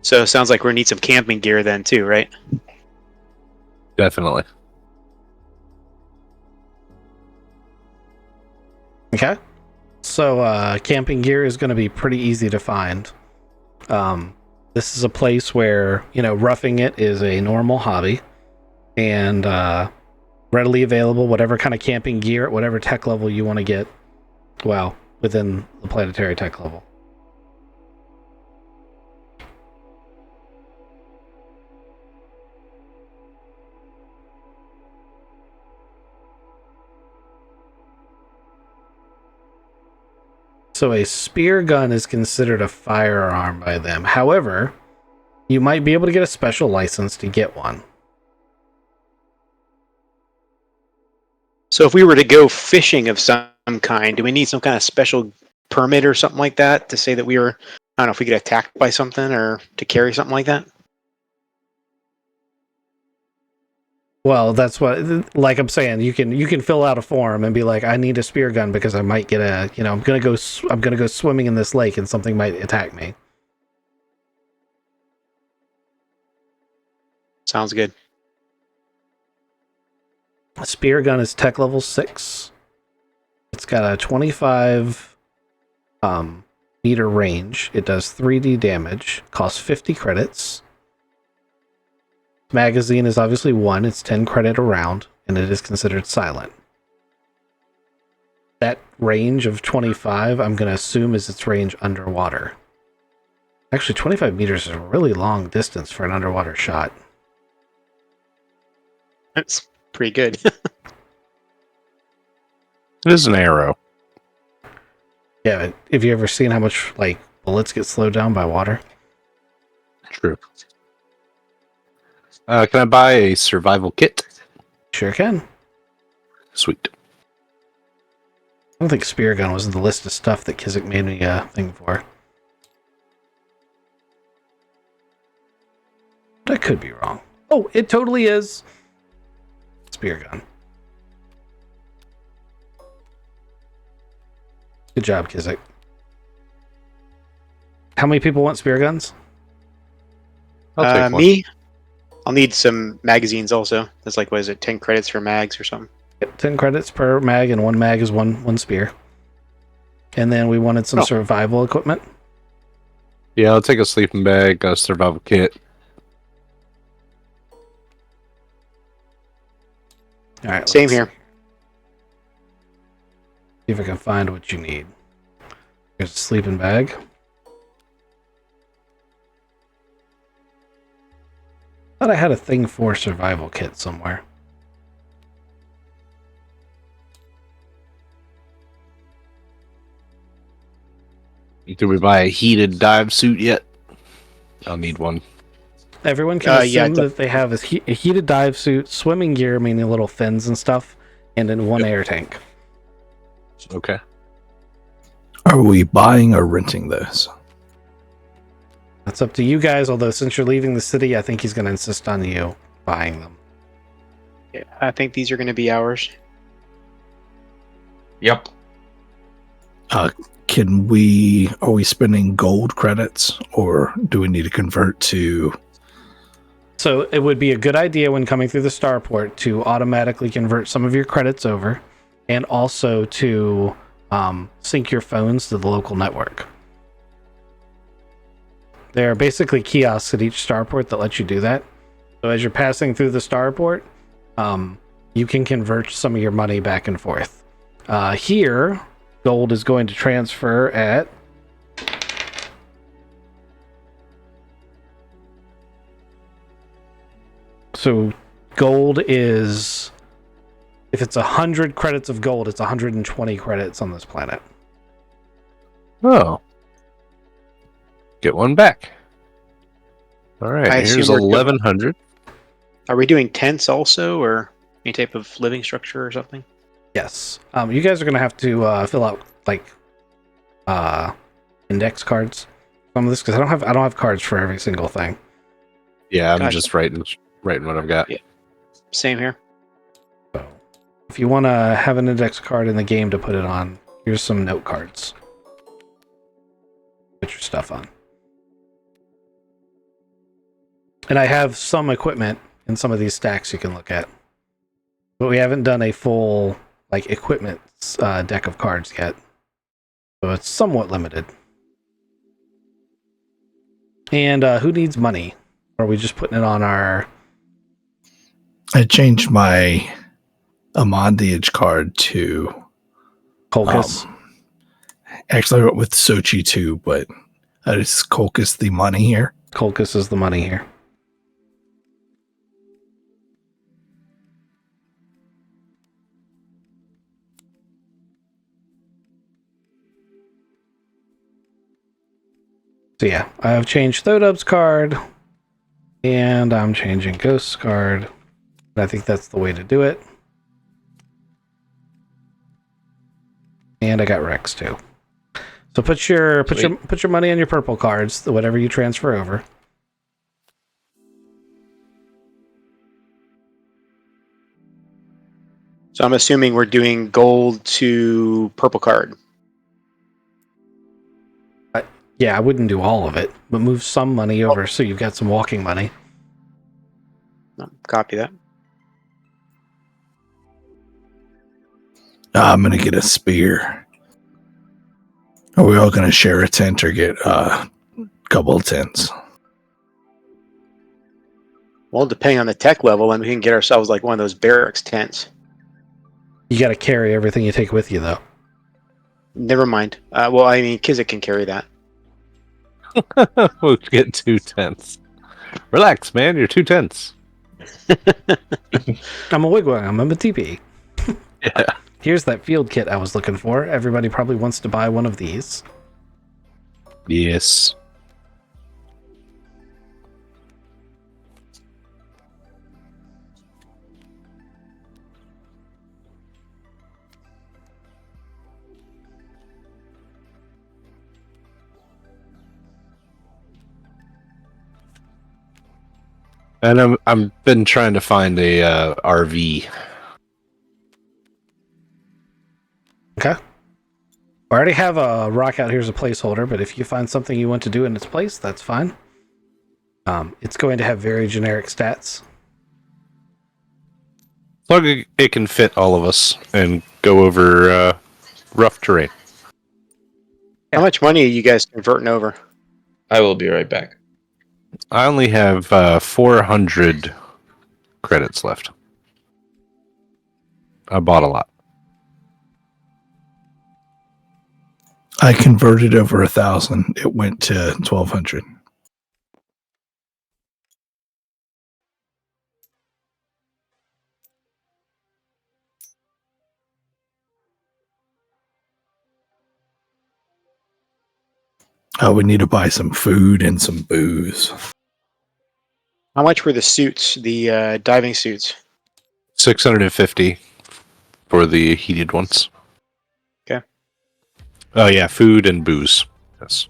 So it sounds like we're gonna need some camping gear then too, right? Definitely. Okay. So camping gear is going to be pretty easy to find. This is a place where, roughing it is a normal hobby and readily available, whatever kind of camping gear at whatever tech level you want to get, well, within the planetary tech level. So a spear gun is considered a firearm by them. However, you might be able to get a special license to get one. So if we were to go fishing of some kind, do we need some kind of special permit or something like that to say that we were, I don't know, if we get attacked by something or to carry something like that? Well, that's what, like I'm saying, you can fill out a form and be like, I need a spear gun because I might get I'm gonna go swimming in this lake and something might attack me. Sounds good. A spear gun is tech level 6. It's got a 25 meter range. It does 3D damage. Costs 50 credits. Magazine is obviously 1. It's 10 credit a round, and it is considered silent. That range of 25, I'm going to assume is its range underwater. Actually, 25 meters is a really long distance for an underwater shot. That's pretty good. It is an arrow. Yeah, have you ever seen how much like bullets get slowed down by water? True. Can I buy a survival kit? Sure can. Sweet. I don't think spear gun was in the list of stuff that Kizik made me a thing for. But I could be wrong. Oh, it totally is. Spear gun. Good job, Kizik. How many people want spear guns? I'll take one. Me? I'll need some magazines also. That's like, what is it, 10 credits for mags or something? Yep, 10 credits per mag, and one mag is one spear. And then we wanted some survival equipment. Yeah, I'll take a sleeping bag, a survival kit. All right, Same here. See if I can find what you need. Here's a sleeping bag. Thought I had a thing for survival kit somewhere. Did we buy a heated dive suit yet? I'll need one. Everyone can assume that they have a heated dive suit, swimming gear, meaning little fins and stuff, and then one air tank. Okay. Are we buying or renting this? That's up to you guys, although since you're leaving the city, I think he's going to insist on you buying them. Yeah, I think these are going to be ours. Yep. Are we spending gold credits, or do we need to convert to... So it would be a good idea when coming through the starport to automatically convert some of your credits over, and also to sync your phones to the local network. There are basically kiosks at each starport that let you do that. So as you're passing through the starport, you can convert some of your money back and forth. Here, gold is going to transfer at... So gold is... If it's 100 credits of gold, it's 120 credits on this planet. Oh. Get one back. All right, I here's assume we're 1,100. Are we doing tents also, or any type of living structure or something? Yes. You guys are going to have to fill out like index cards. Some of this because I don't have cards for every single thing. Yeah, I'm Gotcha. just writing what I've got. Yeah. Same here. So if you want to have an index card in the game to put it on, here's some note cards. Put your stuff on. And I have some equipment in some of these stacks you can look at. But we haven't done a full like equipment deck of cards yet. So it's somewhat limited. And who needs money? Or are we just putting it on our... I changed my Amondiage card to... Colchis? Actually, I went with Sochi too, but is Colchis the money here? Colchis is the money here. So yeah, I've changed Thodub's card, and I'm changing Ghost's card. And I think that's the way to do it. And I got Rex too. So put your money on your purple cards, whatever you transfer over. So I'm assuming we're doing gold to purple card. Yeah, I wouldn't do all of it, but move some money over so you've got some walking money. Copy that. I'm going to get a spear. Are we all going to share a tent or get a couple of tents? Well, depending on the tech level, and we can get ourselves like one of those barracks tents. You got to carry everything you take with you, though. Never mind. Well, I mean, Kizik can carry that. We'll get 2 tents. Relax, man. You're 2 tents. I'm a wigwam. I'm a TP. Yeah. here's that field kit I was looking for. Everybody probably wants to buy one of these. Yes. And I'm been trying to find a RV. Okay. I already have a rock out here as a placeholder, but if you find something you want to do in its place, that's fine. It's going to have very generic stats. As long as it can fit all of us and go over rough terrain. How much money are you guys converting over? I will be right back. I only have 400 credits left. I bought a lot. I converted over 1,000. It went to 1,200. Oh, we need to buy some food and some booze. How much were the suits, the diving suits? 650 for the heated ones. Okay. Oh yeah, food and booze. Yes.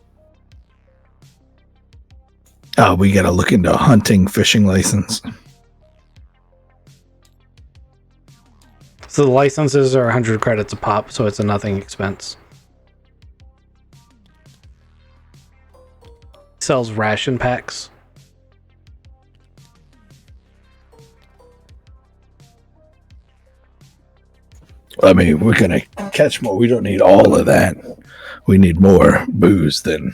Oh, we got to look into a hunting, fishing license. So the licenses are 100 credits a pop, so it's a nothing expense. Sells ration packs. I mean, we're going to catch more. We don't need all of that. We need more booze than.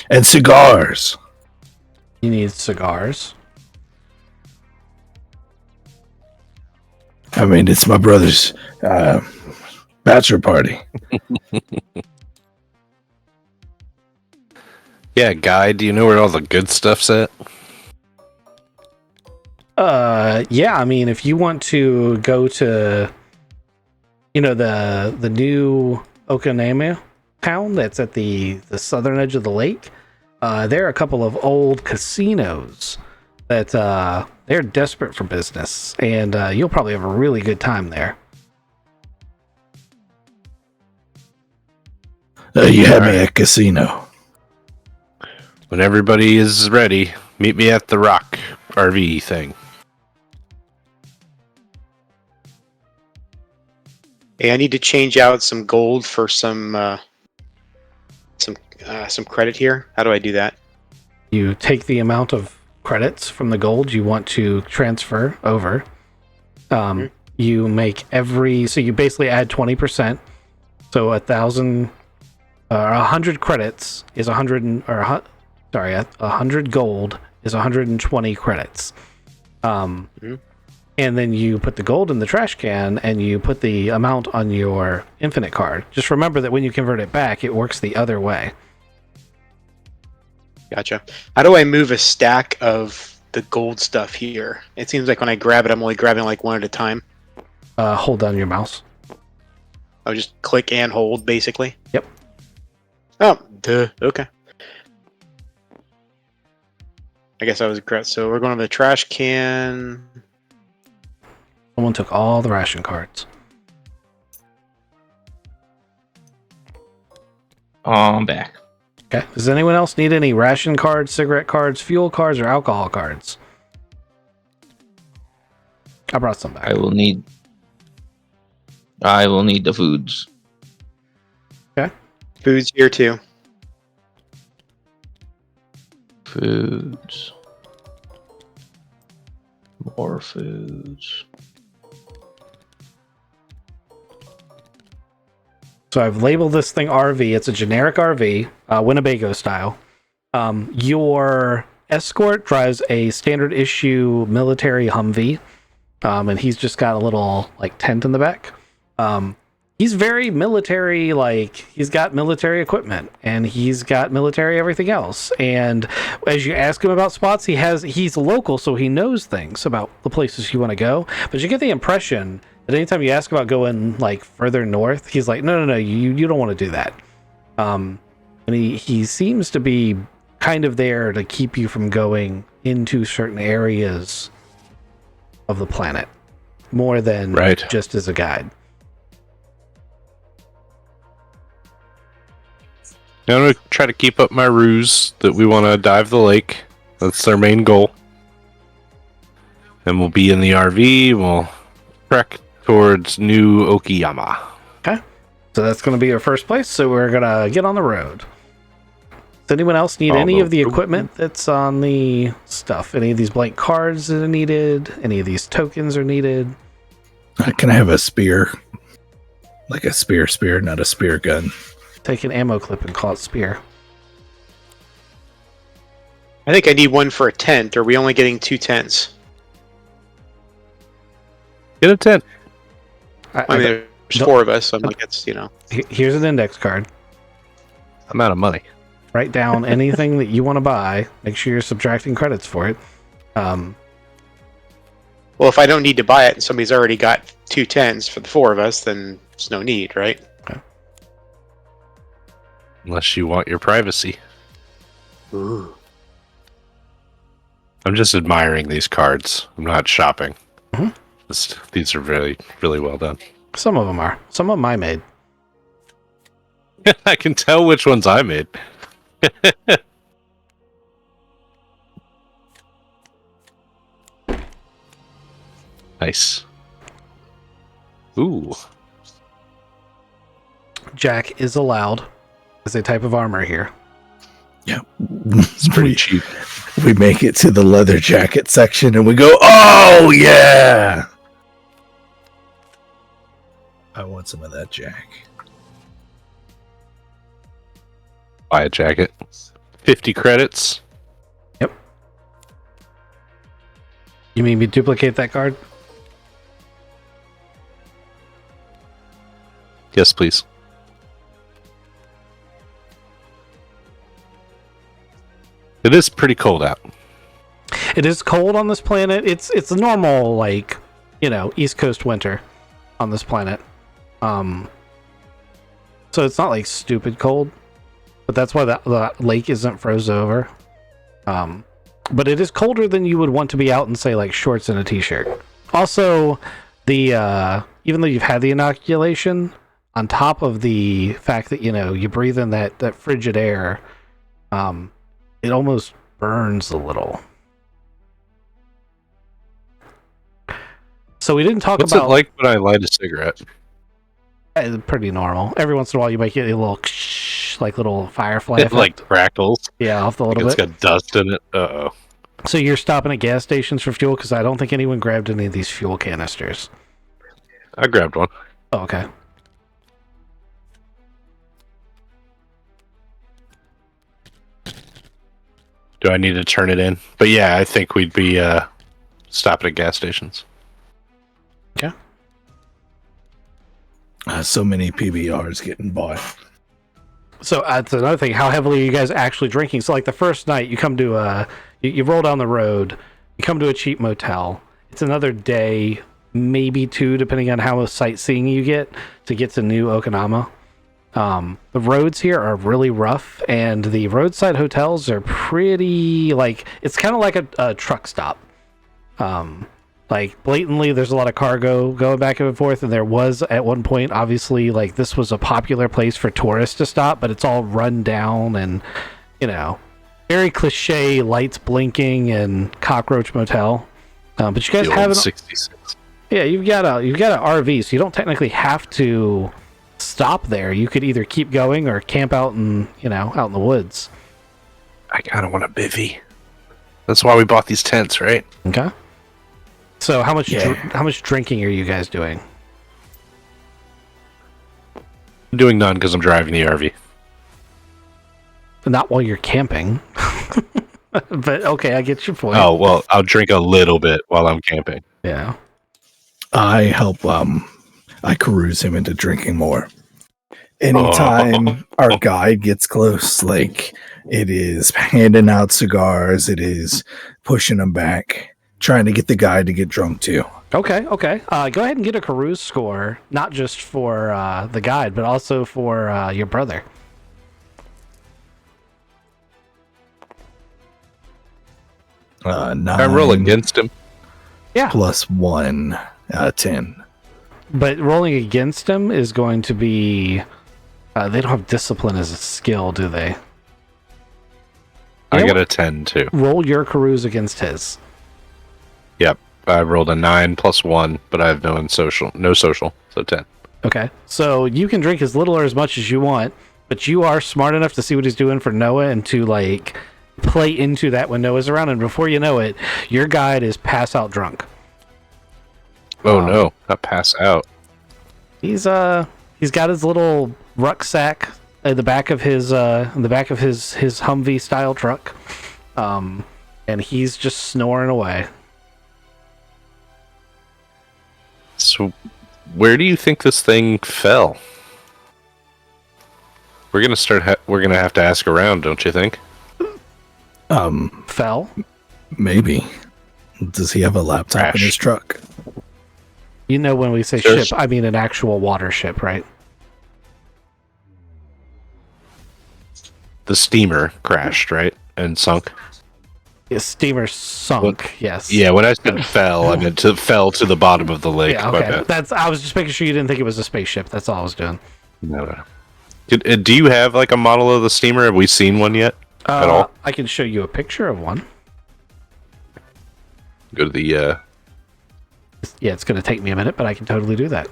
And cigars. You need cigars. I mean, it's my brother's bachelor party. Yeah, guy, do you know where all the good stuff's at? Yeah, I mean, if you want to go to, the new Okanema town that's at the southern edge of the lake, there are a couple of old casinos that they're desperate for business, and you'll probably have a really good time there. You had me at casino. When everybody is ready, meet me at the Rock RV thing. Hey, I need to change out some gold for some credit here. How do I do that? You take the amount of credits from the gold you want to transfer over. You make so you basically add 20%. So 100 credits is 100 gold is 120 credits. And then you put the gold in the trash can and you put the amount on your infinite card. Just remember that when you convert it back, it works the other way. Gotcha. How do I move a stack of the gold stuff here? It seems like when I grab it, I'm only grabbing like one at a time. Hold down your mouse. I'll just click and hold, basically. Yep. Oh, duh. Okay. I guess I was correct. So we're going to the trash can. Someone took all the ration cards. I'm back. Okay. Does anyone else need any ration cards, cigarette cards, fuel cards, or alcohol cards? I brought some back. I will need the foods. Okay. Food's here too. Foods. More foods. So I've labeled this thing RV. It's a generic RV, Winnebago style. Your escort drives a standard issue military Humvee, and he's just got a little tent in the back. he's very military, like he's got military equipment and he's got military everything else. And as you ask him about spots, he's local, so he knows things about the places you want to go. But you get the impression that anytime you ask about going like further north, he's like, no, you don't want to do that. And he seems to be kind of there to keep you from going into certain areas of the planet more than just as a guide. I'm going to try to keep up my ruse that we want to dive the lake. That's their main goal. And we'll be in the RV. We'll trek towards New Okayama. Okay. So that's going to be our first place. So we're going to get on the road. Does anyone else need any of the equipment that's on the stuff? Any of these blank cards that are needed? Any of these tokens are needed? Can I have a spear? Like a spear, not a spear gun. Take an ammo clip and call it spear. I think I need one for a tent. Are we only getting 2 tents? Get a tent. I mean, there's 4 of us, so I'm like, it's, Here's an index card. I'm out of money. Write down anything that you want to buy. Make sure you're subtracting credits for it. Well, if I don't need to buy it and somebody's already got 2 tents for the 4 of us, then there's no need, right? Unless you want your privacy. Ooh. I'm just admiring these cards. I'm not shopping. Mhm. These are really, really well done. Some of them are. Some of them I made. I can tell which ones I made. Nice. Ooh. Jack is allowed as a type of armor here. Yeah. It's pretty cheap. We make it to the leather jacket section and we go, oh, yeah. I want some of that, Jack. Buy a jacket. 50 credits. Yep. You mean me duplicate that card? Yes, please. It is pretty cold out. It is cold on this planet. It's a normal, like, East Coast winter on this planet. So it's not like stupid cold, but that's why the lake isn't froze over. But it is colder than you would want to be out in, say, like shorts and a t-shirt. Also, the even though you've had the inoculation, on top of the fact that you breathe in that frigid air, it almost burns a little. So we didn't talk What's about. it like when I light a cigarette? It's pretty normal. Every once in a while, you might get a little like little firefly effect. Like crackles. Yeah, off the little It's bit. got dust in it. Uh-oh. So you're stopping at gas stations for fuel? Because I don't think anyone grabbed any of these fuel canisters. I grabbed one. Oh, okay. Do I need to turn it in? But yeah, I think we'd be stopping at gas stations. Okay. So many PBRs getting bought. So that's another thing. How heavily are you guys actually drinking? So like the first night, you come to you roll down the road, you come to a cheap motel. It's another day, maybe 2, depending on how much sightseeing you get to New Okayama. The roads here are really rough, and the roadside hotels are pretty, like, it's kind of like a truck stop. Like, blatantly, there's a lot of cargo going back and forth, and there was at one point, obviously, like, this was a popular place for tourists to stop, but it's all run down and, very cliche, lights blinking and cockroach motel. But you guys have 66. Yeah, you've got an RV, so you don't technically have to stop there. You could either keep going or camp out in the woods. I kind of want a bivvy. That's why we bought these tents, right? Okay. So how much Yeah. drinking are you guys doing? I'm doing none because I'm driving the RV. Not while you're camping. But okay, I get your point. Oh, well, I'll drink a little bit while I'm camping. Yeah. I help I carouse him into drinking more. Anytime our guide gets close, like it is handing out cigars, it is pushing him back, trying to get the guide to get drunk too. Okay. Go ahead and get a carouse score, not just for the guide, but also for your brother. Nine. I roll against him. Yeah. Plus 1, 10. But rolling against him is going to be... they don't have discipline as a skill, do they? I got a 10 too. Roll your carouse against his. Yep. I rolled a 9 plus 1, but I have no social, so 10. Okay. So you can drink as little or as much as you want, but you are smart enough to see what he's doing for Noah and to, like, play into that when Noah's around, and before you know it, your guide is pass out drunk. Oh no, not pass out. He's got his little rucksack in the back of his his Humvee style truck, and he's just snoring away. So, where do you think this thing fell? We're gonna we're gonna have to ask around, don't you think? Fell? Maybe. Does he have a laptop in his truck? You know, when we say ship, I mean an actual water ship, right? The steamer crashed, right? And sunk? The steamer sunk, yes. Yeah, when I said fell, I meant fell to the bottom of the lake. Yeah, okay. I was just making sure you didn't think it was a spaceship. That's all I was doing. No. Do you have like a model of the steamer? Have we seen one yet? At all? I can show you a picture of one. Go to the... Yeah, it's going to take me a minute, but I can totally do that.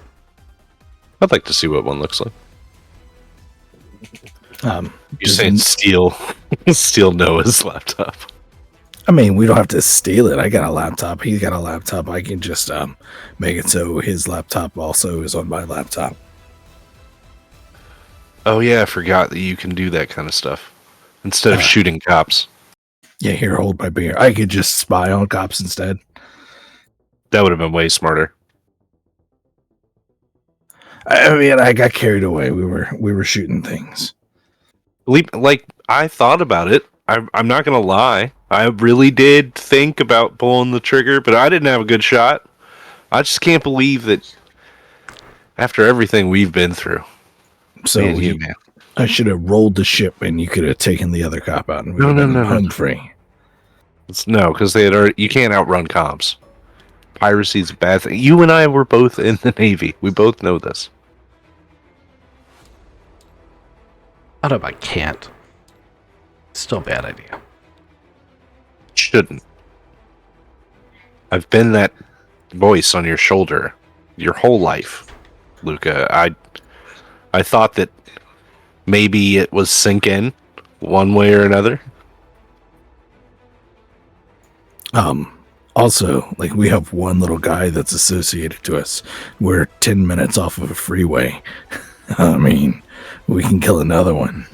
I'd like to see what one looks like. You're saying steal Noah's laptop. I mean, we don't have to steal it. I got a laptop. He's got a laptop. I can just make it so his laptop also is on my laptop. Oh yeah, I forgot that you can do that kind of stuff. Instead of shooting cops. Yeah, here, hold my beer. I could just spy on cops instead. That would have been way smarter. I mean, I got carried away. We were shooting things. Like, I thought about it. I'm not gonna lie. I really did think about pulling the trigger, but I didn't have a good shot. I just can't believe that after everything we've been through. So man. I should have rolled the ship, and you could have taken the other cop out, and we would have been home free. No, because they had already. You can't outrun cops. Piracy's a bad thing. You and I were both in the Navy. We both know this. I don't know if I can't. Still a bad idea. Shouldn't. I've been that voice on your shoulder your whole life, Luca. I thought that maybe it was sink in one way or another. Also, like, we have one little guy that's associated to us. We're 10 minutes off of a freeway. I mean, we can kill another one.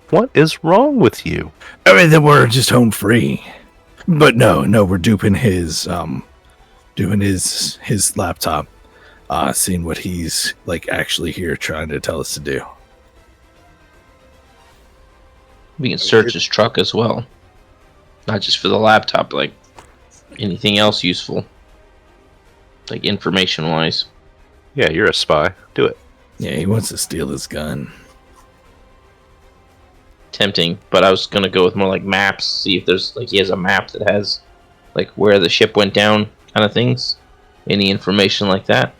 What is wrong with you? I mean, then we're just home free. But no, we're duping his laptop, seeing what he's like actually here trying to tell us to do. We can search his truck as well. Not just for the laptop, like anything else useful. Like information wise. Yeah, you're a spy. Do it. Yeah, he wants to steal his gun. Tempting, but I was gonna go with more like maps, see if there's like he has a map that has like where the ship went down kind of things. Any information like that.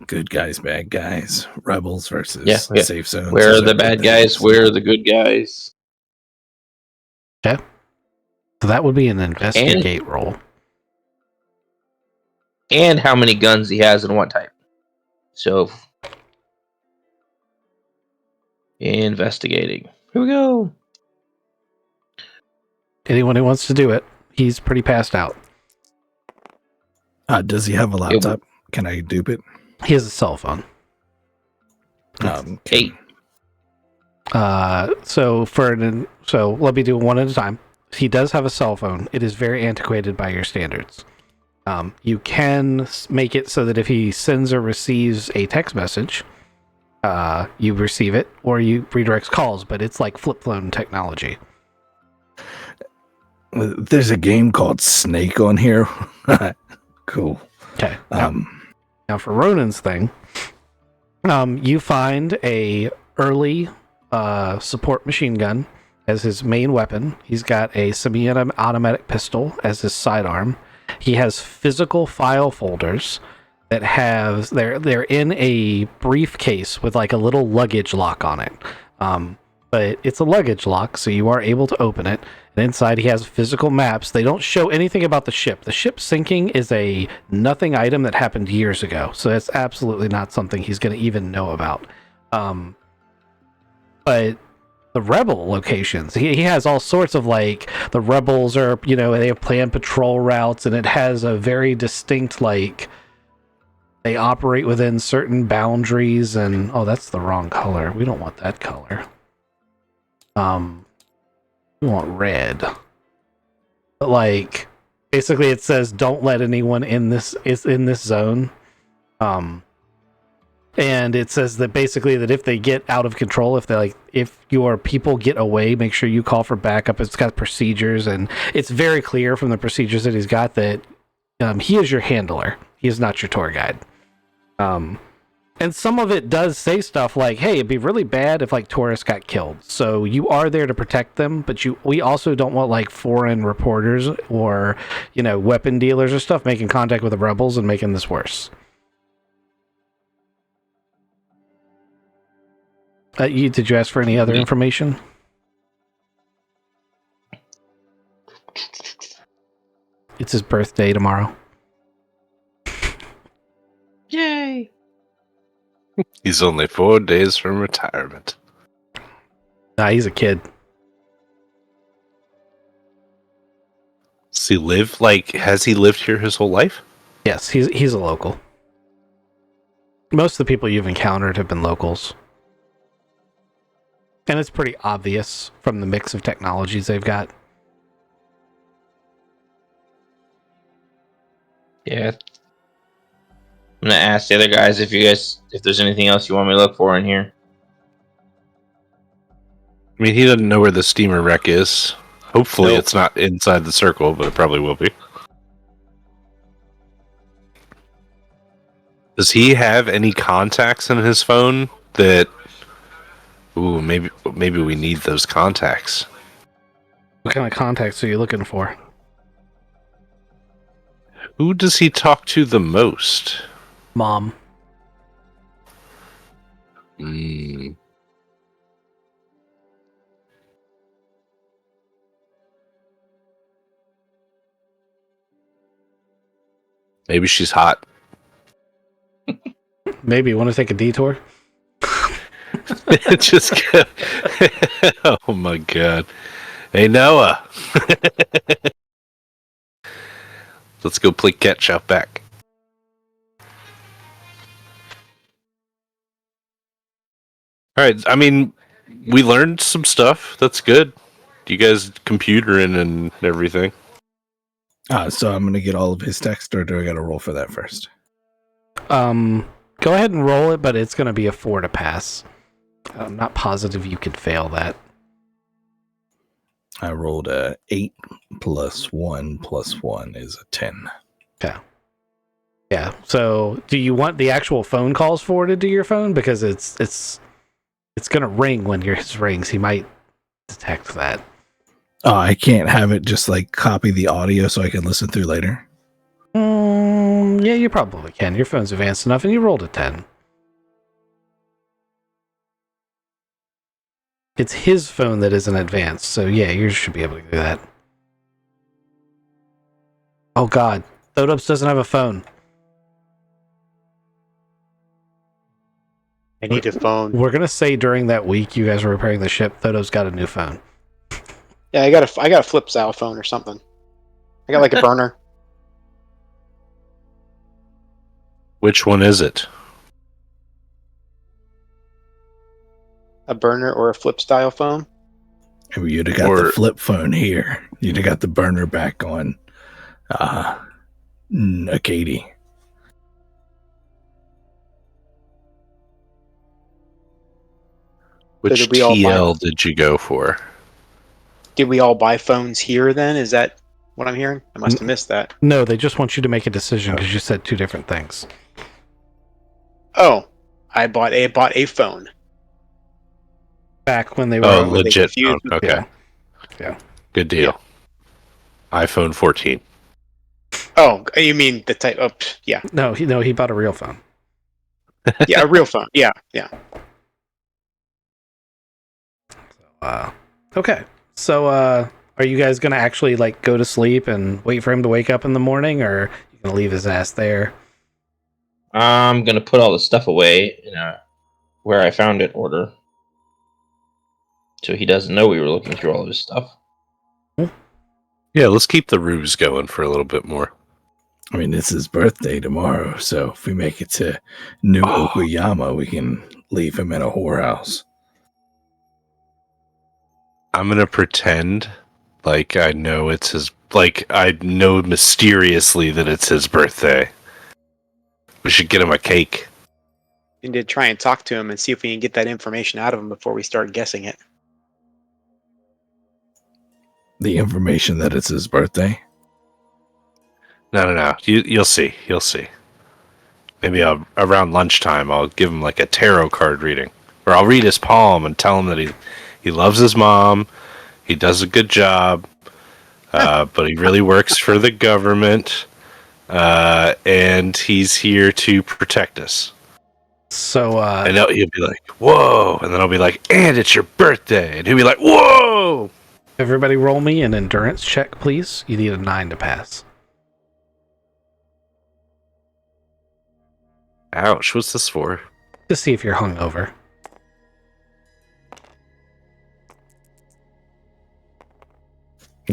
Good guys, bad guys, rebels versus safe zones. Where are the bad guys? Where are the good guys? Okay. So that would be an investigate roll. And how many guns he has and what type. So investigating. Here we go. Anyone who wants to do it, he's pretty passed out. Does he have a laptop? Can I dupe it? He has a cell phone. 8. So let me do one at a time. He does have a cell phone. It is very antiquated by your standards. You can make it so that if he sends or receives a text message, you receive it, or you redirects calls, but it's like flip phone technology. There's a game called Snake on here. Cool. Okay. Now for Ronan's thing, you find a early support machine gun as his main weapon. He's got a semi-automatic pistol as his sidearm. He has physical file folders that have they're in a briefcase with like a little luggage lock on it. But it's a luggage lock, so you are able to open it. And inside he has physical maps. They don't show anything about the ship. The ship sinking is a nothing item that happened years ago, so that's absolutely not something he's going to even know about. But the rebel locations, he has all sorts of, like, the rebels are, they have planned patrol routes, and it has a very distinct, like, they operate within certain boundaries, and that's the wrong color. We don't want that color. We want red. But, like, basically it says don't let anyone in this zone. And it says that basically that if they get out of control, if your people get away, make sure you call for backup. It's got procedures, and it's very clear from the procedures that he's got that he is your handler. He is not your tour guide. And some of it does say stuff like, hey, it'd be really bad if, like, tourists got killed. So you are there to protect them, but we also don't want, like, foreign reporters or, weapon dealers or stuff making contact with the rebels and making this worse. Did you ask for any other information? It's his birthday tomorrow. Yay! He's only 4 days from retirement. Nah, he's a kid. Has he lived here his whole life? Yes, he's a local. Most of the people you've encountered have been locals. And it's pretty obvious from the mix of technologies they've got. Yeah. I'm gonna ask the other guys if there's anything else you want me to look for in here. I mean, he doesn't know where the steamer wreck is. Hopefully Nope. It's not inside the circle, but it probably will be. Does he have any contacts in his phone that... Ooh, maybe we need those contacts. What kind of contacts are you looking for? Who does he talk to the most? Mom. Maybe she's hot. Maybe you want to take a detour? Just go. Oh my god. Hey, Noah. Let's go play catch up back. Alright, I mean, we learned some stuff. That's good. You guys computering and everything. So I'm going to get all of his text, or do I got to roll for that first? Go ahead and roll it, but it's going to be a 4 to pass. I'm not positive you could fail that. I rolled a 8 plus 1 plus 1 is a 10. Okay. Yeah. So, do you want the actual phone calls forwarded to your phone? Because it's going to ring when yours rings. He might detect that. Oh, I can't have it just like copy the audio so I can listen through later. Yeah, you probably can. Your phone's advanced enough, and you rolled a 10. It's his phone that isn't advanced, so yeah, yours should be able to do that. Oh god, Thodups doesn't have a phone. I need a phone. We're gonna say during that week you guys were repairing the ship, Thodo's got a new phone. Yeah, I got a flip style phone or something. I got like a burner. Which one is it? A burner or a flip style phone. Maybe you'd have got the flip phone here. You'd have got the burner back on A Katie. Which did we all buy- TL did you go for? Did we all buy phones here then? Is that what I'm hearing? I must have missed that. No, they just want you to make a decision because you said two different things. Oh, I bought a phone. Back when they were Oh, were they legit phone. confused? Okay. Yeah. Good deal. iPhone 14. Oh, you mean the type? Oh, yeah, No, he bought a real phone. yeah, a real phone. Yeah. Okay. So are you guys gonna actually like go to sleep and wait for him to wake up in the morning, or you gonna leave his ass there? I'm gonna put all the stuff away in a where I found it order, so he doesn't know we were looking through all of his stuff. Yeah, let's keep the ruse going for a little bit more. I mean, it's his birthday tomorrow, so if we make it to New Okayama, we can leave him in a whorehouse. I'm gonna pretend like I know it's his. Like I know mysteriously that it's his birthday. We should get him a cake. And to try and talk to him and see if we can get that information out of him before we start guessing it. The information that it's his birthday. No. You'll see. You'll see. Maybe around lunchtime, I'll give him like a tarot card reading, or I'll read his palm and tell him that he loves his mom, he does a good job, but he really works for the government, and he's here to protect us. So And he'll be like, "Whoa!" And then I'll be like, "And it's your birthday," and he'll be like, "Whoa!" everybody roll me an endurance check, please. You need a 9 to pass. Ouch! What's this for? To see if you're hungover.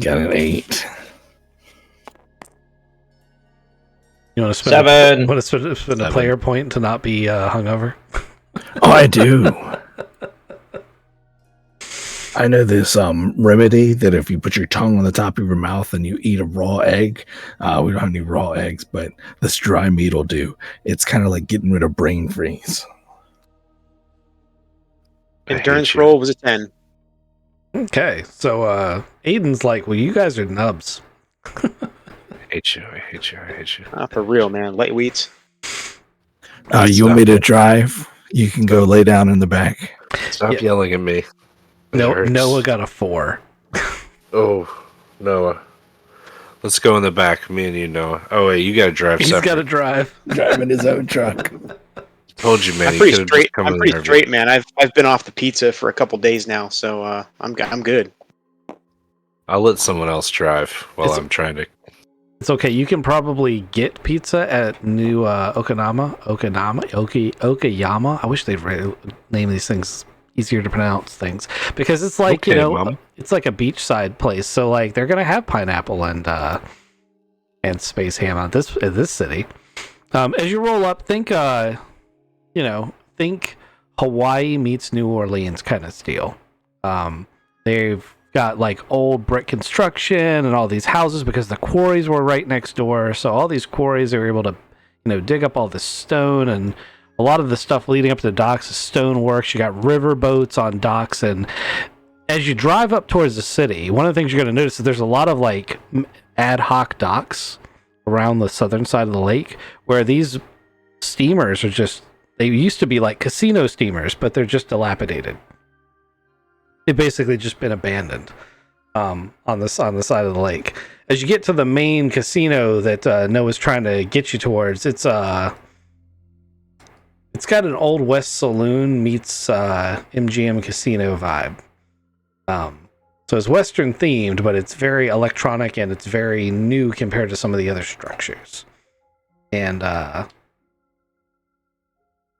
Got an 8. You want to spend 7. Want to spend a 7. player point to not be hungover? Oh, I do. I know this remedy that if you put your tongue on the top of your mouth and you eat a raw egg, we don't have any raw eggs, but this dry meat will do. It's kind of like getting rid of brain freeze. I hate Endurance you. roll was a 10. Okay, so Aiden's like, well, you guys are nubs. I hate you. I hate you. I hate you. For real, man. Light wheats. You want me to drive? You can go lay down in the back. Stop Yeah. yelling at me. It No, hurts. Noah got a 4. Oh, Noah. Let's go in the back. Me and you, Noah. Oh, wait, you got to drive He's separate. got to drive. Driving his own truck. Told you, man. I'm you pretty could've straight. just come I'm in pretty there. straight, man. I've been off the pizza for a couple days now, so I'm good. I'll let someone else drive while It's- I'm trying to. It's okay. You can probably get pizza at New Okayama. I wish they'd name these things easier to pronounce things, because it's like, Okay, Mom. it's like a beachside place. So like they're gonna have pineapple and space ham in this city. As you roll up, think Hawaii meets New Orleans kind of deal. They've got like old brick construction and all these houses because the quarries were right next door. So all these quarries, they were able to, dig up all this stone, and a lot of the stuff leading up to the docks is stone works. You got river boats on docks, and as you drive up towards the city, one of the things you're going to notice is there's a lot of like ad hoc docks around the southern side of the lake where these steamers are just, they used to be like casino steamers, but they're just dilapidated. They've basically just been abandoned on the side of the lake. As you get to the main casino that Noah's trying to get you towards, it's got an Old West saloon meets MGM casino vibe. So it's Western themed, but it's very electronic and it's very new compared to some of the other structures. And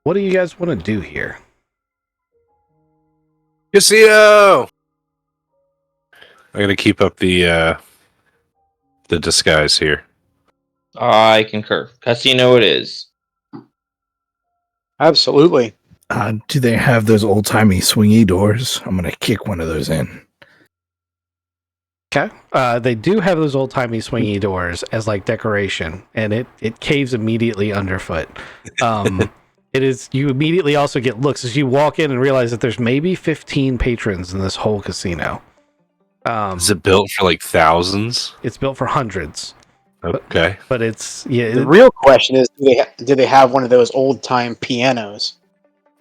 what do you guys want to do here? Casino! I'm going to keep up the disguise here. I concur. Casino it is. Absolutely. Do they have those old timey swingy doors? I'm gonna kick one of those in. Okay. They do have those old timey swingy doors as like decoration, and it caves immediately underfoot. It is. You immediately also get looks as you walk in and realize that there's maybe 15 patrons in this whole casino. Is it built for like thousands? It's built for hundreds. Okay. But it's The real question is, do they have one of those old time pianos?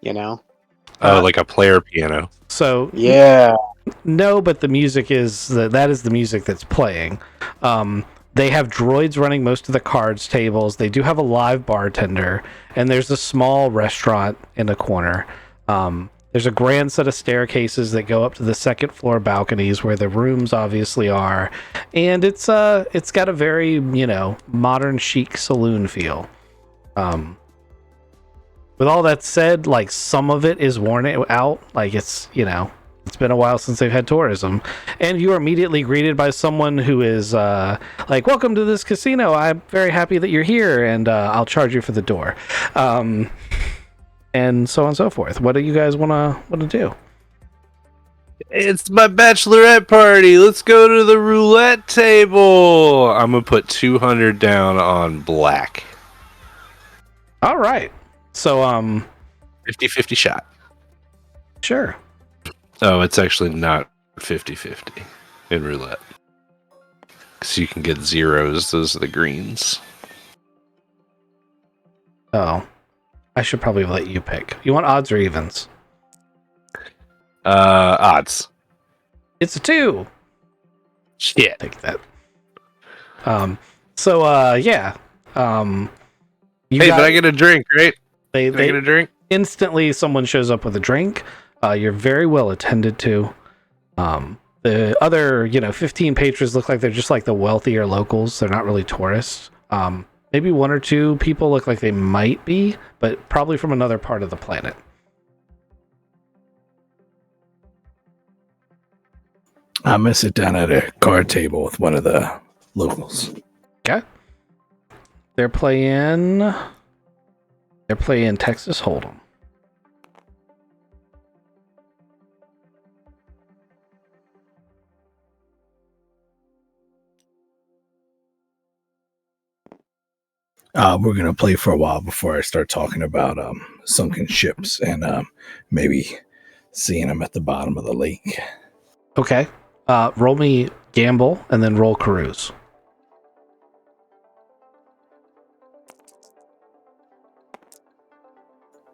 You know? Like a player piano. So Yeah. no, but the music is that is the music that's playing. They have droids running most of the cards tables. They do have a live bartender, and there's a small restaurant in the corner. There's a grand set of staircases that go up to the second floor balconies where the rooms obviously are, and it's got a very modern chic saloon feel. With all that said, like some of it is worn out, like it's been a while since they've had tourism, and you are immediately greeted by someone who is like, "Welcome to this casino. I'm very happy that you're here, and I'll charge you for the door," and so on and so forth. What do you guys want to do? It's my bachelorette party. Let's go to the roulette table. I'm gonna put 200 down on black. All right. So 50-50 shot. Sure. Oh, it's actually not 50-50 in roulette. Because you can get zeros. Those are the greens. Oh, I should probably let you pick. You want odds or evens? Odds. It's a 2. Shit. Take that. Yeah. Hey, but I get a drink, right? They get a drink? Instantly, someone shows up with a drink. You're very well attended to. The other, 15 patrons look like they're just like the wealthier locals. They're not really tourists. Maybe 1 or 2 people look like they might be, but probably from another part of the planet. I'm gonna sit down at a card table with one of the locals. Okay. They're playing Texas Hold'em. We're gonna play for a while before I start talking about sunken ships and maybe seeing them at the bottom of the lake. Okay. Roll me gamble and then roll carouse.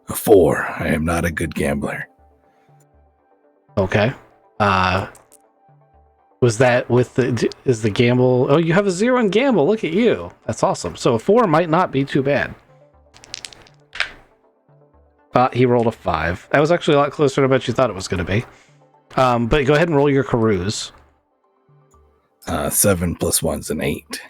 A 4. I am not a good gambler. Okay. Was that with is the gamble? Oh, you have a 0 in gamble. Look at you. That's awesome. So a 4 might not be too bad. He rolled a 5. That was actually a lot closer to what you thought it was going to be. But go ahead and roll your carouse. 7 plus 1's an 8.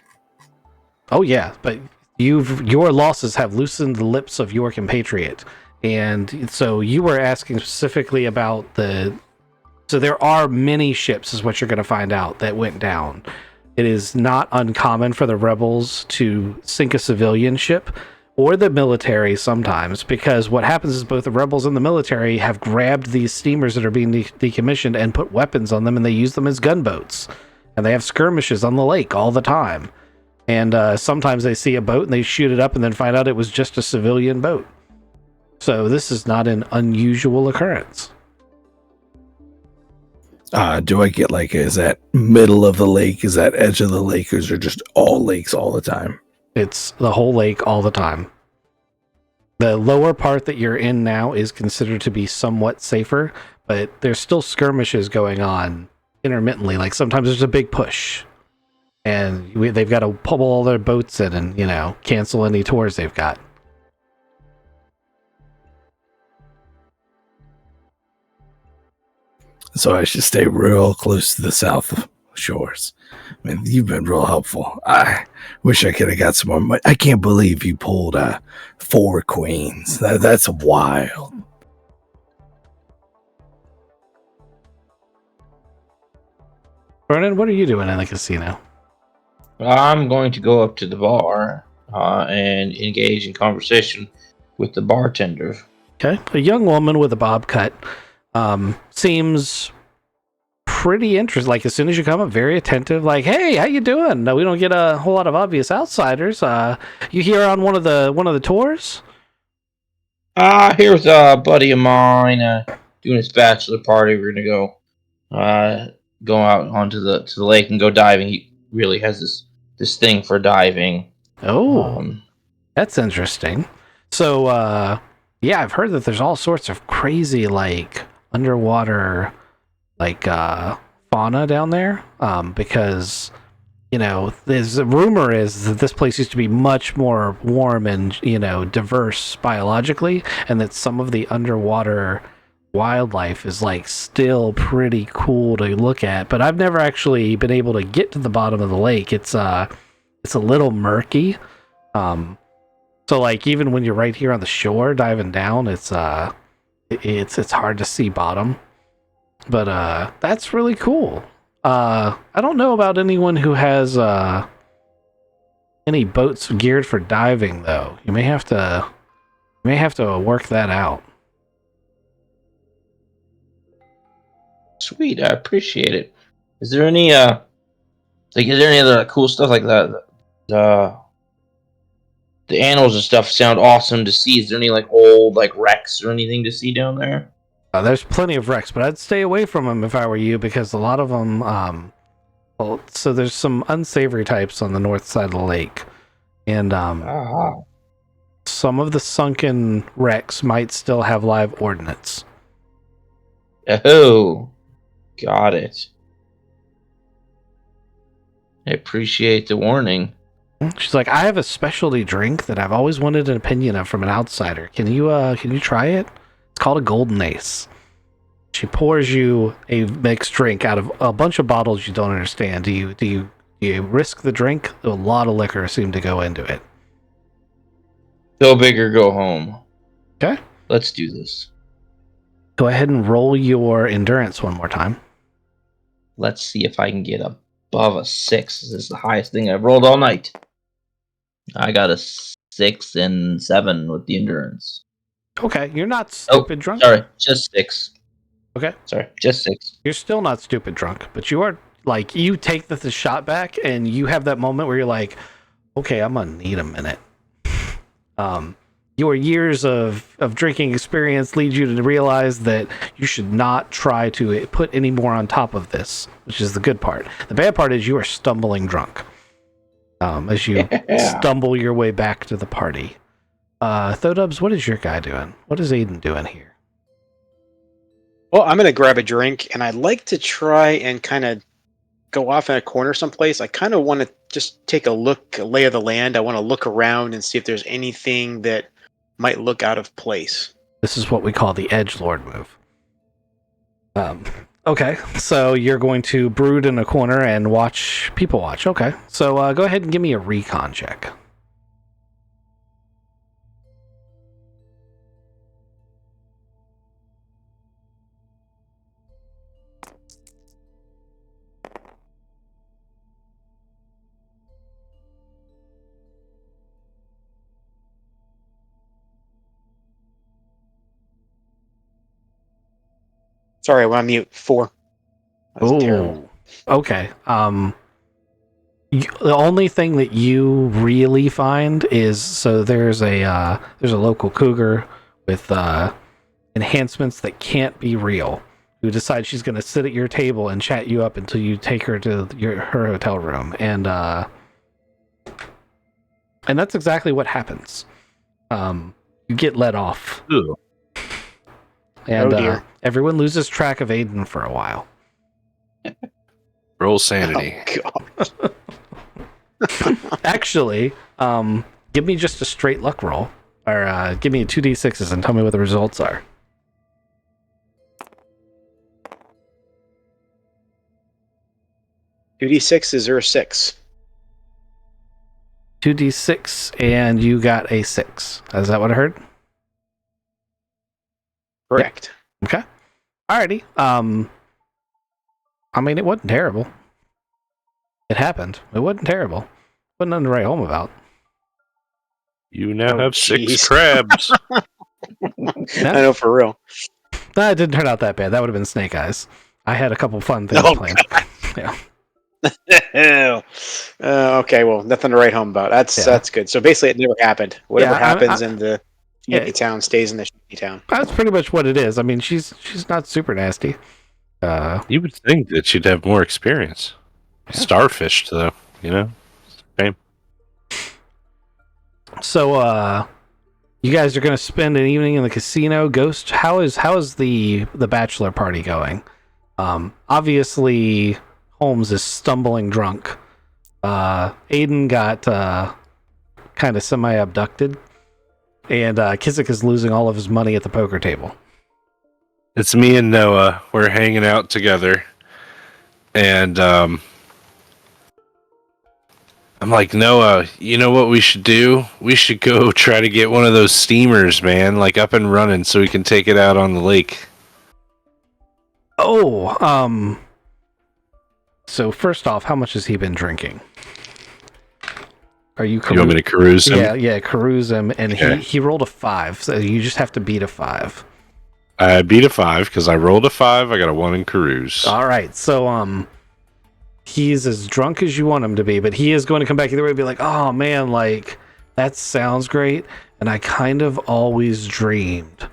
Oh yeah, but your losses have loosened the lips of your compatriot, and so you were asking specifically about So there are many ships, is what you're going to find out, that went down. It is not uncommon for the rebels to sink a civilian ship or the military sometimes, because what happens is both the rebels and the military have grabbed these steamers that are being decommissioned and put weapons on them, and they use them as gunboats. And they have skirmishes on the lake all the time. And sometimes they see a boat and they shoot it up and then find out it was just a civilian boat. So this is not an unusual occurrence. Do I get is that middle of the lake? Is that edge of the lake? Or is it just all lakes all the time? It's the whole lake all the time. The lower part that you're in now is considered to be somewhat safer, but there's still skirmishes going on intermittently. Like sometimes there's a big push, and they've got to pull all their boats in and, cancel any tours they've got. So I should stay real close to the south shores. I mean, you've been real helpful. I wish I could have got some more money. I can't believe you pulled 4 queens. That's wild. Vernon, what are you doing in the casino? I'm going to go up to the bar and engage in conversation with the bartender. Okay. A young woman with a bob cut seems pretty interesting. Like as soon as you come up, very attentive. Like, hey, how you doing? No, we don't get a whole lot of obvious outsiders. You here on one of the tours? Here's a buddy of mine doing his bachelor party. We're gonna go out onto the lake and go diving. He really has this thing for diving. Oh, that's interesting. So, yeah, I've heard that there's all sorts of crazy like underwater like fauna down there. Because there's a rumor is that this place used to be much more warm and diverse biologically, and that some of the underwater wildlife is like still pretty cool to look at. But I've never actually been able to get to the bottom of the lake. It's a little murky. So like even when you're right here on the shore diving down, it's hard to see bottom. But that's really cool. I don't know about anyone who has any boats geared for diving though. You may have to work that out. Sweet, I appreciate it. Is there any is there any other cool stuff like that? The animals and stuff sound awesome to see. Is there any like old like wrecks or anything to see down there? There's plenty of wrecks, but I'd stay away from them if I were you, because a lot of them so there's some unsavory types on the north side of the lake, and some of the sunken wrecks might still have live ordnance. Oh, got it. I appreciate the warning. She's like, I have a specialty drink that I've always wanted an opinion of from an outsider. Can you try it? It's called a Golden Ace. She pours you a mixed drink out of a bunch of bottles you don't understand. Do you risk the drink? A lot of liquor seemed to go into it. Go big or go home. Okay. Let's do this. Go ahead and roll your endurance one more time. Let's see if I can get above a 6. This is the highest thing I've rolled all night. I got a 6 and 7 with the endurance. Okay, you're not stupid drunk. Sorry, just 6. Okay. Sorry, just 6. You're still not stupid drunk, but you are like, you take the shot back and you have that moment where you're like, okay, I'm gonna need a minute. Your years of drinking experience lead you to realize that you should not try to put any more on top of this, which is the good part. The bad part is you are stumbling drunk as you stumble your way back to the party. Thodubs, what is your guy doing? What is Aiden doing here? Well, I'm going to grab a drink, and I'd like to try and kind of go off in a corner someplace. I kind of want to just take a lay of the land. I want to look around and see if there's anything that might look out of place. This is what we call the edgelord move. Okay, so you're going to brood in a corner and people watch. Okay, so go ahead and give me a recon check. Sorry, I went on mute. 4. That was terrible. Okay. The only thing that you really find is, so there's a local cougar with enhancements that can't be real, who decides she's going to sit at your table and chat you up until you take her to her hotel room, and that's exactly what happens. You get let off. Ooh. And everyone loses track of Aiden for a while. Roll sanity. Oh, Actually, give me just a straight luck roll. Or give me 2d6s and tell me what the results are. $2d6 is or 6. 2d6, and you got a 6. Is that what I heard? Correct. Okay. Alrighty. I mean, it wasn't terrible. It happened. It wasn't terrible. Wasn't nothing to write home about. You now have 6 geez. crabs. I know, for real. That didn't turn out that bad. That would have been snake eyes. I had a couple fun things Oh, planned. Yeah. Okay, well, nothing to write home about. That's good. So basically, it never happened. Whatever happens in the shanty town stays in the shanty town. That's pretty much what it is. I mean, she's not super nasty. You would think that she'd have more experience. Yeah. Starfish, though, you know? Same. So, you guys are going to spend an evening in the casino. Ghost, how is the bachelor party going? Obviously, Holmes is stumbling drunk. Aiden got kind of semi-abducted, and Kizik is losing all of his money at the poker table. It's me and Noah. We're hanging out together. And I'm like, Noah, you know what we should do? We should go try to get one of those steamers, man, like up and running so we can take it out on the lake. Oh, so first off, how much has he been drinking? Are you? You want me to cruise him? Yeah, cruise him, and Okay. he rolled a 5, so you just have to beat a 5. I beat a 5 because I rolled a 5. I got a 1 in cruise. All right, so he's as drunk as you want him to be, but he is going to come back either way and be like, "Oh man, like that sounds great," and I kind of always dreamed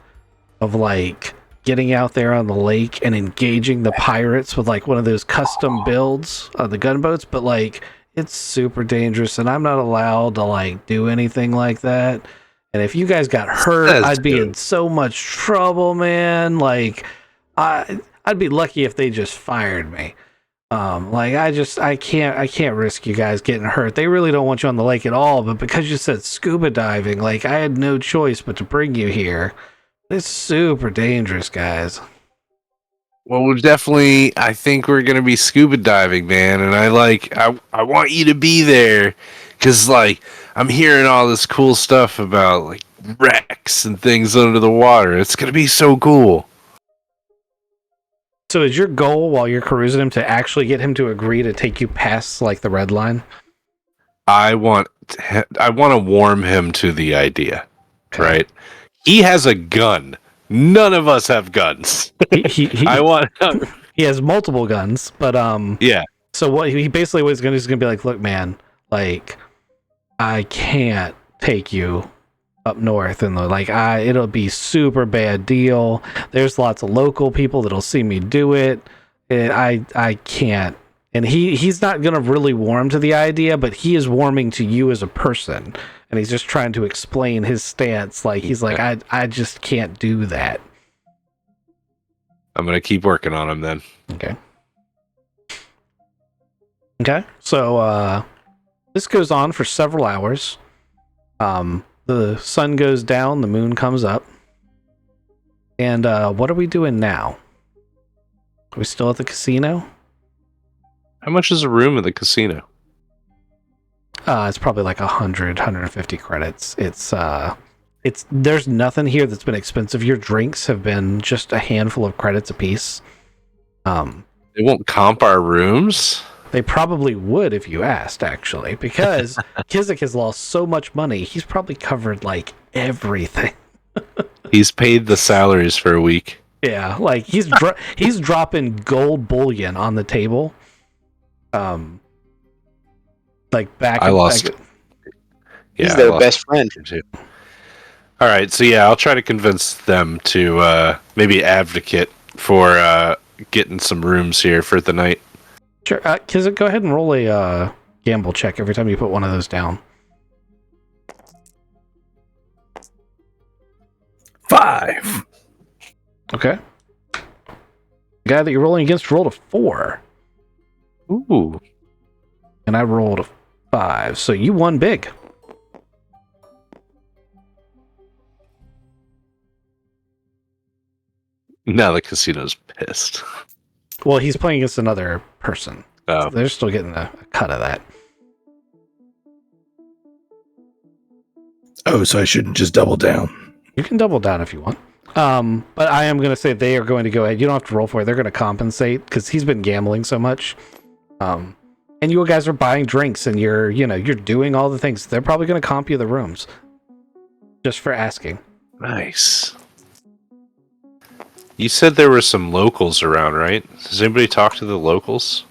of like getting out there on the lake and engaging the pirates with like one of those custom builds of the gunboats, but like it's super dangerous and I'm not allowed to like do anything like that. And if you guys got hurt, That's I'd be good. in so much trouble, man. Like I'd be lucky if they just fired me. Like I can't risk you guys getting hurt. They really don't want you on the lake at all, but because you said scuba diving, like I had no choice but to bring you here. It's super dangerous, guys. Well, we're definitely, I think we're going to be scuba diving, man. And I want you to be there because, like, I'm hearing all this cool stuff about, like, wrecks and things under the water. It's going to be so cool. So is your goal while you're cruising him to actually get him to agree to take you past like the red line? I want to warm him to the idea, Okay. right? He has a gun. None of us have guns. He I want he has multiple guns, but yeah. so what he basically was going to be like, look, man, like I can't take you up north and like it'll be super bad deal. There's lots of local people that'll see me do it. And I can't. And he's not gonna really warm to the idea, but he is warming to you as a person. And he's just trying to explain his stance. Like he's like, I just can't do that. I'm going to keep working on him then. Okay. So this goes on for several hours. The sun goes down, the moon comes up. And what are we doing now? Are we still at the casino? How much is a room at the casino? It's probably like 150 credits. It's there's nothing here that's been expensive. Your drinks have been just a handful of credits apiece. They won't comp our rooms? They probably would if you asked, actually, because Kizik has lost so much money. He's probably covered like everything. He's paid the salaries for a week. Yeah, like he's dropping gold bullion on the table. Like back. I lost. He's I their lost best friend. too. All right, so yeah, I'll try to convince them to maybe advocate for getting some rooms here for the night. Sure, Kizik, go ahead and roll a gamble check every time you put one of those down. 5. Okay. The guy that you're rolling against rolled a 4, Ooh. and I rolled a 5, so you won big. Now the casino's pissed. Well, he's playing against another person. Oh. So they're still getting a cut of that. Oh, so I shouldn't just double down. You can double down if you want. But I am going to say they are going to go ahead. You don't have to roll for it. They're going to compensate because he's been gambling so much. And you guys are buying drinks and you're doing all the things. They're probably going to comp you the rooms just for asking. Nice. You said there were some locals around, right? Does anybody talk to the locals?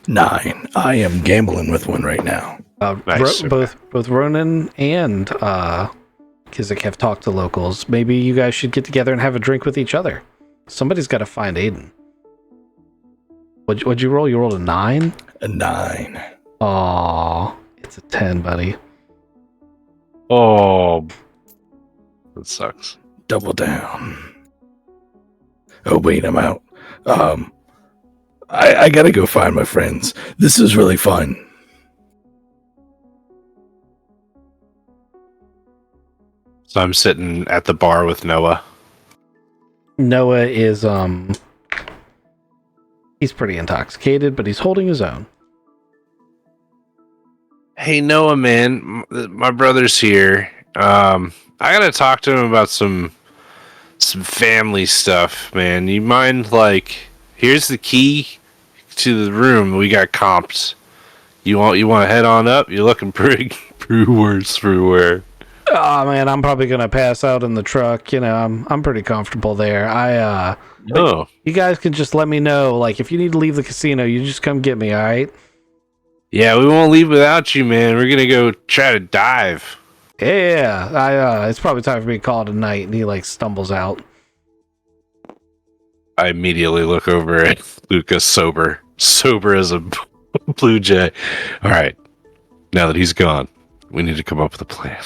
9. I am gambling with one right now. Nice. Both Ronan and Kizik have talked to locals. Maybe you guys should get together and have a drink with each other. Somebody's got to find Aiden. What'd you roll? You rolled a 9? A 9. Aw, it's a 10, buddy. Oh, that sucks. Double down. Oh, wait, I'm out. I gotta go find my friends. This is really fun. So I'm sitting at the bar with Noah. Noah is he's pretty intoxicated, but he's holding his own. Hey, Noah, man, my brother's here. I gotta talk to him about some family stuff, man. You mind, like, here's the key to the room. We got comped. You want to head on up? You're looking pretty worse for wear. Oh man, I'm probably gonna pass out in the truck. You know, I'm pretty comfortable there. Oh, You guys can just let me know. Like, if you need to leave the casino, you just come get me. All right? yeah, we won't leave without you, man. We're gonna go try to dive. Yeah. It's probably time for me to call it a night. And he like stumbles out. I immediately look over at Lucas, sober as a blue jay. All right, now that he's gone, we need to come up with a plan.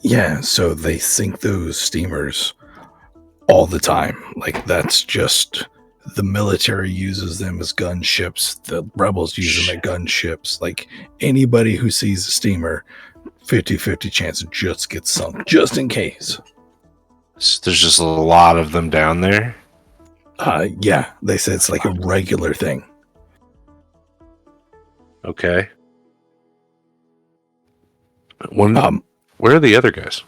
Yeah, so they sink those steamers all the time. Like, that's just... The military uses them as gunships. The rebels use them as gunships. Like, anybody who sees a steamer, 50-50 chance it just gets sunk, just in case. There's just a lot of them down there. Yeah, they said it's like a regular thing. Okay. Where are the other guys?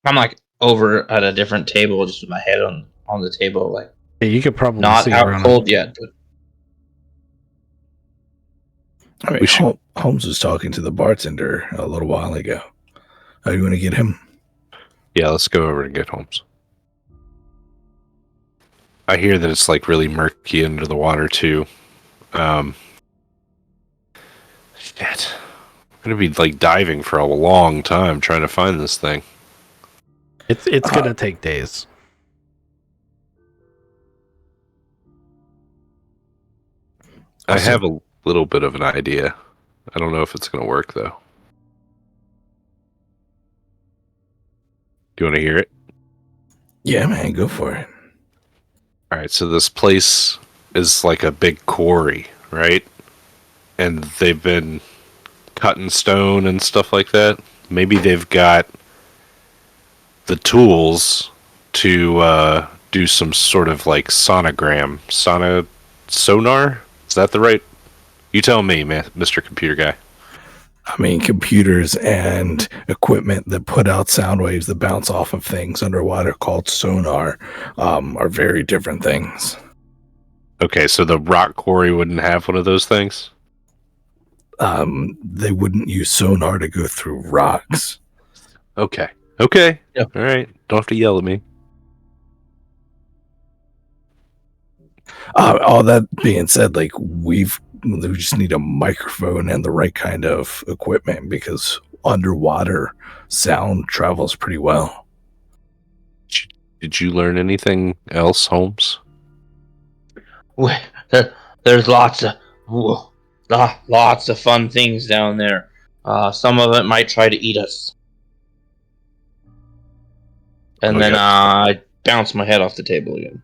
I'm like over at a different table, just with my head on the table, like Yeah, you could probably not see out around. cold yet. But I mean, Holmes was talking to the bartender a little while ago. Are you going to get him? Yeah, let's go over and get Holmes. I hear that it's like really murky under the water too. Shit. I'm gonna be like diving for a long time trying to find this thing. It's gonna take days. I have a little bit of an idea. I don't know if it's gonna work though. Do you want to hear it? Yeah, man, go for it. All right, so this place is like a big quarry, right? And they've been cutting stone and stuff like that. Maybe they've got the tools to do some sort of like sonar? Is that the right? You tell me, man, Mr. Computer Guy. I mean, computers and equipment that put out sound waves that bounce off of things underwater called sonar are very different things. Okay, so the rock quarry wouldn't have one of those things? They wouldn't use sonar to go through rocks. Okay. Yeah. All right. Don't have to yell at me. All that being said, like, we just need a microphone and the right kind of equipment because underwater sound travels pretty well. Did you learn anything else, Holmes? there's lots of fun things down there. Some of it might try to eat us. And then I bounce my head off the table again.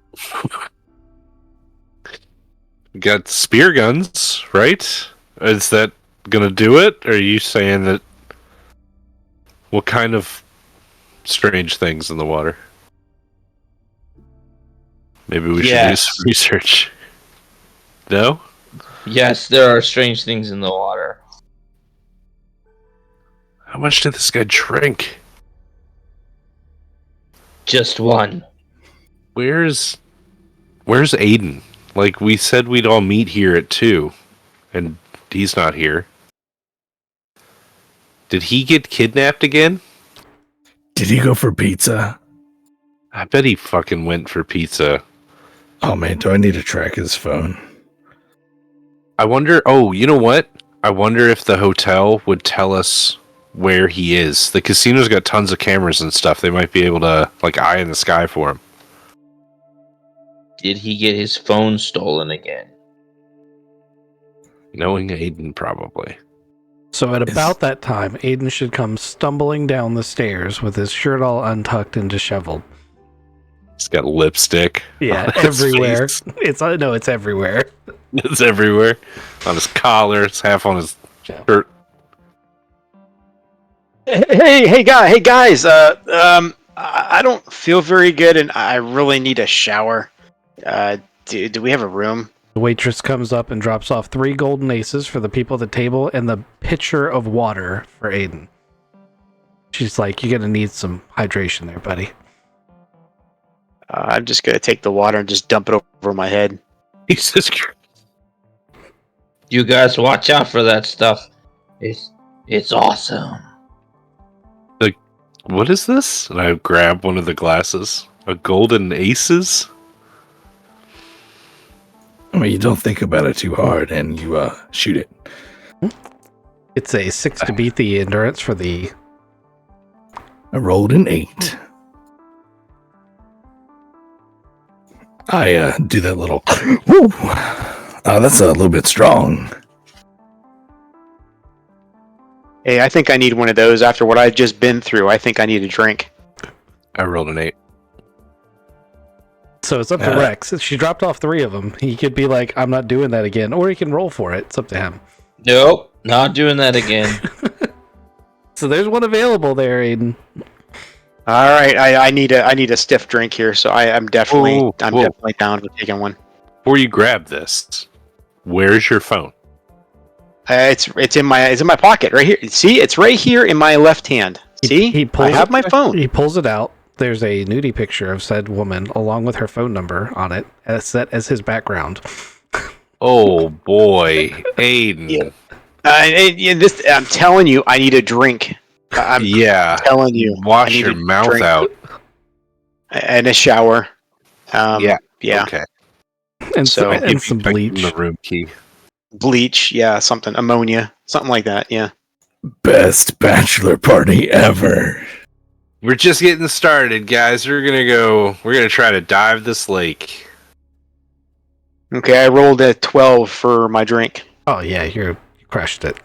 We got spear guns, right? Is that gonna do it? Or are you saying that... What kind of strange things in the water? Maybe we should do some research. No? Yes, there are strange things in the water. How much did this guy drink? Just one. Where's Aiden? Like, we said we'd all meet here at 2, and he's not here. Did he get kidnapped again? Did he go for pizza? I bet he fucking went for pizza. Oh man, do I need to track his phone? I wonder. Oh, you know what? I wonder if the hotel would tell us where he is. The casino's got tons of cameras and stuff. They might be able to like eye in the sky for him. Did he get his phone stolen again? Knowing Aiden, probably. So at about that time, Aiden should come stumbling down the stairs with his shirt all untucked and disheveled. He's got lipstick. Yeah, on his everywhere. face. It's everywhere. It's everywhere. On his collar. It's half on his shirt. Hey guys. I don't feel very good, and I really need a shower. Do we have a room? The waitress comes up and drops off 3 golden aces for the people at the table and the pitcher of water for Aiden. She's like, "You're gonna need some hydration there, buddy." I'm just gonna take the water and just dump it over my head. Jesus Christ. You guys watch out for that stuff. It's awesome. What is this? And I grab one of the glasses. A golden aces? I mean, you don't think about it too hard, and you shoot it. It's a 6 to beat the endurance for the... I rolled an 8. I do that little... Woo! That's a little bit strong. Hey, I think I need one of those after what I've just been through. I think I need a drink. I rolled an 8. So it's up to Rex. She dropped off 3 of them. He could be like, "I'm not doing that again," or he can roll for it. It's up to him. Nope, not doing that again. So there's one available there, Aiden. All right, I need a stiff drink here, so I'm definitely definitely down for taking one. Before you grab this, where's your phone? It's in my pocket right here. See, it's right here in my left hand. See, I have my phone. He pulls it out. There's a nudie picture of said woman along with her phone number on it, set as his background. Oh boy, Aiden. Yeah. I'm telling you, I need a drink. I'm telling you, Wash your mouth out. And a shower. Yeah. Okay. And So and some bleach. The room key. Bleach, yeah, something ammonia, something like that. Yeah. Best bachelor party ever. We're just getting started, guys. We're gonna try to dive this lake. Okay, I rolled a 12 for my drink. Oh yeah, you crushed it.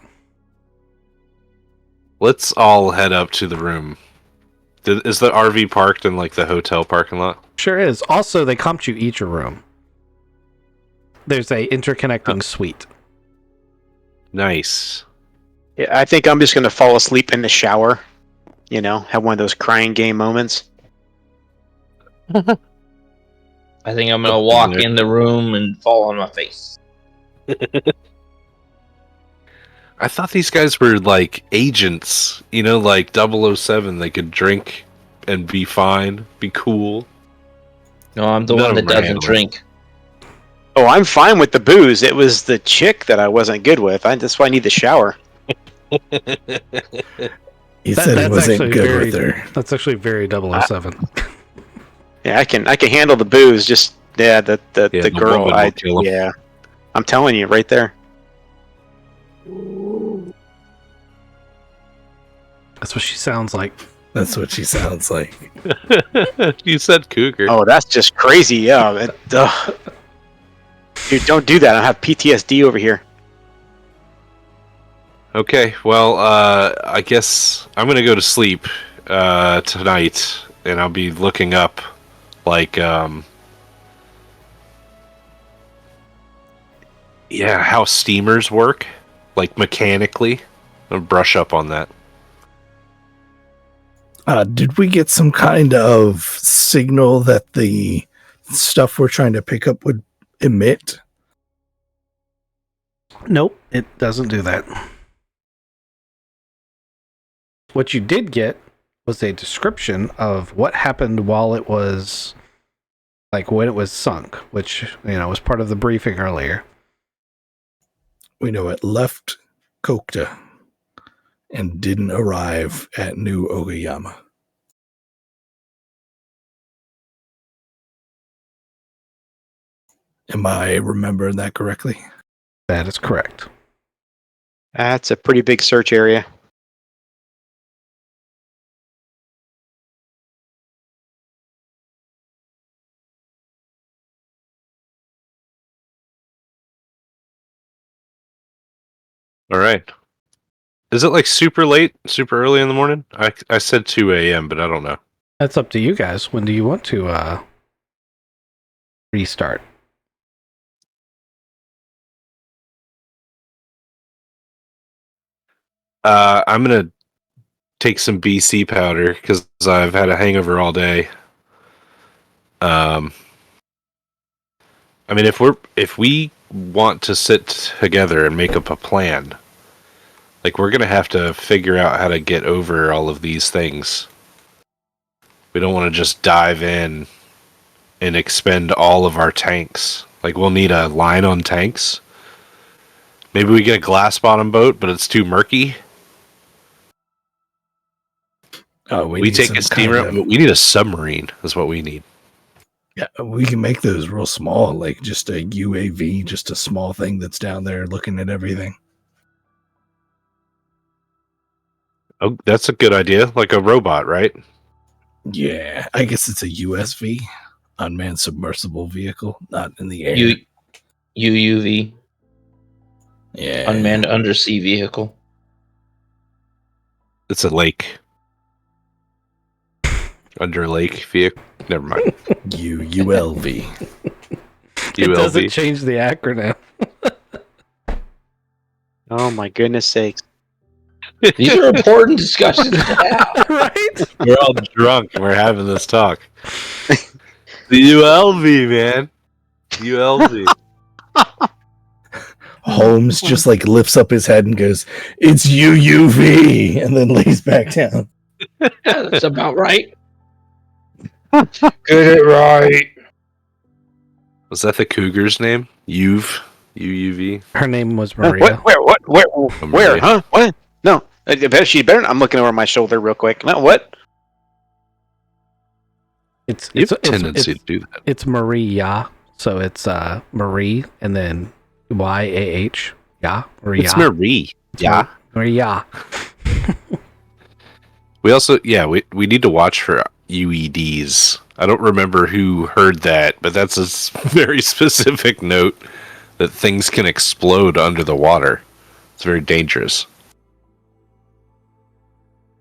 Let's all head up to the room. Is the RV parked in like the hotel parking lot? Sure is. Also, they comped you each a room. There's a interconnecting suite. Nice. Yeah, I think I'm just gonna fall asleep in the shower. You know, have one of those crying game moments. I think I'm gonna walk in the room and fall on my face. I thought these guys were like agents, like 007. They could drink and be fine, be cool. No, I'm the one that doesn't drink. Oh, I'm fine with the booze. It was the chick that I wasn't good with. That's why I need the shower. He said he wasn't good with her. That's actually very 007. Yeah, I can handle the booze. Just the girl. Yeah, I'm telling you, right there. That's what she sounds like. That's what she sounds like. You said cougar. Oh, that's just crazy. Yeah. Dude, don't do that. I have PTSD over here. Okay, well, I guess I'm gonna go to sleep tonight, and I'll be looking up, like, how steamers work, like mechanically. I'll brush up on that. Did we get some kind of signal that the stuff we're trying to pick up would emit? Nope, it doesn't do that. What you did get was a description of what happened while it was, like when it was sunk, which, was part of the briefing earlier. We know it left Kokta and didn't arrive at New Ogayama. Am I remembering that correctly? That is correct. That's a pretty big search area. All right. Is it like super late, super early in the morning? I said 2 a.m., but I don't know. That's up to you guys. When do you want to restart? I'm gonna take some BC powder because I've had a hangover all day. I mean, if we want to sit together and make up a plan, like we're gonna have to figure out how to get over all of these things. We don't want to just dive in and expend all of our tanks. Like we'll need a line on tanks. Maybe we get a glass bottom boat, but it's too murky. Oh, We take a steamer. We need a submarine. Is what we need. Yeah, we can make those real small, like just a UAV, just a small thing that's down there looking at everything. Oh, that's a good idea. Like a robot, right? Yeah, I guess it's a USV, unmanned submersible vehicle, not in the air. UUV, Yeah, unmanned undersea vehicle. It's a lake. Under lake vehicle. Never mind. ULV. It doesn't ULV. change the acronym. Oh my goodness sakes! These are important discussions to have. Right? We're all drunk and we're having this talk. The ULV, man. ULV. Holmes just like lifts up his head and goes, "It's UUV," and then lays back down. Yeah, that's about right. Get it right. Was that the cougar's name? UUV. Her name was What? Maria. Where? Huh? What? No, she better. I'm looking over my shoulder real quick. No, what? It's You have a tendency to do that. It's Maria, so it's Marie and then YAH. Yeah, Maria. It's Marie. Yeah. Maria. We also, we need to watch for UEDs. I don't remember who heard that, but that's a very specific note that things can explode under the water. It's very dangerous.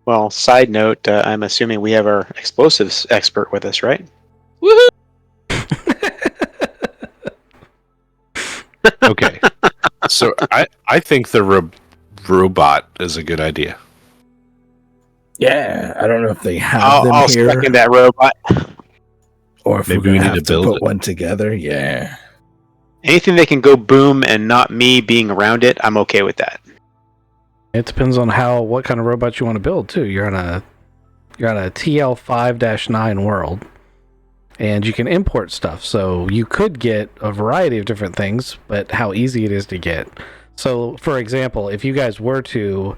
Well, side note, I'm assuming we have our explosives expert with us, right? Woohoo! Okay. So I think the robot is a good idea. Yeah, I don't know if they have I'll them here, second that robot. or if Maybe we're we gonna need have to build put it. one together. Yeah, Anything that can go boom and not me being around it, I'm okay with that. It depends on what kind of robot you want to build too. You're on a TL5-9 world, and you can import stuff. So you could get a variety of different things, but how easy it is to get. So, for example, if you guys were to,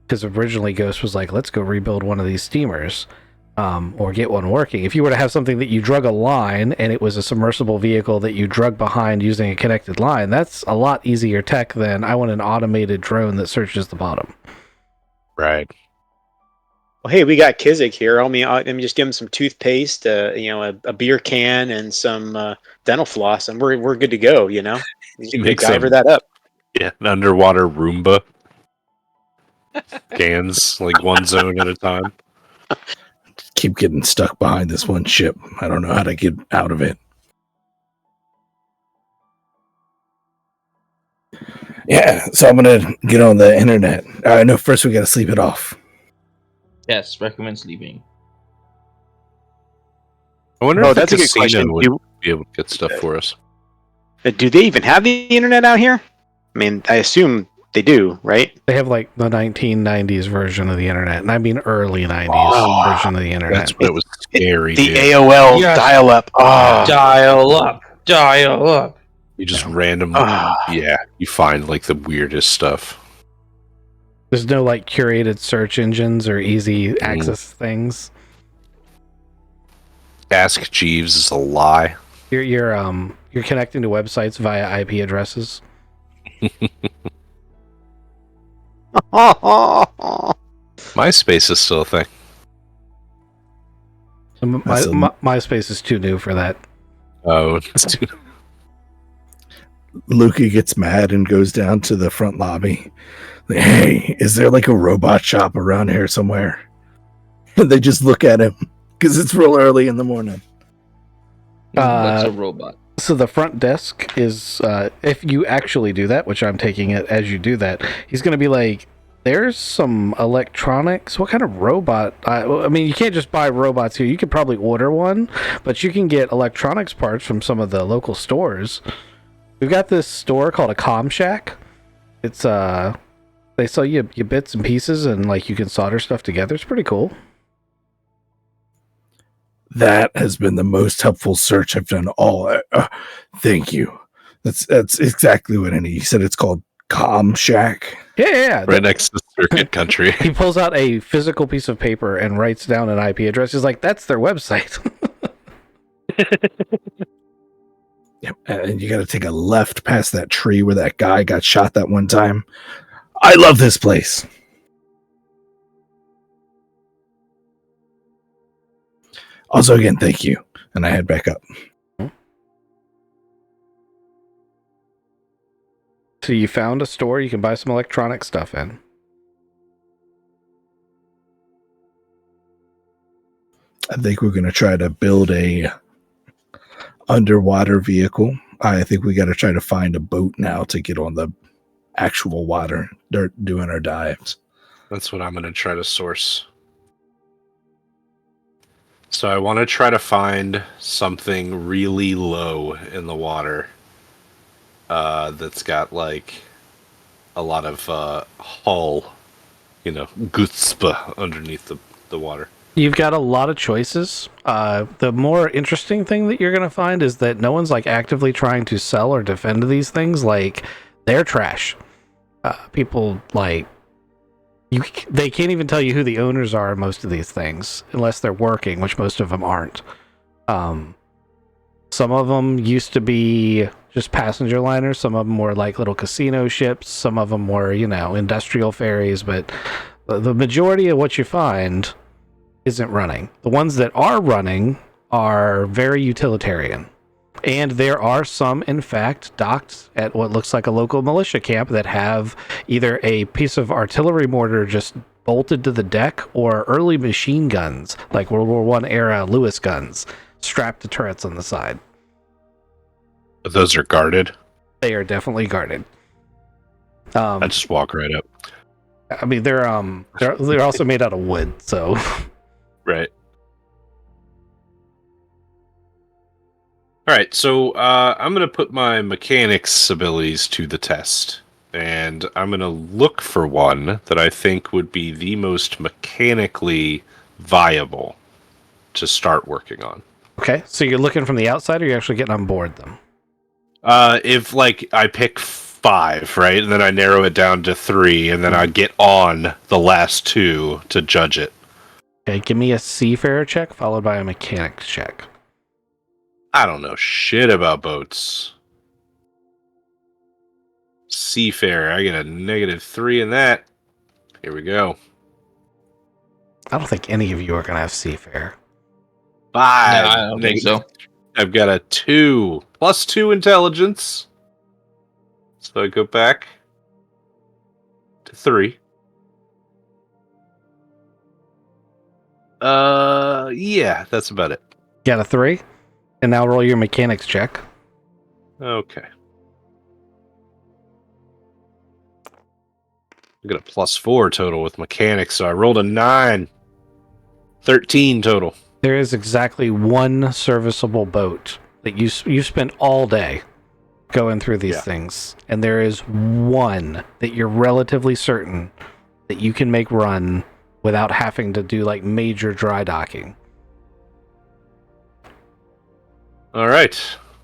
because originally Ghost was like, let's go rebuild one of these steamers, or get one working. If you were to have something that you drug a line and it was a submersible vehicle that you drug behind using a connected line, that's a lot easier tech than I want an automated drone that searches the bottom. Right. Well, hey, we got Kizik here. Let me just give him some toothpaste, a beer can, and some dental floss, and we're good to go. You know, you can Make MacGyver some- that up. Yeah, an underwater Roomba. Cans, like one zone at a time. keep getting stuck behind this one ship. I don't know how to get out of it. Yeah, so I'm gonna get on the internet. No, first we gotta sleep it off. Yes, recommend sleeping. I wonder Oh, if that's the a good casino question. would be able to get stuff for us. Do they even have the internet out here? I mean, I assume they do, right? They have like the 1990s version of the internet, and I mean early 90s version of the internet. That's what it was scary. The dude. AOL Yes. dial-up. Oh, Dial up. Dial up. You just randomly, you find like the weirdest stuff. There's no like curated search engines or easy access things. Ask Jeeves is a lie. Your you're connecting to websites via IP addresses. MySpace is still a thing. So MySpace is too new for that. Oh, Luca gets mad and goes down to the front lobby. Like, hey, is there like a robot shop around here somewhere? And they just look at him because it's real early in the morning. What's a robot? So the front desk is, if you actually do that, which I'm taking it as you do that, he's going to be like, there's some electronics. What kind of robot? I mean, you can't just buy robots here. You could probably order one, but you can get electronics parts from some of the local stores. We've got this store called a Com Shack. It's, they sell you bits and pieces and like you can solder stuff together. It's pretty cool. That has been the most helpful search I've done all. Thank you. That's exactly what I need. He said it's called Com Shack. Yeah. Right next to Circuit Country. He pulls out a physical piece of paper and writes down an IP address. He's like, that's their website. Yep. And you got to take a left past that tree where that guy got shot that one time. I love this place. Also, again, thank you. And I head back up. So you found a store you can buy some electronic stuff in. I think we're going to try to build a underwater vehicle. I think we got to try to find a boat now to get on the actual water. They're doing our dives. That's what I'm going to try to source. So I want to try to find something really low in the water that's got like a lot of hull, gutzpa underneath the water. You've got a lot of choices. The more interesting thing that you're going to find is that no one's like actively trying to sell or defend these things. Like, they're trash. People like they can't even tell you who the owners are of most of these things unless they're working, which most of them aren't. Some of them used to be just passenger liners. Some of them were like little casino ships. Some of them were, industrial ferries. But the majority of what you find isn't running. The ones that are running are very utilitarian. And there are some, in fact, docked at what looks like a local militia camp that have either a piece of artillery mortar just bolted to the deck or early machine guns, like World War I era Lewis guns, strapped to turrets on the side. But those are guarded? They are definitely guarded. I just walk right up. I mean, they're also made out of wood, so... Right. All right, so I'm going to put my mechanics abilities to the test, and I'm going to look for one that I think would be the most mechanically viable to start working on. Okay, so you're looking from the outside, or you're actually getting on board them? If, I pick 5, right, and then I narrow it down to 3, and then I get on the last 2 to judge it. Okay, give me a seafarer check, followed by a mechanics check. I don't know shit about boats. Seafarer, I get a -3 in that. Here we go. I don't think any of you are going to have seafarer. 5. No, I don't think so. I've got a 2 plus 2 intelligence. So I go back to 3. Yeah, that's about it. Got a 3? And now roll your mechanics check. Okay. I got a +4 total with mechanics, so I rolled a 9. 13 total. There is exactly one serviceable boat that you spent all day going through these things. And there is one that you're relatively certain that you can make run without having to do major dry docking. All right.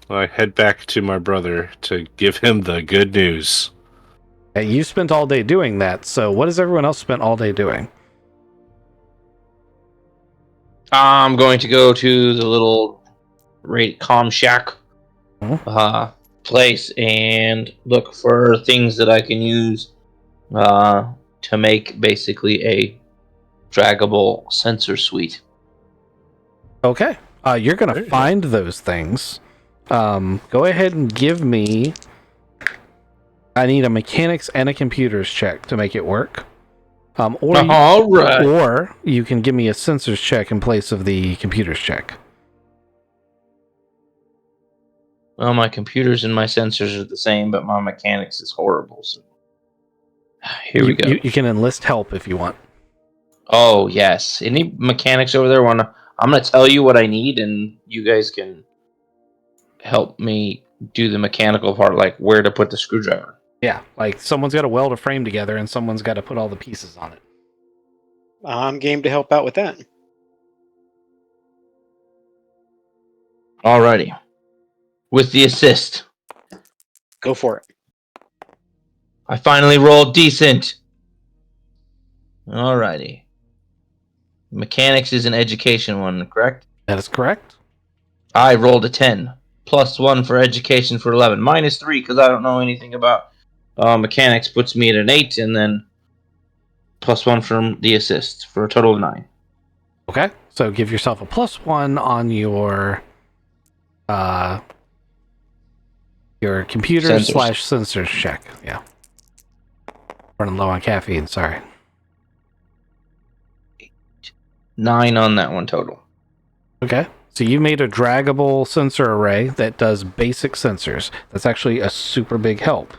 I head back to my brother to give him the good news. And you spent all day doing that, so what has everyone else spent all day doing? I'm going to go to the little Com Shack place and look for things that I can use to make basically a draggable sensor suite. Okay. You're going to find those things. Go ahead and give me... I need a mechanics and a computers check to make it work. All right. Or you can give me a sensors check in place of the computers check. Well, my computers and my sensors are the same, but my mechanics is horrible. So here we go. You can enlist help if you want. Oh yes. Any mechanics over there want to? I'm gonna tell you what I need, and you guys can help me do the mechanical part, like where to put the screwdriver. Yeah, like someone's got to weld a frame together and someone's got to put all the pieces on it. I'm game to help out with that. Alrighty. With the assist, Go for it. I finally rolled decent. Alrighty. Mechanics is an education one, correct? That is correct. I rolled a 10. +1 for education for 11. -3 because I don't know anything about mechanics puts me at an 8, and then +1 from the assist for a total of 9. Okay, so give yourself a +1 on your computer Sensors. /sensors check. Yeah. Running low on caffeine, sorry. 9 on that one total. Okay. So you made a draggable sensor array that does basic sensors. That's actually a super big help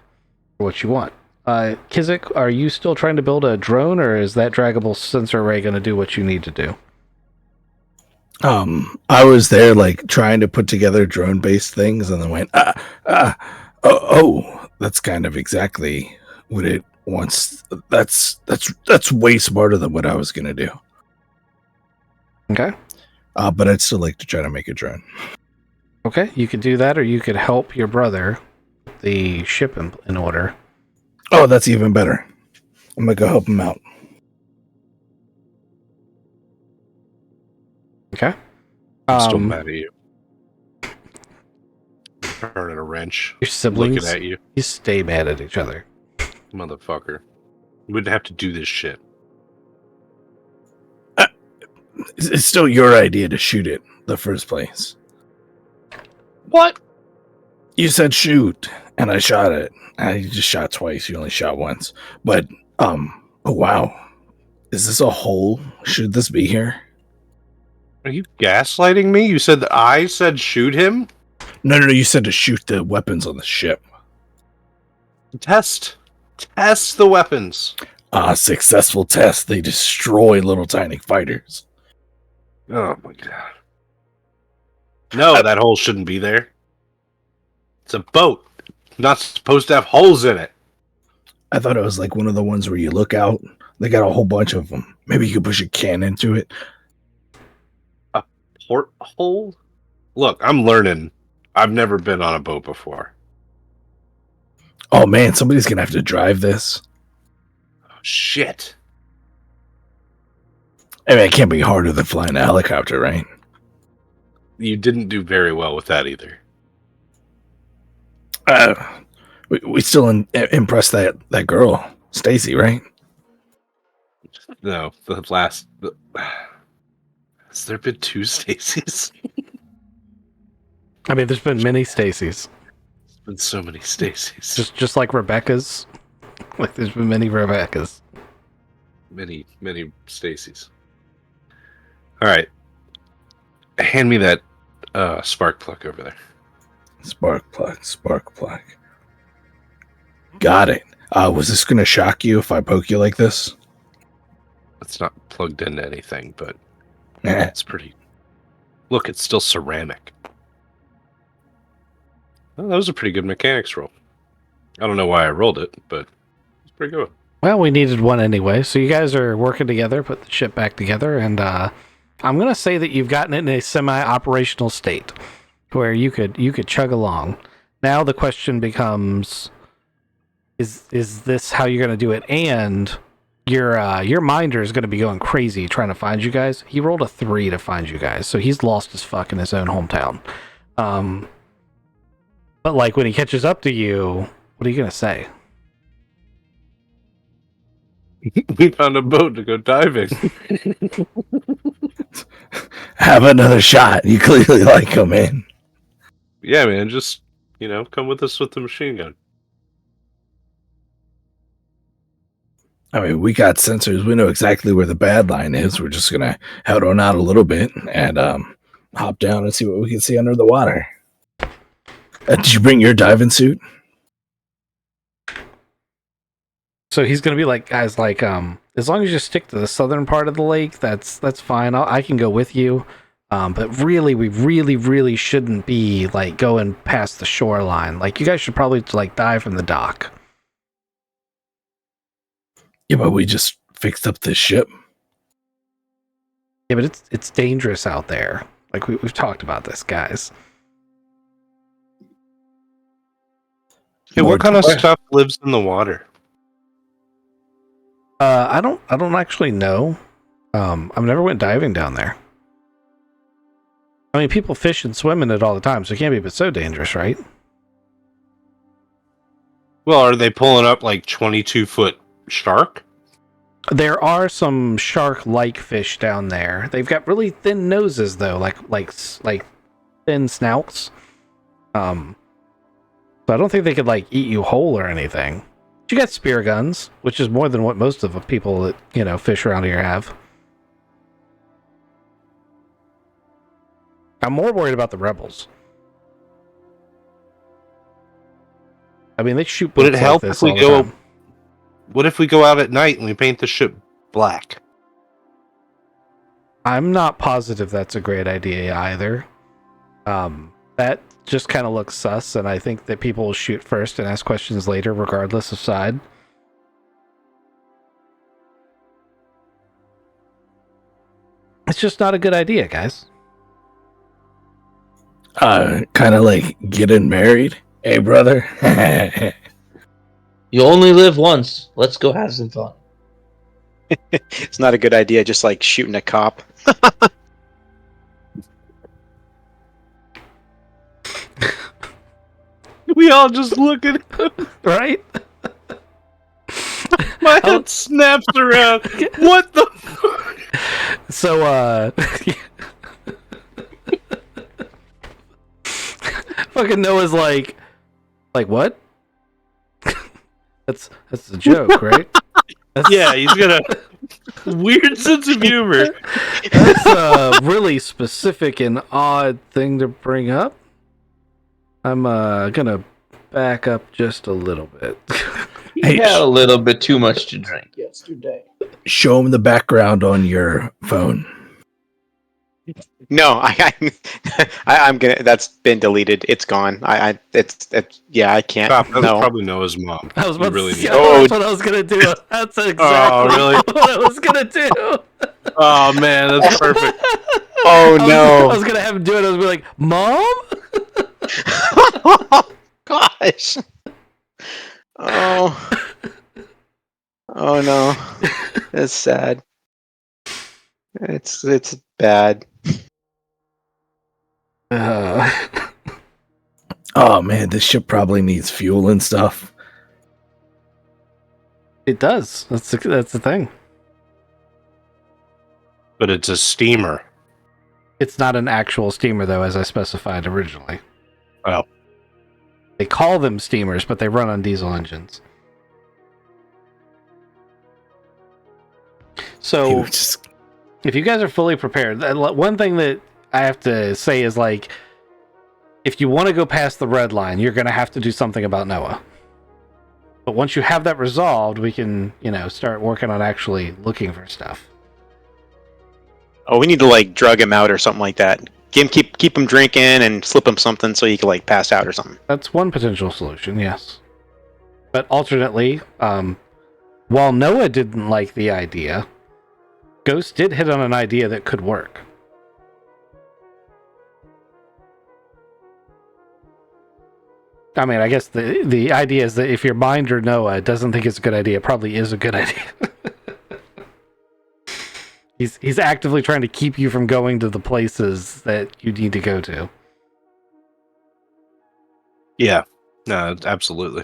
for what you want. Kizik, are you still trying to build a drone, or is that draggable sensor array going to do what you need to do? I was there like trying to put together drone-based things, and then went, that's kind of exactly what it wants. That's way smarter than what I was gonna do. Okay. But I'd still like to try to make a drone. Okay, you could do that, or you could help your brother put the ship in order. Oh, that's even better. I'm gonna go help him out. Okay. I'm still mad at you. Turning a wrench. Your siblings, Looking at you. you stay mad at each other. Motherfucker. You wouldn't have to do this shit. It's still your idea to shoot it in the first place. What? You said shoot, and I shot it. I just shot twice. You only shot once. But, oh wow. Is this a hole? Should this be here? Are you gaslighting me? You said that I said shoot him? No, you said to shoot the weapons on the ship. Test the weapons. Successful test. They destroy little tiny fighters. Oh my god. No, that hole shouldn't be there. It's a boat. Not supposed to have holes in it. I thought it was like one of the ones where you look out. They got a whole bunch of them. Maybe you could push a can into it. A porthole? Look, I'm learning. I've never been on a boat before. Oh man, somebody's gonna have to drive this. Oh, shit. I mean, it can't be harder than flying a helicopter, right? You didn't do very well with that either. We still impressed that girl, Stacy, right? No, has there been 2 Stacys? I mean, there's been many Stacys. There's been so many Stacys. Just like Rebecca's. Like, there's been many Rebeccas. Many Stacys. All right. Hand me that spark plug over there. Spark plug. Got it. Was this going to shock you if I poke you like this? It's not plugged into anything, but Eh. it's pretty... Look, it's still ceramic. Well, that was a pretty good mechanics roll. I don't know why I rolled it, but it's pretty good. Well, we needed one anyway, so you guys are working together, put the ship back together, and I'm going to say that you've gotten it in a semi-operational state where you could chug along. Now the question becomes, is this how you're going to do it? And your minder is going to be going crazy trying to find you guys. He rolled a 3 to find you guys, so he's lost as fuck in his own hometown. But like when he catches up to you, what are you gonna say? We found a boat to go diving. Have another shot. You clearly like him, man. Yeah, man, just, come with us with the machine gun. I mean, we got sensors. We know exactly where the bad line is. We're just gonna head on out a little bit and hop down and see what we can see under the water. Did you bring your diving suit? So he's gonna be like, guys, like, as long as you stick to the southern part of the lake, that's fine. I can go with you. But really, we really shouldn't be like going past the shoreline. Like, you guys should probably like dive from the dock. Yeah, but we just fixed up this ship. Yeah, but it's dangerous out there. Like we've talked about this, guys. Hey, More what kind of to- stuff lives in the water? I don't actually know. I've never went diving down there. I mean, people fish and swim in it all the time, so it can't be but so dangerous, right? Well, are they pulling up like 22-foot shark? There are some shark-like fish down there. They've got really thin noses, though, like thin snouts. So I don't think they could like eat you whole or anything. But you got spear guns, which is more than what most of the people that fish around here have. I'm more worried about the rebels. I mean, they shoot. Would it boats help this if we all the go? time. What if we go out at night and we paint the ship black? I'm not positive that's a great idea either. That just kind of looks sus, and I think that people will shoot first and ask questions later, regardless of side. It's just not a good idea, guys. Kind of like getting married. Hey, brother. You only live once. Let's go have some fun. It's not a good idea, just like shooting a cop. We all just look at him. Right? My head snaps around. What the? So, fucking Noah's like what? That's a joke, right? Yeah, he's got a weird sense of humor. That's a really specific and odd thing to bring up. I'm gonna back up just a little bit. Hey, You had a little bit too much to drink yesterday. show him the background on your phone. No, I'm gonna. That's been deleted. It's gone. It's yeah. I can't. Stop, that was No. probably Noah's mom. I was You about really to need say, to- Oh. that's what I was gonna do. That's exactly really? what I was gonna do. Oh man, that's perfect. Oh I was no! gonna have him do it. I was gonna be like, Mom? Gosh. Oh. Oh no. It's sad. It's bad. Oh man, this ship probably needs fuel and stuff. It does. That's the thing. But it's a steamer. It's not an actual steamer, though, as I specified originally. Oh. They call them steamers, but they run on diesel engines. So, Just, if you guys are fully prepared, one thing that I have to say is, like, if you want to go past the red line, you're going to have to do something about Noah. But once you have that resolved, we can, start working on actually looking for stuff. Oh, we need to like drug him out or something like that. Keep him drinking and slip him something so he can like pass out or something. That's one potential solution, yes. But alternately, while Noah didn't like the idea, Ghost did hit on an idea that could work. I mean, I guess the idea is that if your mind or Noah doesn't think it's a good idea, it probably is a good idea. He's actively trying to keep you from going to the places that you need to go to. Yeah. No, absolutely.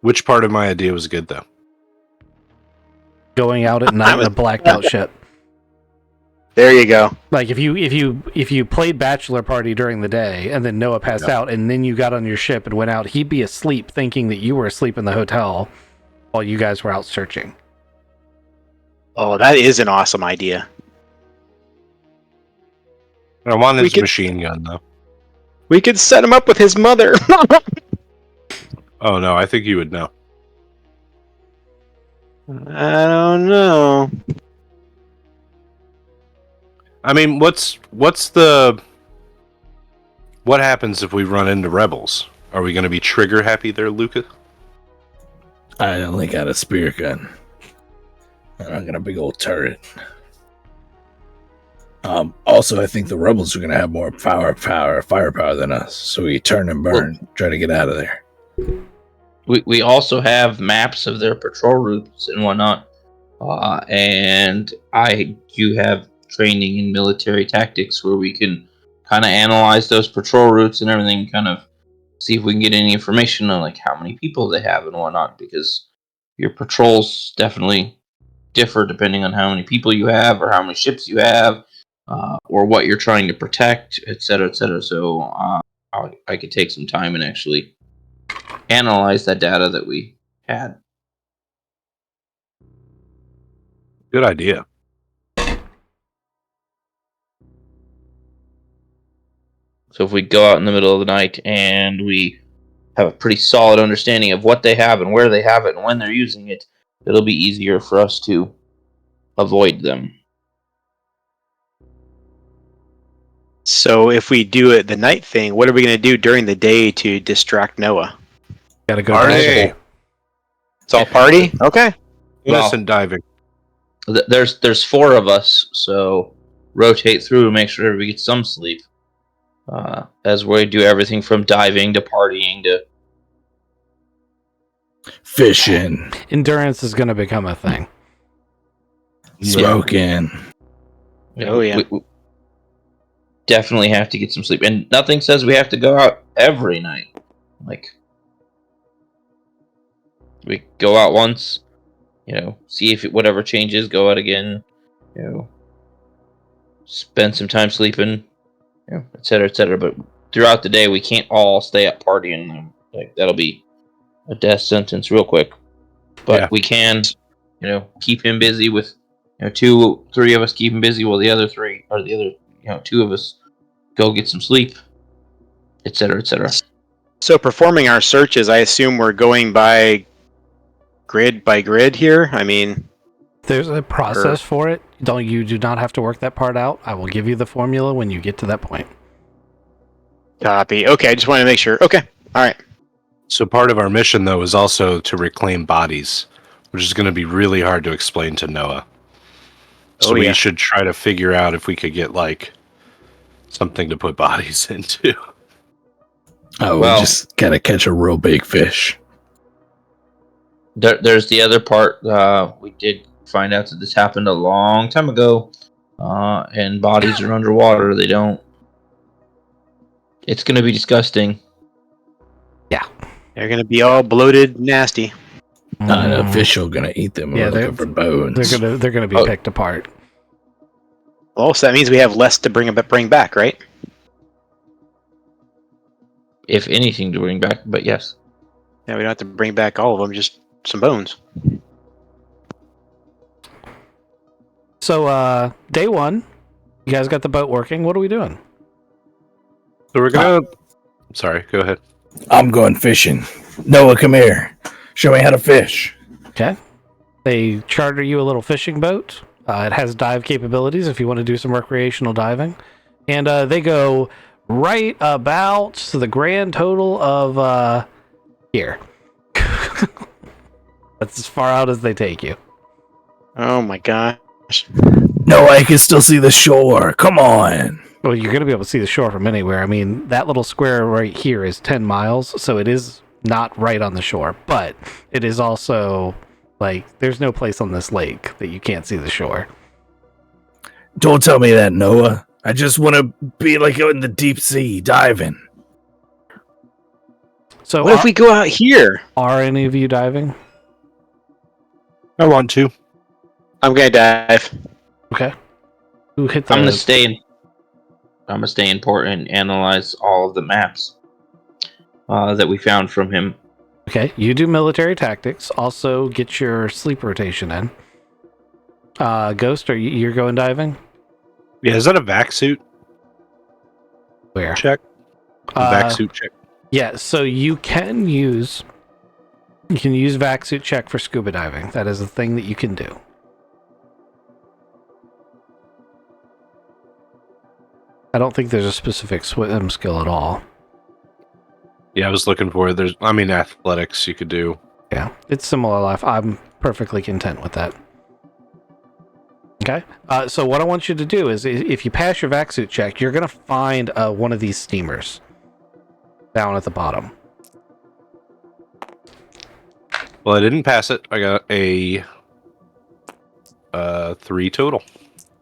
Which part of my idea was good, though? Going out at night in a blacked out ship. There you go. Like if you played Bachelor Party during the day and then Noah passed out and then you got on your ship and went out, he'd be asleep thinking that you were asleep in the hotel while you guys were out searching. Oh, that is an awesome idea. I want his could- machine gun, though. We could set him up with his mother. Oh, no, I think you would know. I don't know. I mean, what happens if we run into rebels? Are we going to be trigger happy there, Luca? I only got a spear gun. And I got a big old turret. Also, I think the rebels are going to have more firepower than us. So we turn and burn, try to get out of there. We also have maps of their patrol routes and whatnot. And I do have training in military tactics where we can kind of analyze those patrol routes and everything, kind of see if we can get any information on like how many people they have and whatnot, because your patrols definitely differ depending on how many people you have or how many ships you have, or what you're trying to protect, etc., etc. So I could take some time and actually analyze that data that we had. Good idea. So if we go out in the middle of the night and we have a pretty solid understanding of what they have and where they have it and when they're using it, it'll be easier for us to avoid them. So if we do it the night thing, what are we going to do during the day to distract Noah? Gotta go Party. diving. It's all party? Okay. Innocent diving. There's 4 of us, so rotate through to make sure everybody gets some sleep. As we do everything from diving to partying to Fishing, Endurance is going to become a thing. smoking. Oh, yeah. We definitely have to get some sleep, and nothing says we have to go out every night. Like, we go out once, see if whatever changes, go out again, spend some time sleeping, etc., etc. But throughout the day, we can't all stay up partying. Like, that'll be a death sentence real quick. But we can, keep him busy with, 2, 3 of us keep him busy while the other 3 or the other, 2 of us go get some sleep, etc., etc. So performing our searches, I assume we're going by grid here. I mean, There's a process for it. You do not have to work that part out. I will give you the formula when you get to that point. copy. Okay, I just wanted to make sure. Okay, all right. So part of our mission, though, is also to reclaim bodies, which is going to be really hard to explain to Noah. So we should try to figure out if we could get, like, something to put bodies into. Oh, we just gotta catch a real big fish. There's the other part. We did find out that this happened a long time ago, and bodies are underwater. They don't. It's going to be disgusting. They're going to be all bloated, nasty. The fish are gonna eat them. Yeah, We're looking for bones. They're gonna be picked apart. Well, so that means we have less to bring back, right? If anything to bring back, but yes. Yeah, we don't have to bring back all of them, just some bones. So, day 1, you guys got the boat working. What are we doing? So we're going to... Sorry, go ahead. I'm going fishing. Noah, come here. Show me how to fish. Okay. They charter you a little fishing boat. It has dive capabilities if you want to do some recreational diving. And they go right about to the grand total of here. That's as far out as they take you. Oh my gosh. No, I can still see the shore. Come on. Well, you're going to be able to see the shore from anywhere. I mean, that little square right here is 10 miles, so it is not right on the shore. But it is also, like, there's no place on this lake that you can't see the shore. Don't tell me that, Noah. I just want to be like in the deep sea diving. So What if we go out here? are any of you diving? I want to. I'm gonna dive. Okay. Who hit I'm gonna the? stay in port and analyze all of the maps that we found from him. Okay, you do military tactics. Also, get your sleep rotation in. Ghost, you're going diving? Yeah, is that a vac suit Where? check? A vac suit check. Yeah, so you can use vac suit check for scuba diving. That is a thing that you can do. I don't think there's a specific swim skill at all. Yeah, I was looking for it. Athletics you could do. Yeah, it's similar life. I'm perfectly content with that. Okay, so what I want you to do is, if you pass your vac suit check, you're going to find one of these steamers down at the bottom. Well, I didn't pass it. I got a 3 total.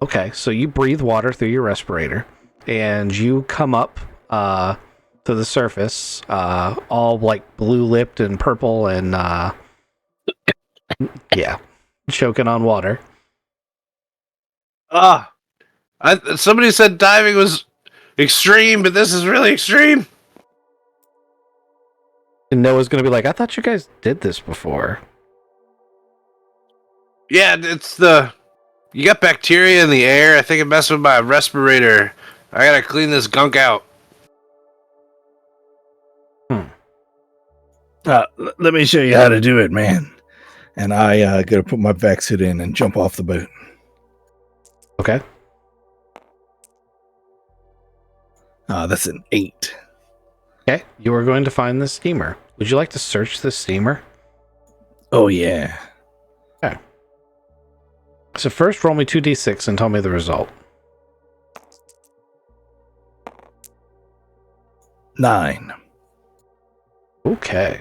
Okay, so you breathe water through your respirator, and you come up to the surface, all like blue-lipped and purple, and yeah, choking on water. Somebody said diving was extreme, but this is really extreme. And Noah's gonna be like, "I thought you guys did this before." Yeah, you got bacteria in the air. I think it messed with my respirator. I gotta clean this gunk out. Let me show you how to do it, man. And I gotta put my vac suit in and jump off the boat. Okay. That's an 8. Okay, you are going to find the steamer. Would you like to search the steamer? Oh yeah. Okay. So first, roll me 2d6 and tell me the result. 9. Okay.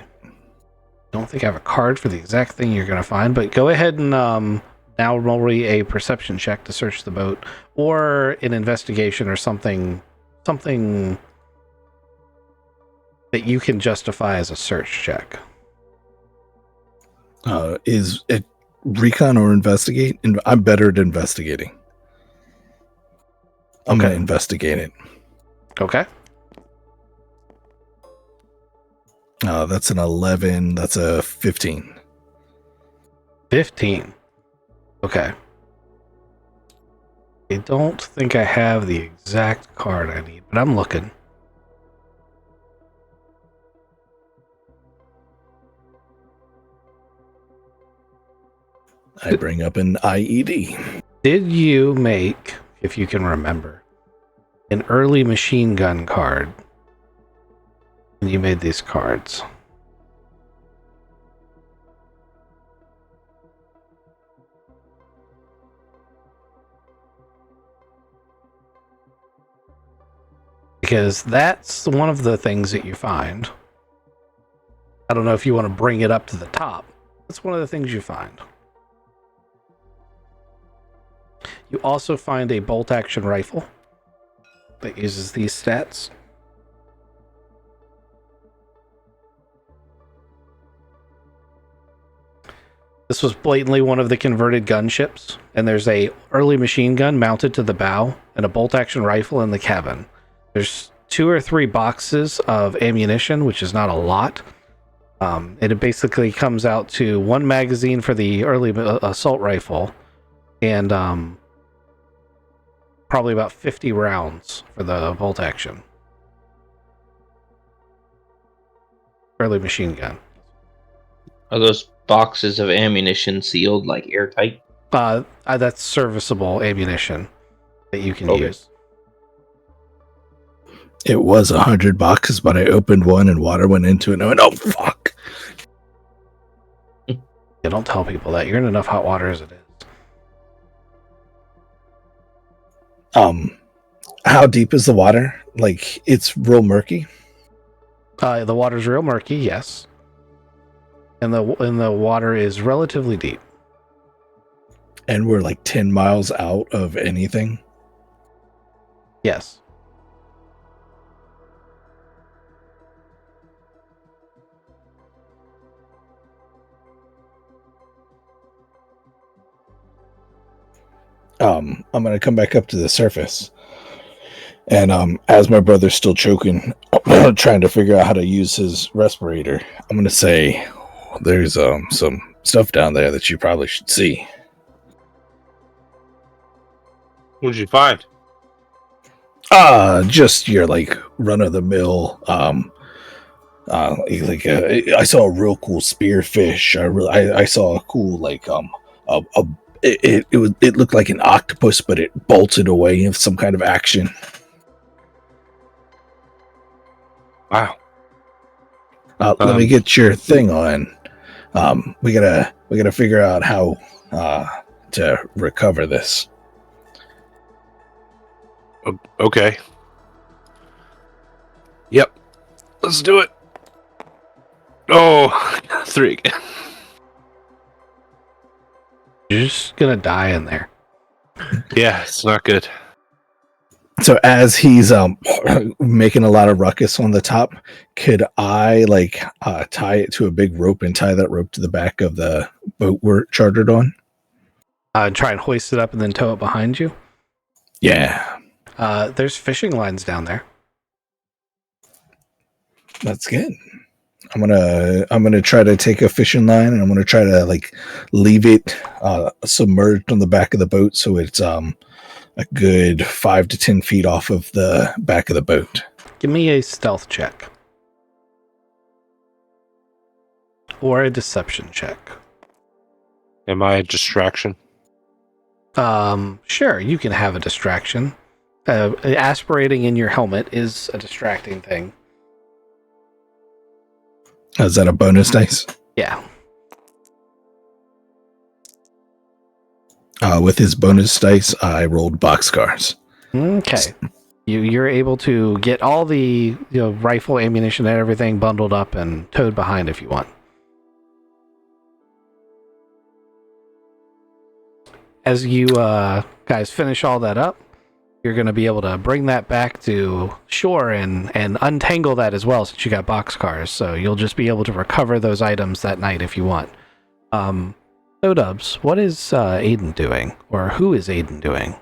Don't think I have a card for the exact thing you're going to find, but go ahead and now roll me a perception check to search the boat, or an investigation or something that you can justify as a search check. Is it recon or investigate? I'm better at investigating. I'm Okay. gonna investigate it. Okay. That's an 11. That's a 15. 15. Okay. I don't think I have the exact card I need, but I'm looking. I bring up an IED. Did you make, if you can remember, an early machine gun card when you made these cards? Because that's one of the things that you find. I don't know if you want to bring it up to the top. That's one of the things you find. You also find a bolt-action rifle that uses these stats. This was blatantly one of the converted gunships, and there's a early machine gun mounted to the bow and a bolt-action rifle in the cabin. There's 2 or 3 boxes of ammunition, which is not a lot. It basically comes out to 1 magazine for the early assault rifle, and probably about 50 rounds for the bolt action. Early machine gun. Are those boxes of ammunition sealed, like airtight? That's serviceable ammunition that you can use. It was 100 boxes, but I opened one and water went into it and I went, oh, fuck. Yeah, don't tell people that. You're in enough hot water as it is. How deep is the water? Like, it's real murky? The water's real murky, yes. And the water is relatively deep. And we're like 10 miles out of anything? Yes. I'm gonna come back up to the surface, and as my brother's still choking, trying to figure out how to use his respirator, I'm gonna say, "There's some stuff down there that you probably should see." What did you find? Just your like run of the mill. I saw a real cool spearfish. I saw a cool a it looked like an octopus, but it bolted away in some kind of action. Wow. Let me get your thing on. We gotta figure out how to recover this. Okay. Yep. Let's do it. Oh, 3 again. You're just gonna die in there. Yeah, it's not good. So as he's making a lot of ruckus on the top, could I tie it to a big rope and tie that rope to the back of the boat we're chartered on? Try and hoist it up and then tow it behind you. Yeah, There's fishing lines down there. that's good. I'm gonna try to take a fishing line and I'm gonna try to leave it submerged on the back of the boat so it's a good 5 to 10 feet off of the back of the boat. Give me a stealth check. Or a deception check. Am I a distraction? Sure, you can have a distraction. Aspirating in your helmet is a distracting thing. Is that a bonus dice? Yeah. With his bonus dice, I rolled boxcars. Okay. You're able to get all the rifle ammunition and everything bundled up and towed behind if you want. As you guys finish all that up, you're going to be able to bring that back to shore and untangle that as well, since you got boxcars. So you'll just be able to recover those items that night if you want. So Dubs, what is Aiden doing? Or who is Aiden doing?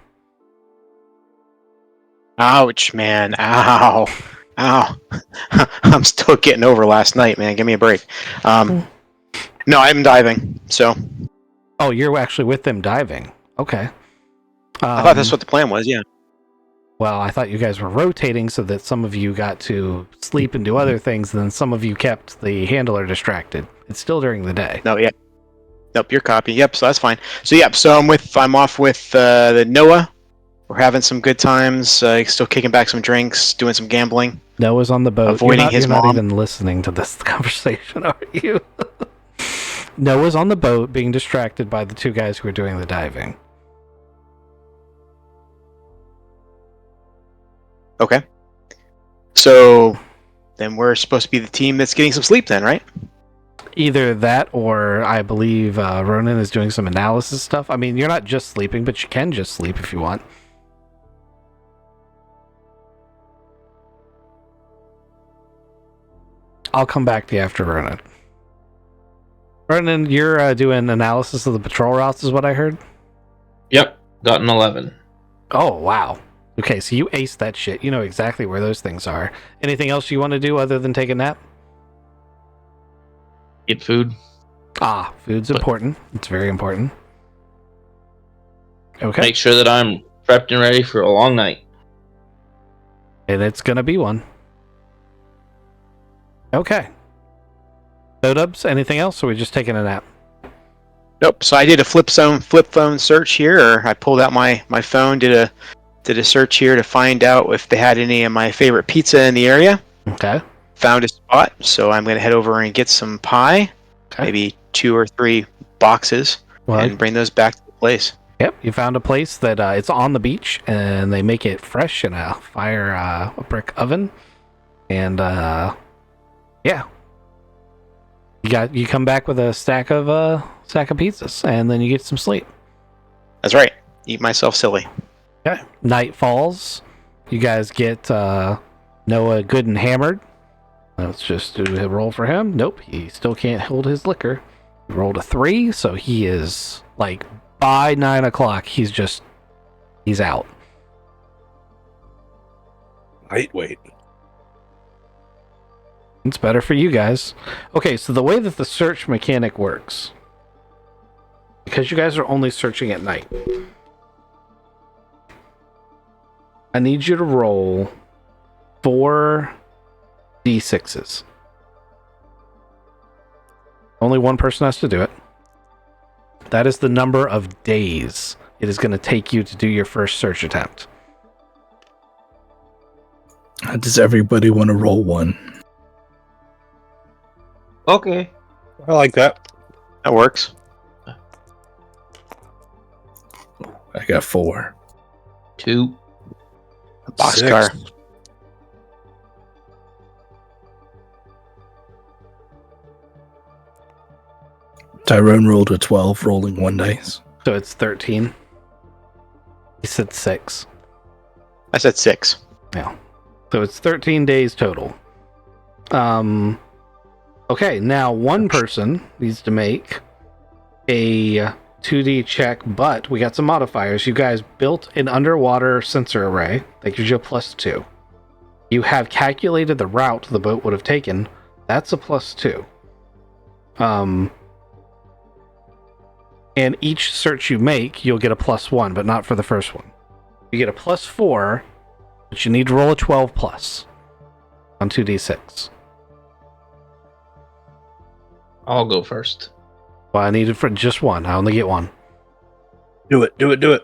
Ouch, man. Ow. Ow. I'm still getting over last night, man. Give me a break. No, I'm diving, so. Oh, you're actually with them diving. Okay. I thought that's what the plan was, yeah. Well, I thought you guys were rotating so that some of you got to sleep and do other things, and then some of you kept the handler distracted. It's still during the day. No, yeah. Nope, your copy. Yep, so that's fine. So yep, so I'm off with the Noah. We're having some good times, still kicking back some drinks, doing some gambling. Noah's on the boat. Avoiding his you're not mom. even listening to this conversation, are you? Noah's on the boat being distracted by the two guys who are doing the diving. Okay. So then we're supposed to be the team that's getting some sleep then, right? Either that or I believe Ronan is doing some analysis stuff. I mean, you're not just sleeping, but you can just sleep if you want. I'll come back to you after Ronan. Ronan, you're doing analysis of the patrol routes is what I heard? Yep, got an 11. Oh, wow. Okay, so you aced that shit. You know exactly where those things are. Anything else you want to do other than take a nap? Get food. Ah, food's important. It's very important. Okay. Make sure that I'm prepped and ready for a long night. And it's gonna be one. Okay. So Dubs, anything else, or are we just taking a nap? Nope. So I did a flip phone search here, or I pulled out my phone, did a search here to find out if they had any of my favorite pizza in the area. Okay. Found a spot, so I'm gonna head over and get some pie, Okay. maybe 2 or 3 boxes, and bring those back to the place. Yep, you found a place that it's on the beach, and they make it fresh in a a brick oven, and yeah, you come back with a stack of pizzas, and then you get some sleep. That's right. Eat myself silly. Okay. Night falls. you guys get Noah good and hammered. Let's just do a roll for him. Nope, he still can't hold his liquor. He rolled a 3, so he is like by 9 o'clock. He's out. Lightweight. It's better for you guys. Okay, so the way that the search mechanic works, because you guys are only searching at night, I need you to roll 4 d6s. Only one person has to do it. That is the number of days it is going to take you to do your first search attempt. Does everybody want to roll one? Okay. I like that. That works. I got 4. 2. Boxcar. Tyrone rolled a 12, rolling 1 dice. So it's 13. He said 6. I said 6. Yeah. So it's 13 days total. Okay, now one person needs to make a 2D check, but we got some modifiers. You guys built an underwater sensor array that gives you a +2. You have calculated the route the boat would have taken. That's a +2. And each search you make, you'll get a +1, but not for the first one. You get a +4, but you need to roll a 12 plus on 2d6. I'll go first. Well, I needed for just one. I only get one. Do it.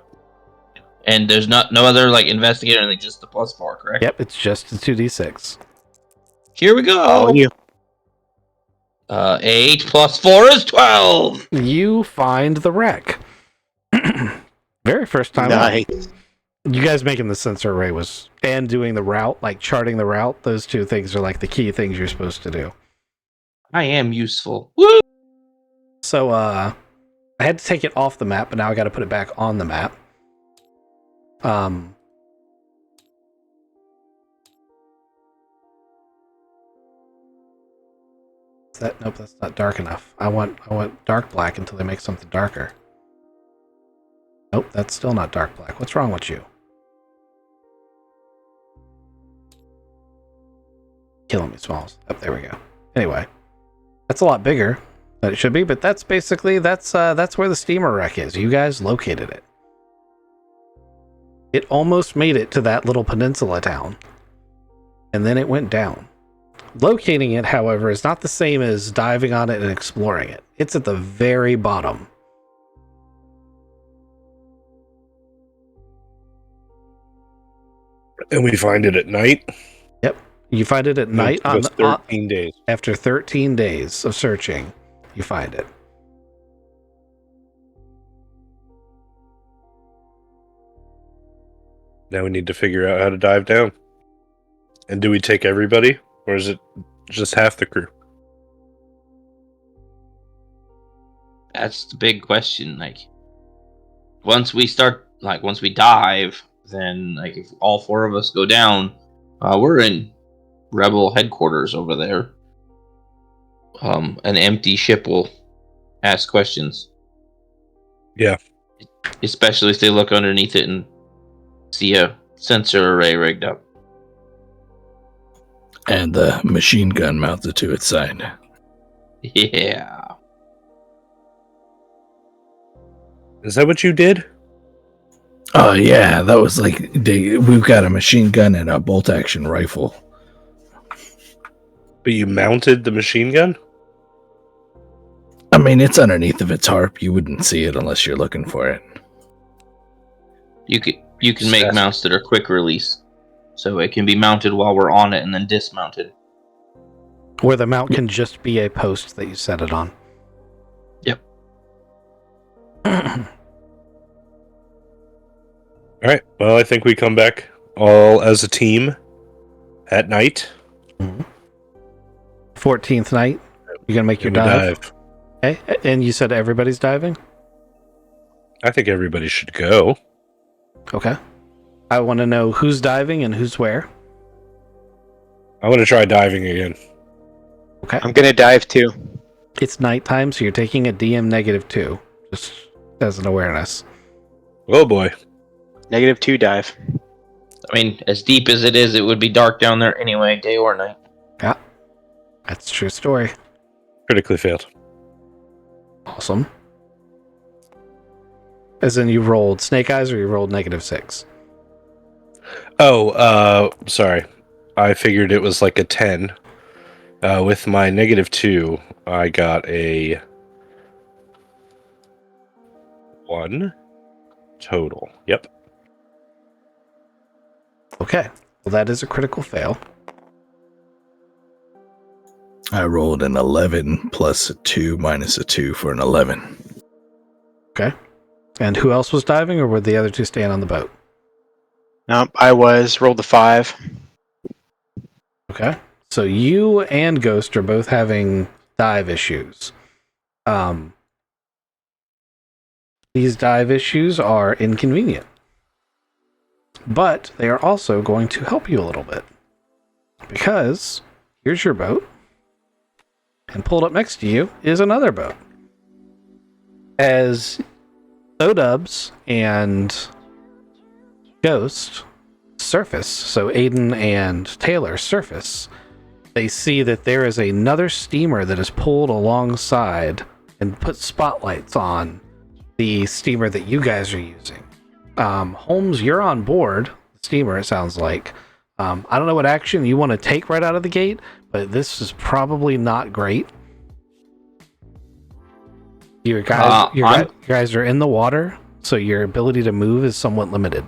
And there's no other like investigator, and just the +4, correct? Yep, it's just the 2d6. Here we go. Oh, you. 8 + 4 is 12. You find the wreck. Very first time. Nice. You guys making the sensor array was, and doing the route, like charting the route, those two things are like the key things you're supposed to do. I am useful. Woo! So, I had to take it off the map, but now I got to put it back on the map. Nope, that's not dark enough. I want dark black until they make something darker. Nope, that's still not dark black. What's wrong with you? Killing me, Smalls. Oh, there we go. Anyway, that's a lot bigger than it should be, but that's basically that's where the steamer wreck is. You guys located it. It almost made it to that little peninsula town, and then it went down. Locating it, however, is not the same as diving on it and exploring it. It's at the very bottom. And we find it at night. Yep. You find it at night on That's the, 13 days. after 13 days of searching. You find it. Now we need to figure out how to dive down. And do we take everybody? Or is it just half the crew? That's the big question. Like, once we dive, then like if all 4 of us go down, we're in rebel headquarters over there. An empty ship will ask questions. Yeah. Especially if they look underneath it and see a sensor array rigged up. And the machine gun mounted to its side. Yeah. Is that what you did? Oh, yeah, that was like, we've got a machine gun and a bolt-action rifle. But you mounted the machine gun? I mean, it's underneath of its harp. You wouldn't see it unless you're looking for it. You can make mounts that are quick release. So it can be mounted while we're on it and then dismounted. Or the mount can just be a post that you set it on. Yep. All right. Well, I think we come back all as a team at night. 14th night, you're going to make your And we dive. Okay. And you said everybody's diving? I think everybody should go. Okay. I want to know who's diving and who's where. I want to try diving again. Okay. I'm gonna dive too. It's nighttime, so you're taking a DM -2. Just as an awareness. Oh boy. -2 dive. I mean, as deep as it is, it would be dark down there anyway, day or night. Yeah. That's a true story. Critically failed. Awesome. As in you rolled snake eyes or you rolled -6? Oh, sorry. I figured it was like a 10. With my -2, I got a 1 total. Yep. Okay. Well, that is a critical fail. I rolled an 11 plus a 2 minus a 2 for an 11. Okay. And who else was diving, or were the other two staying on the boat? Nope, I rolled a 5. Okay. So you and Ghost are both having dive issues. These dive issues are inconvenient, but they are also going to help you a little bit. Because here's your boat, and pulled up next to you is another boat. As Sodubs and Ghost surface, so Aiden and Taylor surface, they see that there is another steamer that is pulled alongside and put spotlights on the steamer that you guys are using. Holmes, you're on board the steamer, it sounds like. I don't know what action you want to take right out of the gate, but this is probably not great. You guys are in the water, so your ability to move is somewhat limited.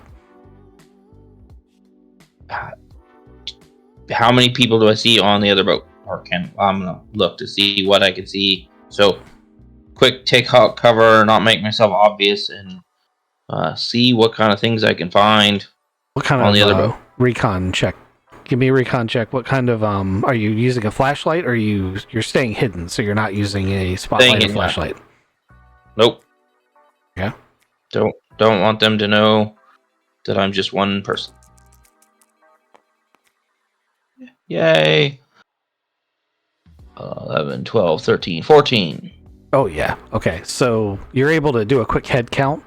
How many people do I see on the other boat? Or I'm gonna look to see what I can see. So, quick take cover, not make myself obvious, and see what kind of things I can find. What kind on of the other boat? Recon check? Give me a recon check. What kind of are you using a flashlight, or you're staying hidden, so you're not using a spotlight or flashlight? Nope. Yeah. Don't want them to know that I'm just one person. Yay. 11, 12, 13, 14. Oh, yeah. Okay. So you're able to do a quick head count.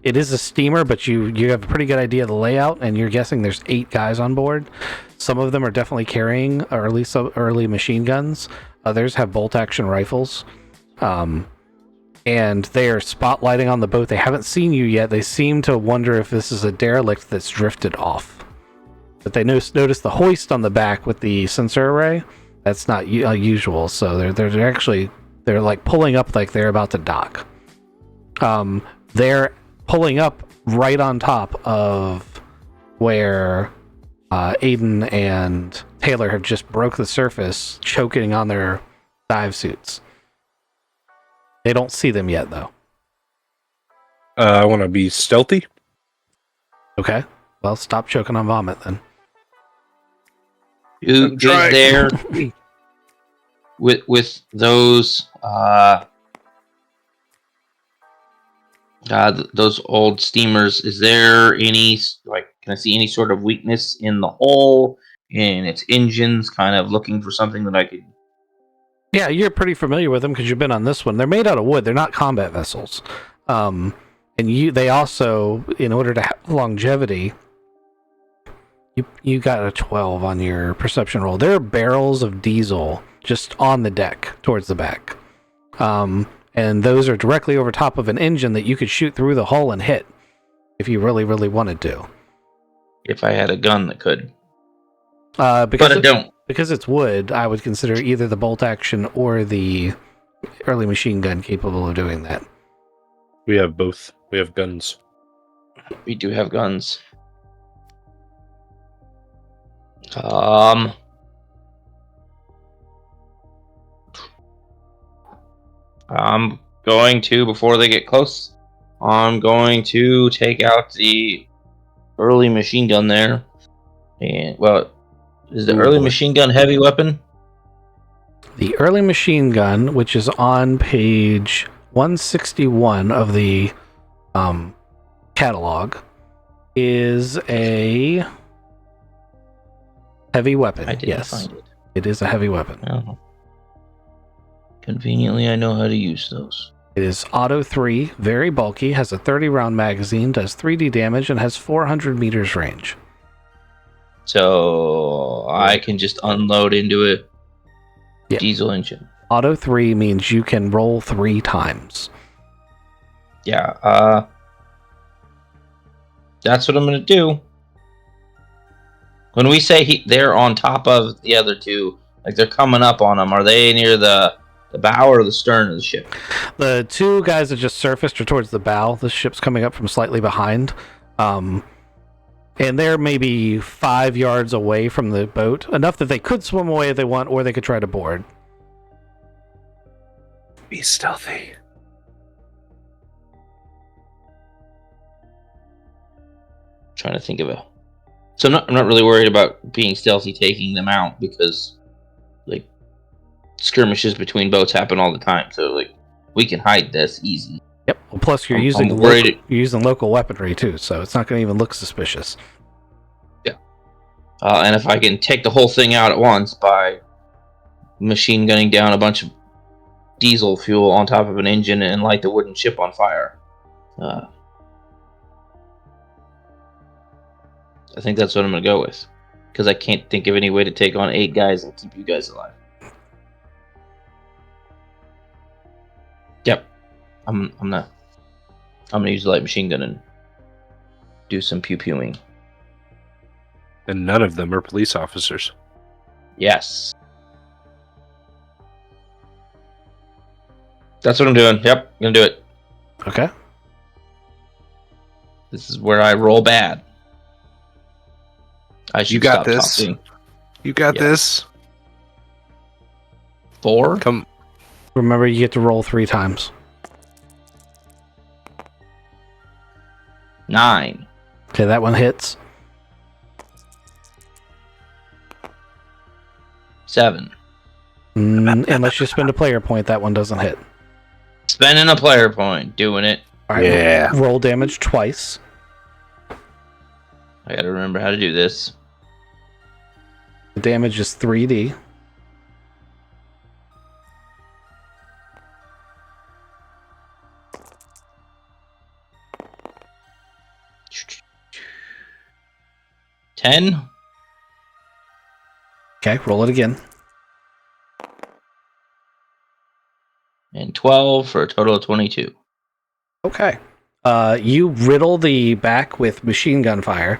It is a steamer, but you have a pretty good idea of the layout, and you're guessing there's 8 guys on board. Some of them are definitely carrying early machine guns. Others have bolt-action rifles. And they are spotlighting on the boat. They haven't seen you yet. They seem to wonder if this is a derelict that's drifted off. But they notice the hoist on the back with the sensor array. That's not usual. So they're like pulling up like they're about to dock. They're pulling up right on top of where Aiden and Taylor have just broke the surface, choking on their dive suits. They don't see them yet, though. I want to be stealthy. Okay. Well, stop choking on vomit then. Is there with those those old steamers? Is there any can I see any sort of weakness in the hull, in its engines? Kind of looking for something that I could. Yeah, you're pretty familiar with them because you've been on this one. They're made out of wood. They're not combat vessels. And they also, in order to have longevity, you got a 12 on your perception roll. There are barrels of diesel just on the deck towards the back. And those are directly over top of an engine that you could shoot through the hull and hit if you really, really wanted to. If I had a gun that could. But I don't. Because it's wood, I would consider either the bolt action or the early machine gun capable of doing that. We have both. We have guns. We do have guns. I'm going to, before they get close, I'm going to take out the early machine gun there. And, well, is the early machine gun heavy weapon? The early machine gun, which is on page 161 of the catalog, is a heavy weapon. I didn't Yes, find it. it is a heavy weapon. Oh. Conveniently, I know how to use those. It is Auto 3, very bulky, has a 30-round magazine, does 3D damage, and has 400 meters range. So I can just unload into a Yeah. diesel engine. Auto 3 means you can roll 3 times. Yeah, that's what I'm going to do. When we say they're on top of the other two, like they're coming up on them, are they near the bow or the stern of the ship? The two guys that just surfaced are towards the bow. The ship's coming up from slightly behind. And they're maybe 5 yards away from the boat, enough that they could swim away if they want, or they could try to board. Be stealthy. Trying to think of a. So I'm not really worried about being stealthy, taking them out, because like skirmishes between boats happen all the time. So like we can hide this easy. Yep. Well, plus you're I'm using worried you're using local weaponry too, so it's not going to even look suspicious. Yeah. And if I can take the whole thing out at once by machine gunning down a bunch of diesel fuel on top of an engine and light the wooden ship on fire, I think that's what I'm going to go with. Because I can't think of any way to take on 8 guys and keep you guys alive. Yep. I'm gonna use the light machine gun and do some pew-pewing. And none of them are police officers. Yes. That's what I'm doing. Yep, I'm gonna do it. Okay. This is where I roll bad. I should You got stop this. talking. You got Yeah. this. 4? Come. Remember, you get to roll 3 times. 9. Okay, that one hits. 7. Unless you spend a player point, that one doesn't hit. Spending a player point. Doing it. All right, Yeah. roll damage twice. I gotta remember how to do this. The damage is 3D. $10. Okay, roll it again. And 12 for a total of 22. Okay. You riddle the back with machine gun fire,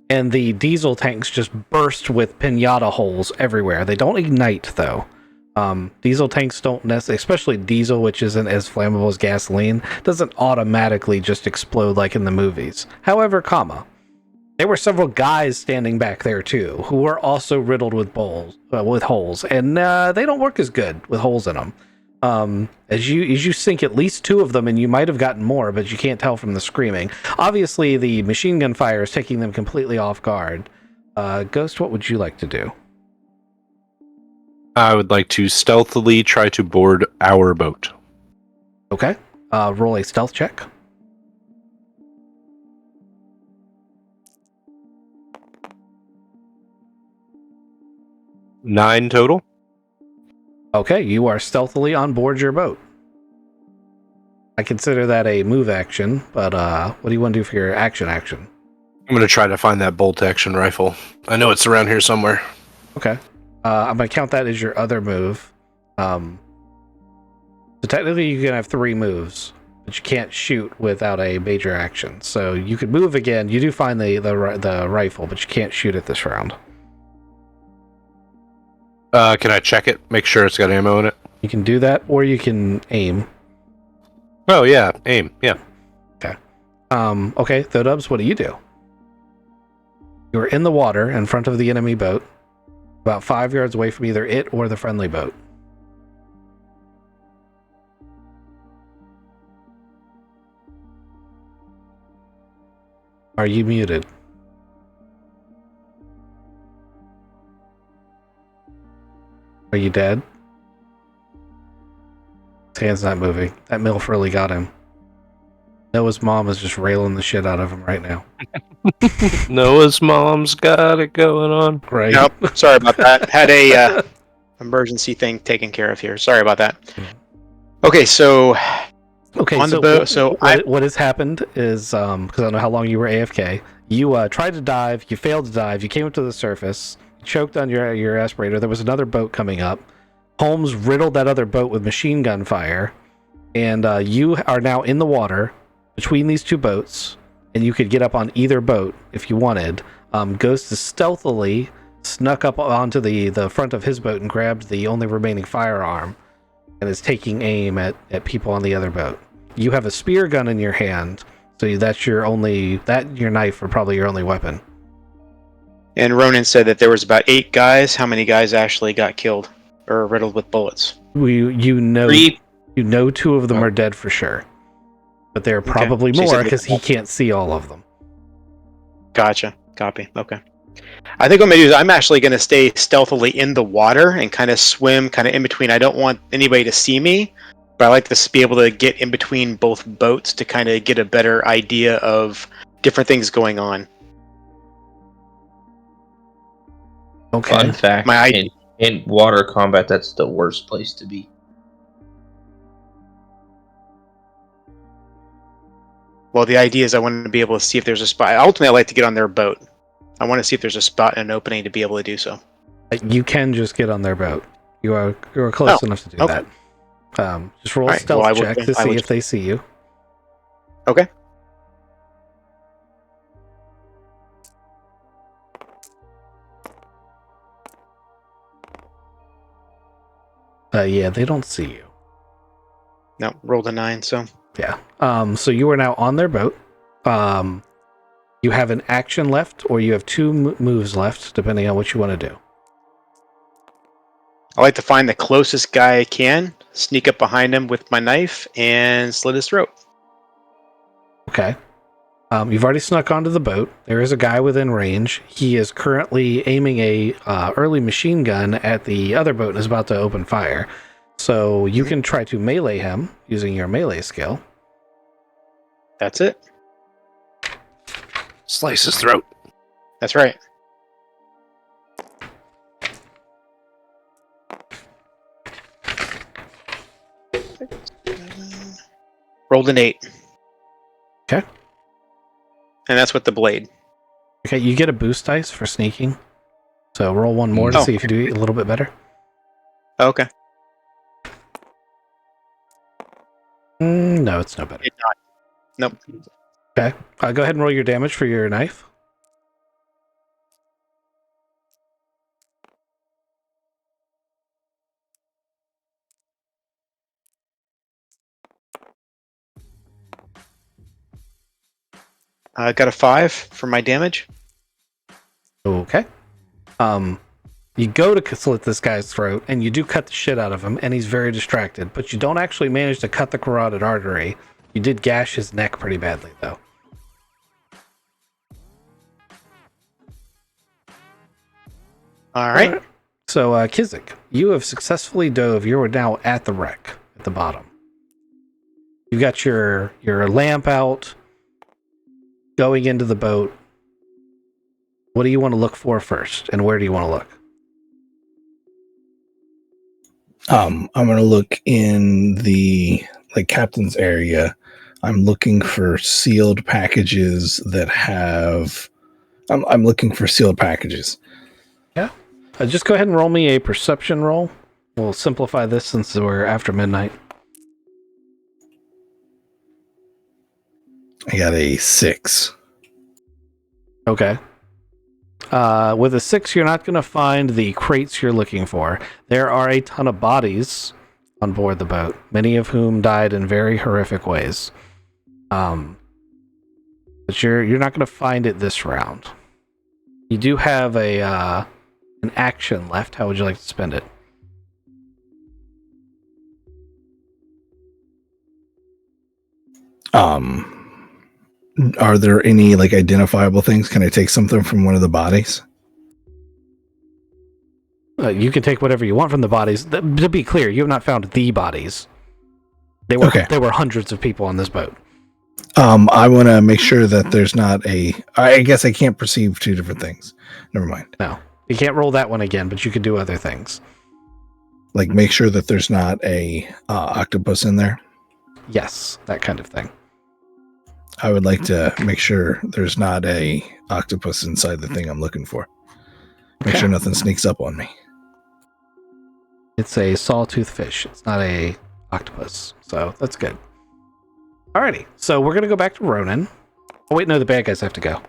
and the diesel tanks just burst with pinata holes everywhere. They don't ignite, though. Diesel tanks don't necessarily, especially diesel, which isn't as flammable as gasoline, doesn't automatically just explode like in the movies. However, there were several guys standing back there too, who were also riddled with holes, and they don't work as good with holes in them. As you sink at least 2 of them, and you might have gotten more, but you can't tell from the screaming. Obviously, the machine gun fire is taking them completely off guard. Ghost, what would you like to do? I would like to stealthily try to board our boat. Okay. Roll a stealth check. Nine total. Okay, you are stealthily on board your boat. I consider that a move action, but what do you want to do for your action? I'm going to try to find that bolt action rifle. I know it's around here somewhere. Okay. I'm going to count that as your other move. So technically you can have 3 moves, but you can't shoot without a major action. So you could move again. You do find the rifle, but you can't shoot it this round. Can I check it? Make sure it's got ammo in it? You can do that, or you can aim. Oh, yeah. Aim. Yeah. Okay, Thodubs, what do you do? You're in the water in front of the enemy boat, about 5 yards away from either it or the friendly boat. Are you muted? Are you dead? His hand's not moving. That MILF really got him. Noah's mom is just railing the shit out of him right now. Noah's mom's got it going on. Right? Nope. Sorry about that. Had a emergency thing taken care of here. Sorry about that. Okay, so Okay, on the so boat. So what has happened is, because I don't know how long you were AFK, you tried to dive, you failed to dive, you came up to the surface, choked on your aspirator. There was another boat coming up. Holmes riddled that other boat with machine gun fire, and you are now in the water between these two boats, and you could get up on either boat if you wanted. Ghost is stealthily snuck up onto the front of his boat and grabbed the only remaining firearm, and is taking aim at people on the other boat. You have a spear gun in your hand, so that's your knife or probably your only weapon. And Ronan said that there was about 8 guys. How many guys actually got killed or riddled with bullets? You know 3. 2 of them are dead for sure, but there are probably So you more said because he can't see all of them. Gotcha. Copy. Okay. I think what I'm going to do is I'm actually going to stay stealthily in the water and kind of swim kind of in between. I don't want anybody to see me, but I like to be able to get in between both boats to kind of get a better idea of different things going on. Okay. Fun fact: in water combat, that's the worst place to be. Well, the idea is I want to be able to see if there's a spot. Ultimately, I like to get on their boat. I want to see if there's a spot and an opening to be able to do so. You can just get on their boat. You are close enough to do okay. that. Just roll a Alright, stealth well, check to see if they see you. Okay. Yeah, they don't see you. No, rolled a 9, so. Yeah. So you are now on their boat. You have an action left, or you have 2 moves left, depending on what you want to do. I like to find the closest guy I can, sneak up behind him with my knife, and slit his throat. Okay. You've already snuck onto the boat. There is a guy within range. He is currently aiming a early machine gun at the other boat and is about to open fire. So you can try to melee him using your melee skill. That's it. Slice his throat. That's right. Rolled an 8. Okay. And that's with the blade. Okay, you get a boost dice for sneaking. So roll 1 more to see if you do a little bit better. Okay. No, it's no better. It's not. Nope. Okay. Go ahead and roll your damage for your knife. I got a 5 for my damage. Okay. You go to slit this guy's throat, and you do cut the shit out of him, and he's very distracted, but you don't actually manage to cut the carotid artery. You did gash his neck pretty badly, though. All right. So, Kizik, you have successfully dove. You are now at the wreck, at the bottom. You've got your lamp out, going into the boat. What do you want to look for first, and where do you want to look? I'm gonna look in the captain's area. I'm looking for sealed packages that have. I'm looking for sealed packages. Yeah. Just go ahead and roll me a perception roll. We'll simplify this since we're after midnight. I got a 6. Okay. With a 6, you're not going to find the crates you're looking for. There are a ton of bodies on board the boat, many of whom died in very horrific ways. But you're not going to find it this round. You do have an action left. How would you like to spend it? Are there any identifiable things? Can I take something from one of the bodies? You can take whatever you want from the bodies. To be clear, you have not found the bodies. There were hundreds of people on this boat. I want to make sure that there's not a. I guess I can't perceive two different things. Never mind. No, you can't roll that one again, but you can do other things. Like make sure that there's not a octopus in there. Yes, that kind of thing. I would like to make sure there's not a octopus inside the thing I'm looking for. Make Okay. sure nothing sneaks up on me. It's a sawtooth fish. It's not a octopus, so that's good. Alrighty, so we're gonna go back to Ronan. Oh wait, no, the bad guys have to go.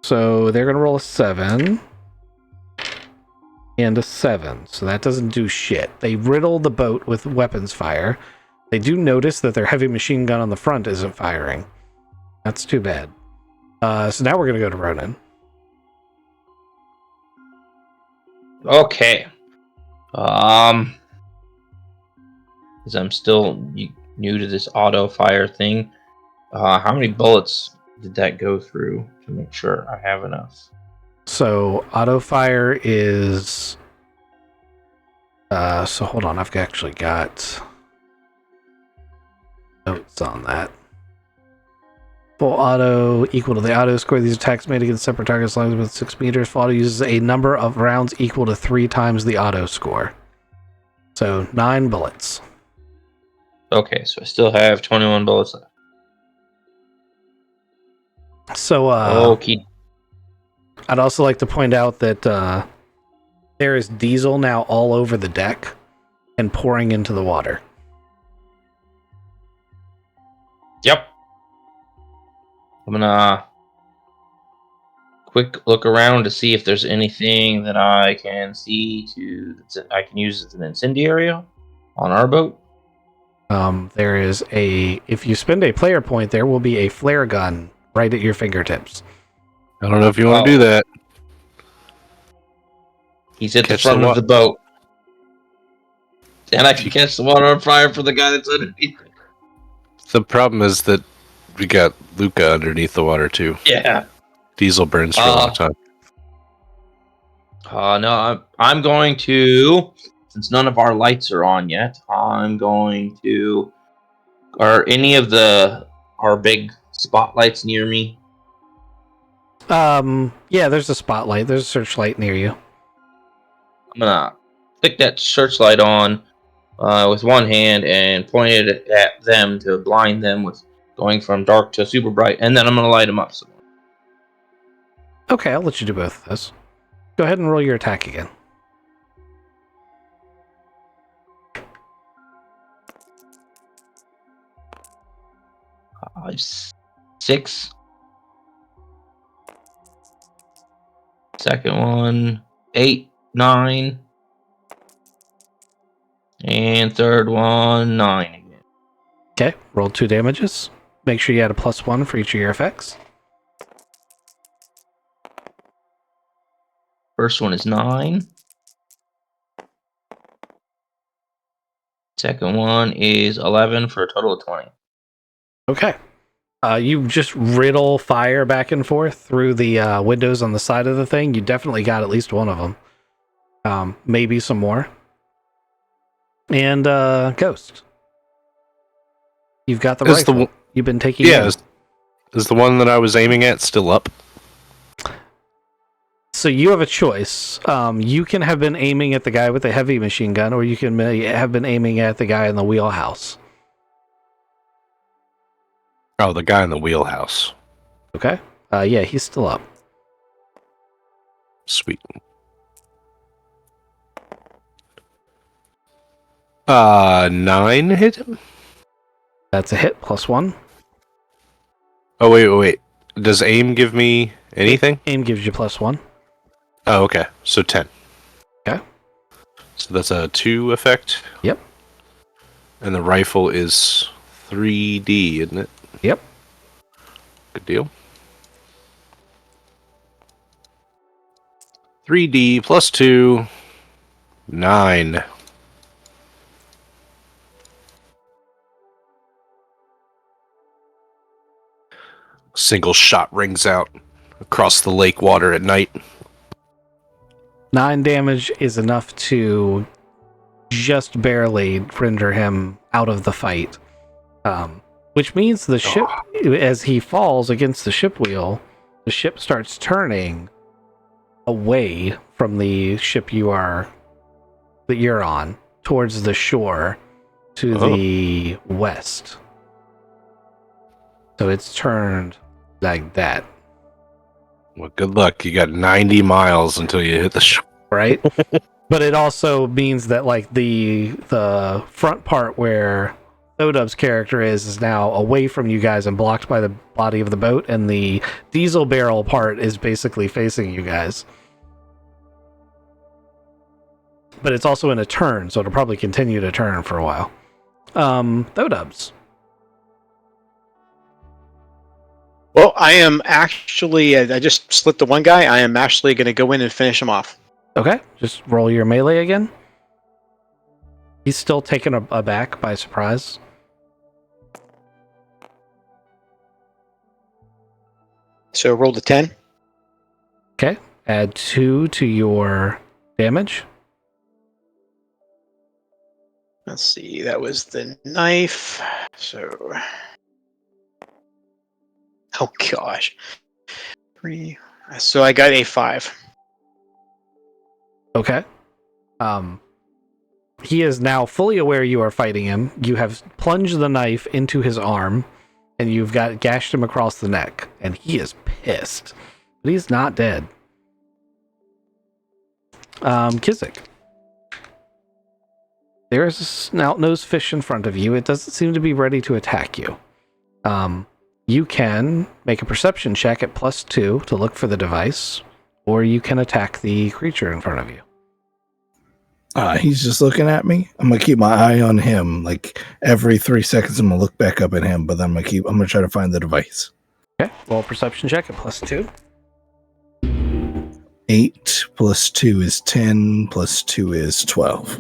So they're gonna roll a 7 and a 7. So that doesn't do shit. They riddle the boat with weapons fire. They do notice that their heavy machine gun on the front isn't firing. That's too bad. So now we're gonna go to Ronan. Okay. Because I'm still new to this auto fire thing. How many bullets did that go through to make sure I have enough? So auto fire is. So hold on, I've actually got notes on that. Full auto equal to the auto score. These attacks made against separate targets long as with 6 meters. Full auto uses a number of rounds equal to 3 times the auto score. So 9 bullets. Okay, so I still have 21 bullets left. So Okay. I'd also like to point out that there is diesel now all over the deck and pouring into the water. Yep. I'm gonna quick look around to see if there's anything that I can see I can use as an incendiary on our boat. There is if you spend a player point, there will be a flare gun right at your fingertips. I don't know if you want to do that. He's at Catch the front the of the boat. And I can catch the water on fire for the guy that's underneath it. The problem is that we got Luca underneath the water too. Yeah. Diesel burns for a long time. No, I'm going to, since none of our lights are on yet, I'm going to. Are any of our big spotlights near me? Yeah, there's a spotlight. There's a searchlight near you. I'm gonna stick that searchlight on with one hand and point it at them to blind them with going from dark to super bright, and then I'm gonna light them up some more. Okay, I'll let you do both of those. Go ahead and roll your attack again. Five, 6. Second one, 8, 9. And third one, 9 again. Okay, roll 2 damages. Make sure you add a +1 for each of your effects. First one is 9. Second one is 11 for a total of 20. Okay. You just riddle fire back and forth through the windows on the side of the thing. You definitely got at least one of them. Maybe some more. And Ghost. You've got the rifle. You've been taking is the one that I was aiming at still up? So you have a choice. You can have been aiming at the guy with the heavy machine gun, or you can have been aiming at the guy in the wheelhouse. Oh, the guy in the wheelhouse. Okay. Yeah, he's still up. Sweet. 9 hit him? That's a hit, +1. Oh, wait. Does aim give me anything? Aim gives you +1. Oh, okay. So 10. Okay. So that's a 2 effect? Yep. And the rifle is 3D, isn't it? Yep. Good deal. 3D +2, 9. Single shot rings out across the lake water at night. 9 damage is enough to just barely render him out of the fight. which means the ship, as he falls against the ship wheel, the ship starts turning away from the ship that you're on towards the shore to the west. So it's turned like that. Well, good luck. You got 90 miles until you hit the shore. Right? But it also means that like the front part where Thodub's character is now away from you guys and blocked by the body of the boat, and the diesel barrel part is basically facing you guys. But it's also in a turn, so it'll probably continue to turn for a while. Thodubs. Well, I am actually. I just slit the one guy. I am actually going to go in and finish him off. Okay, just roll your melee again. He's still taken aback by surprise. So rolled a 10. Okay, add 2 to your damage. Let's see. That was the knife. So. Oh gosh. 3. So I got a 5. Okay. He is now fully aware you are fighting him. You have plunged the knife into his arm, and you've gashed him across the neck, and he is pissed. But he's not dead. Kizik. There is a snout-nosed fish in front of you. It doesn't seem to be ready to attack you. You can make a perception check at +2 to look for the device, or you can attack the creature in front of you. He's just looking at me. I'm gonna keep my eye on him. Like every 3 seconds, I'm gonna look back up at him. But then I'm gonna try to find the device. Okay, roll a perception check at +2. 8 + 2 is 10. + 2 is 12.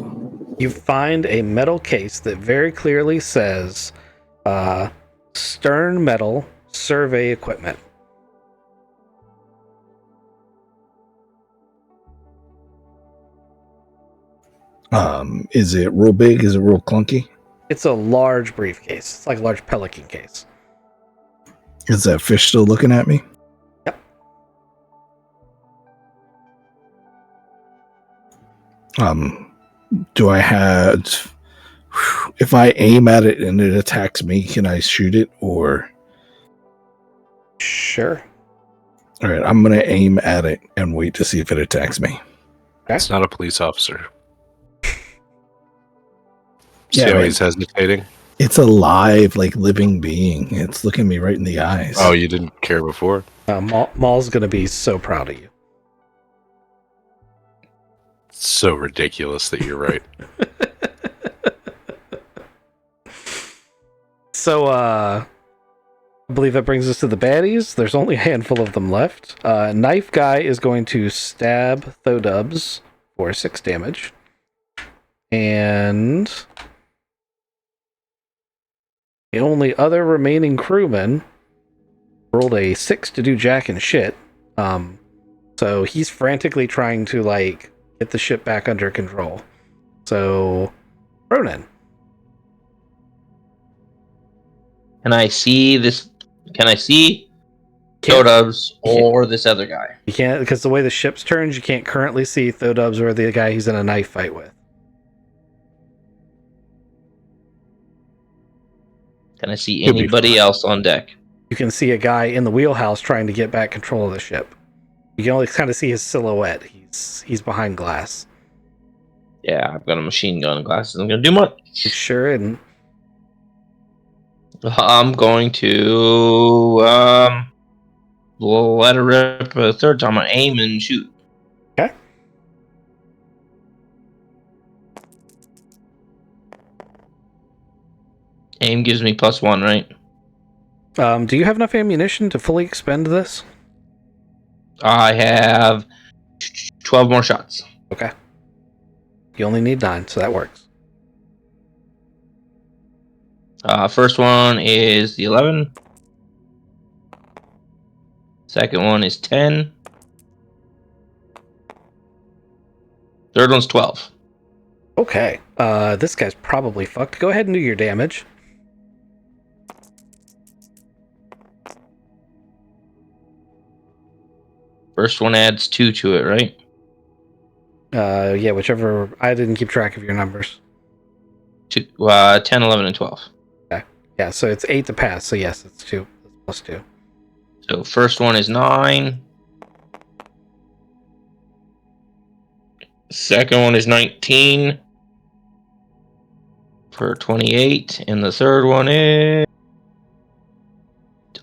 You find a metal case that very clearly says Stern Metal Survey Equipment. Is it real big? Is it real clunky? It's a large briefcase. It's like a large pelican case. Is that fish still looking at me? Yep. Do I have... If I aim at it and it attacks me, can I shoot it or... Sure. All right, I'm going to aim at it and wait to see if it attacks me. It's not a police officer. Yeah, See how right. he's hesitating? It's a live, like, living being. It's looking me right in the eyes. Oh, you didn't care before? Maul's going to be so proud of you. It's so ridiculous that you're right. So, I believe that brings us to the baddies. There's only a handful of them left. Knife Guy is going to stab Thodubs for 6 damage. And the only other remaining crewman rolled a 6 to do jack and shit. So he's frantically trying to, like, get the ship back under control. So, Ronan. Can I see this? Can I see Can't- Thodubs or this other guy? You can't, because the way the ship's turned, you can't currently see Thodubs or the guy he's in a knife fight with. Can I see He'll be anybody else on deck? You can see a guy in the wheelhouse trying to get back control of the ship. You can only kind of see his silhouette. He's behind glass. Yeah, I've got a machine gun and glasses. I'm gonna do much. Sure, and I'm going to let her rip a third time. I aim and shoot. Okay. Aim gives me +1, right? Do you have enough ammunition to fully expend this? I have 12 more shots. Okay. You only need 9, so that works. First one is the 11. Second one is 10. Third one's 12. Okay. This guy's probably fucked. Go ahead and do your damage. First one adds 2 to it, right? Yeah, whichever. I didn't keep track of your numbers. 10, 11, and 12. Yeah, so it's 8 to pass. So yes, it's 2. That's plus 2. So first one is 9. Second one is 19 for 28, and the third one is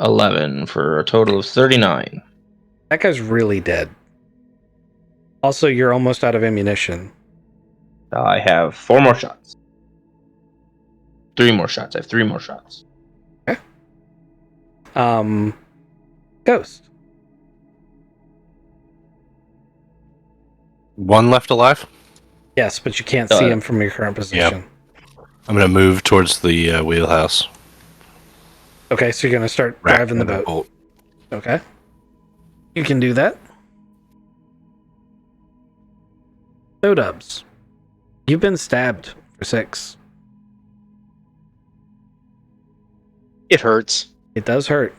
11 for a total of 39. That guy's really dead. Also, you're almost out of ammunition. I have 4 more shots. 3 more shots. I have 3 more shots. Ghost. One left alive. Yes, but you can't see him from your current position. I'm gonna move towards the wheelhouse. Okay, so you're gonna start driving the boat. Okay, you can do that. So Dubs, you've been stabbed for 6. It hurts. It does hurt.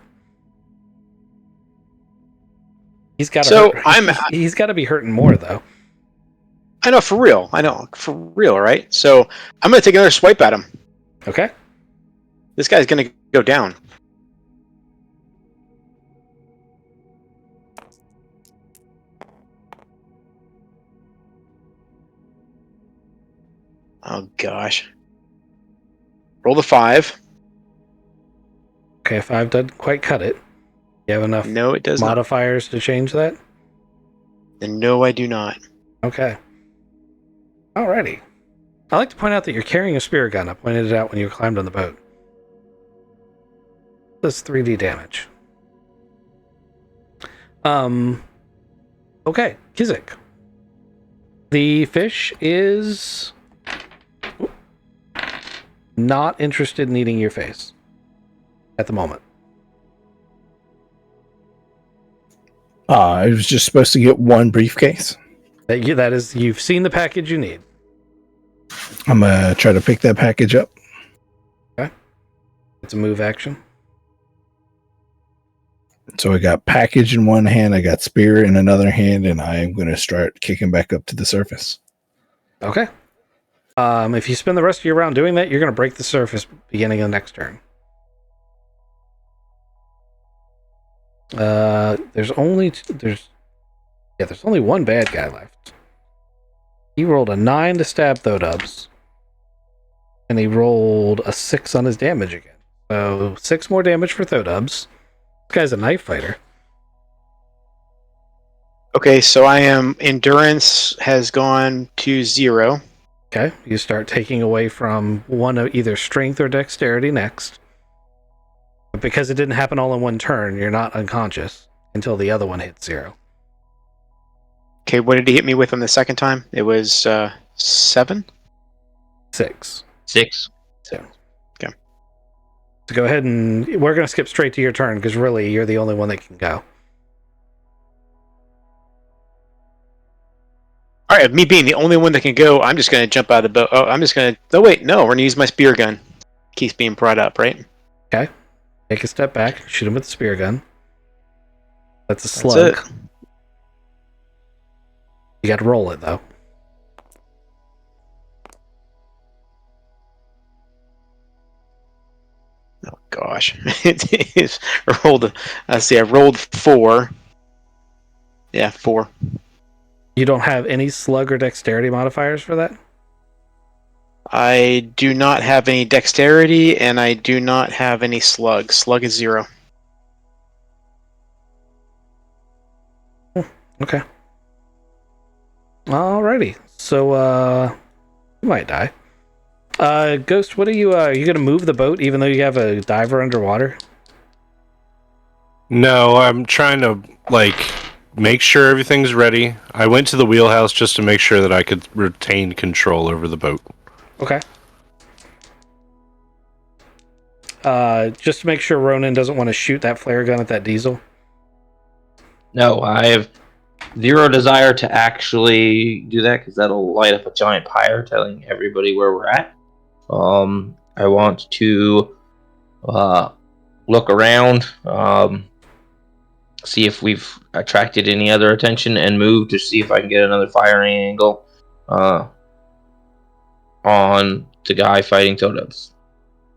He's got he's got to be hurting more though. I know, for real. Right? So I'm going to take another swipe at him. Okay. This guy's going to go down. Oh, gosh. Roll the 5. Okay, 5 doesn't quite cut it. You have enough No, it does modifiers to change that? And no, I do not. Okay. Alrighty. I like to point out that you're carrying a spear gun. I pointed it out when you climbed on the boat. That's 3D damage. Okay, Kizik. The fish is not interested in eating your face at the moment. I was just supposed to get 1 briefcase. That is, you've seen the package you need. I'm gonna try to pick that package up. Okay. It's a move action. So I got package in one hand, I got spear in another hand, and I'm gonna start kicking back up to the surface. Okay. If you spend the rest of your round doing that, you're gonna break the surface beginning of the next turn. There's only one bad guy left. He rolled a 9 to stab Thodubs, and he rolled a 6 on his damage again. So 6 more damage for Thodubs. This guy's a knife fighter. Okay, so endurance has gone to 0. Okay, you start taking away from one of either strength or dexterity next. But because it didn't happen all in one turn, you're not unconscious until the other one hits 0. Okay, what did he hit me with on the second time? It was 7? 6. 6. So, okay. So go ahead and we're going to skip straight to your turn because really you're the only one that can go. All right, me being the only one that can go, I'm just going to jump out of the boat. Oh, we're going to use my spear gun. Keeps being brought up, right? Okay. Take a step back, shoot him with the spear gun. That's a slug. That's it. You got to roll it though. Oh gosh, it is rolled. Let's see, I rolled 4. Yeah, 4. You don't have any slug or dexterity modifiers for that? I do not have any dexterity, and I do not have any slug. Slug is 0. Okay. Alrighty. So, you might die. Ghost, what are you gonna move the boat even though you have a diver underwater? No, I'm trying to, make sure everything's ready. I went to the wheelhouse just to make sure that I could retain control over the boat. Okay. Just to make sure Ronan doesn't want to shoot that flare gun at that diesel. No, I have 0 desire to actually do that because that'll light up a giant pyre telling everybody where we're at. I want to look around. see if we've attracted any other attention and move to see if I can get another firing angle on the guy fighting Totems.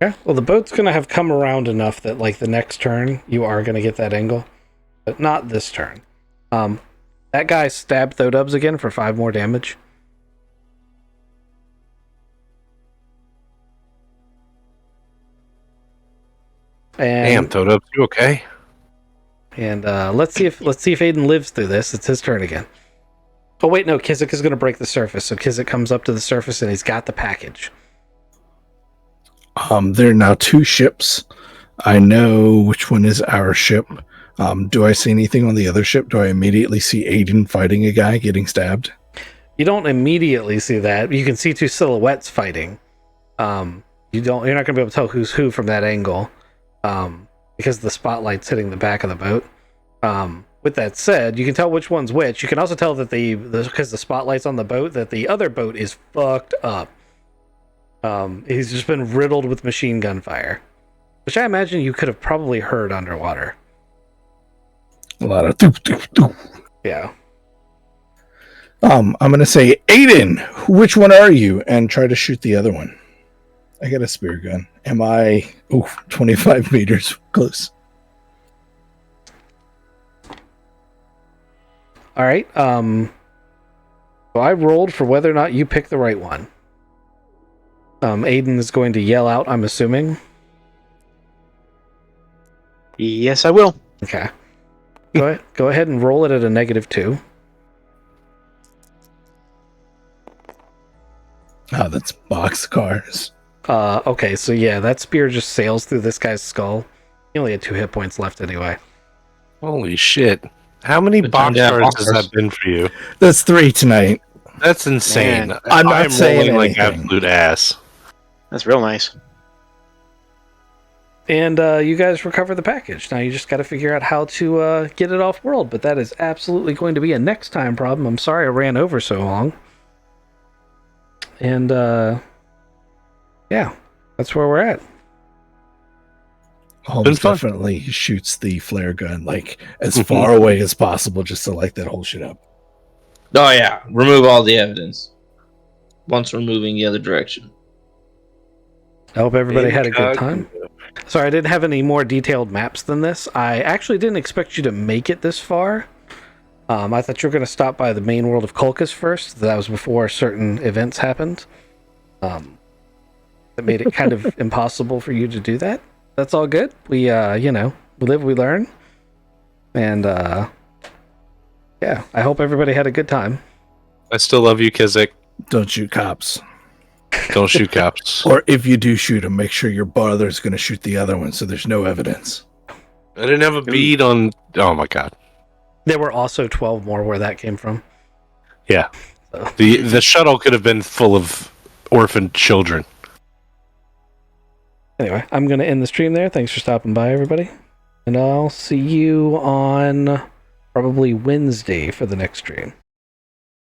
Okay. Well, the boat's going to have come around enough that, like, the next turn, you are going to get that angle. But not this turn. That guy stabbed Thodubs again for 5 more damage. Damn, And, Totems, you okay? And let's see if Aiden lives through this. It's his turn again. Oh wait, no, Kizik is going to break the surface. So Kizik comes up to the surface and he's got the package. There are now 2 ships. I know which one is our ship. Do I see anything on the other ship? Do I immediately see Aiden fighting a guy getting stabbed? You don't immediately see that. You can see 2 silhouettes fighting. You're not going to be able to tell who's who from that angle, because the spotlight's hitting the back of the boat. With that said, you can tell which one's which. You can also tell that because the spotlight's on the boat, that the other boat is fucked up. He's just been riddled with machine gun fire, which I imagine you could have probably heard underwater. A lot of doop, doop, doop. Yeah. I'm going to say, Aiden, which one are you? And try to shoot the other one. I got a spear gun. Am I 25 meters close? All right. So I rolled for whether or not you pick the right one. Aiden is going to yell out, I'm assuming. Yes, I will. Okay. Go ahead and roll it at a -2. Oh, that's boxcars. Okay, so yeah, that spear just sails through this guy's skull. He only had 2 hit points left anyway. Holy shit. How many Good time to have boxcars has boxcars. that been for you? That's 3 tonight. That's insane. Man, I'm not saying rolling like anything. absolute ass. That's real nice. And you guys recover the package. Now you just got to figure out how to get it off world, but that is absolutely going to be a next time problem. I'm sorry I ran over so long. And yeah, that's where we're at. Holmes fun. definitely shoots the flare gun like as far away as possible just to light that whole shit up. Oh yeah, remove all the evidence. Once we're moving the other direction. I hope everybody had a good time. Sorry, I didn't have any more detailed maps than this. I actually didn't expect you to make it this far. I thought you were going to stop by the main world of Kolkus first. That was before certain events happened. That made it kind of impossible for you to do that. That's all good. We, we live, we learn. And, yeah, I hope everybody had a good time. I still love you, Kizik. Don't shoot cops. Don't shoot cops. Or if you do shoot them, make sure your brother's going to shoot the other one so there's no evidence. I didn't have a bead on... Oh my god. There were also 12 more where that came from. Yeah. So. The shuttle could have been full of orphaned children. Anyway, I'm going to end the stream there. Thanks for stopping by, everybody. And I'll see you on probably Wednesday for the next stream.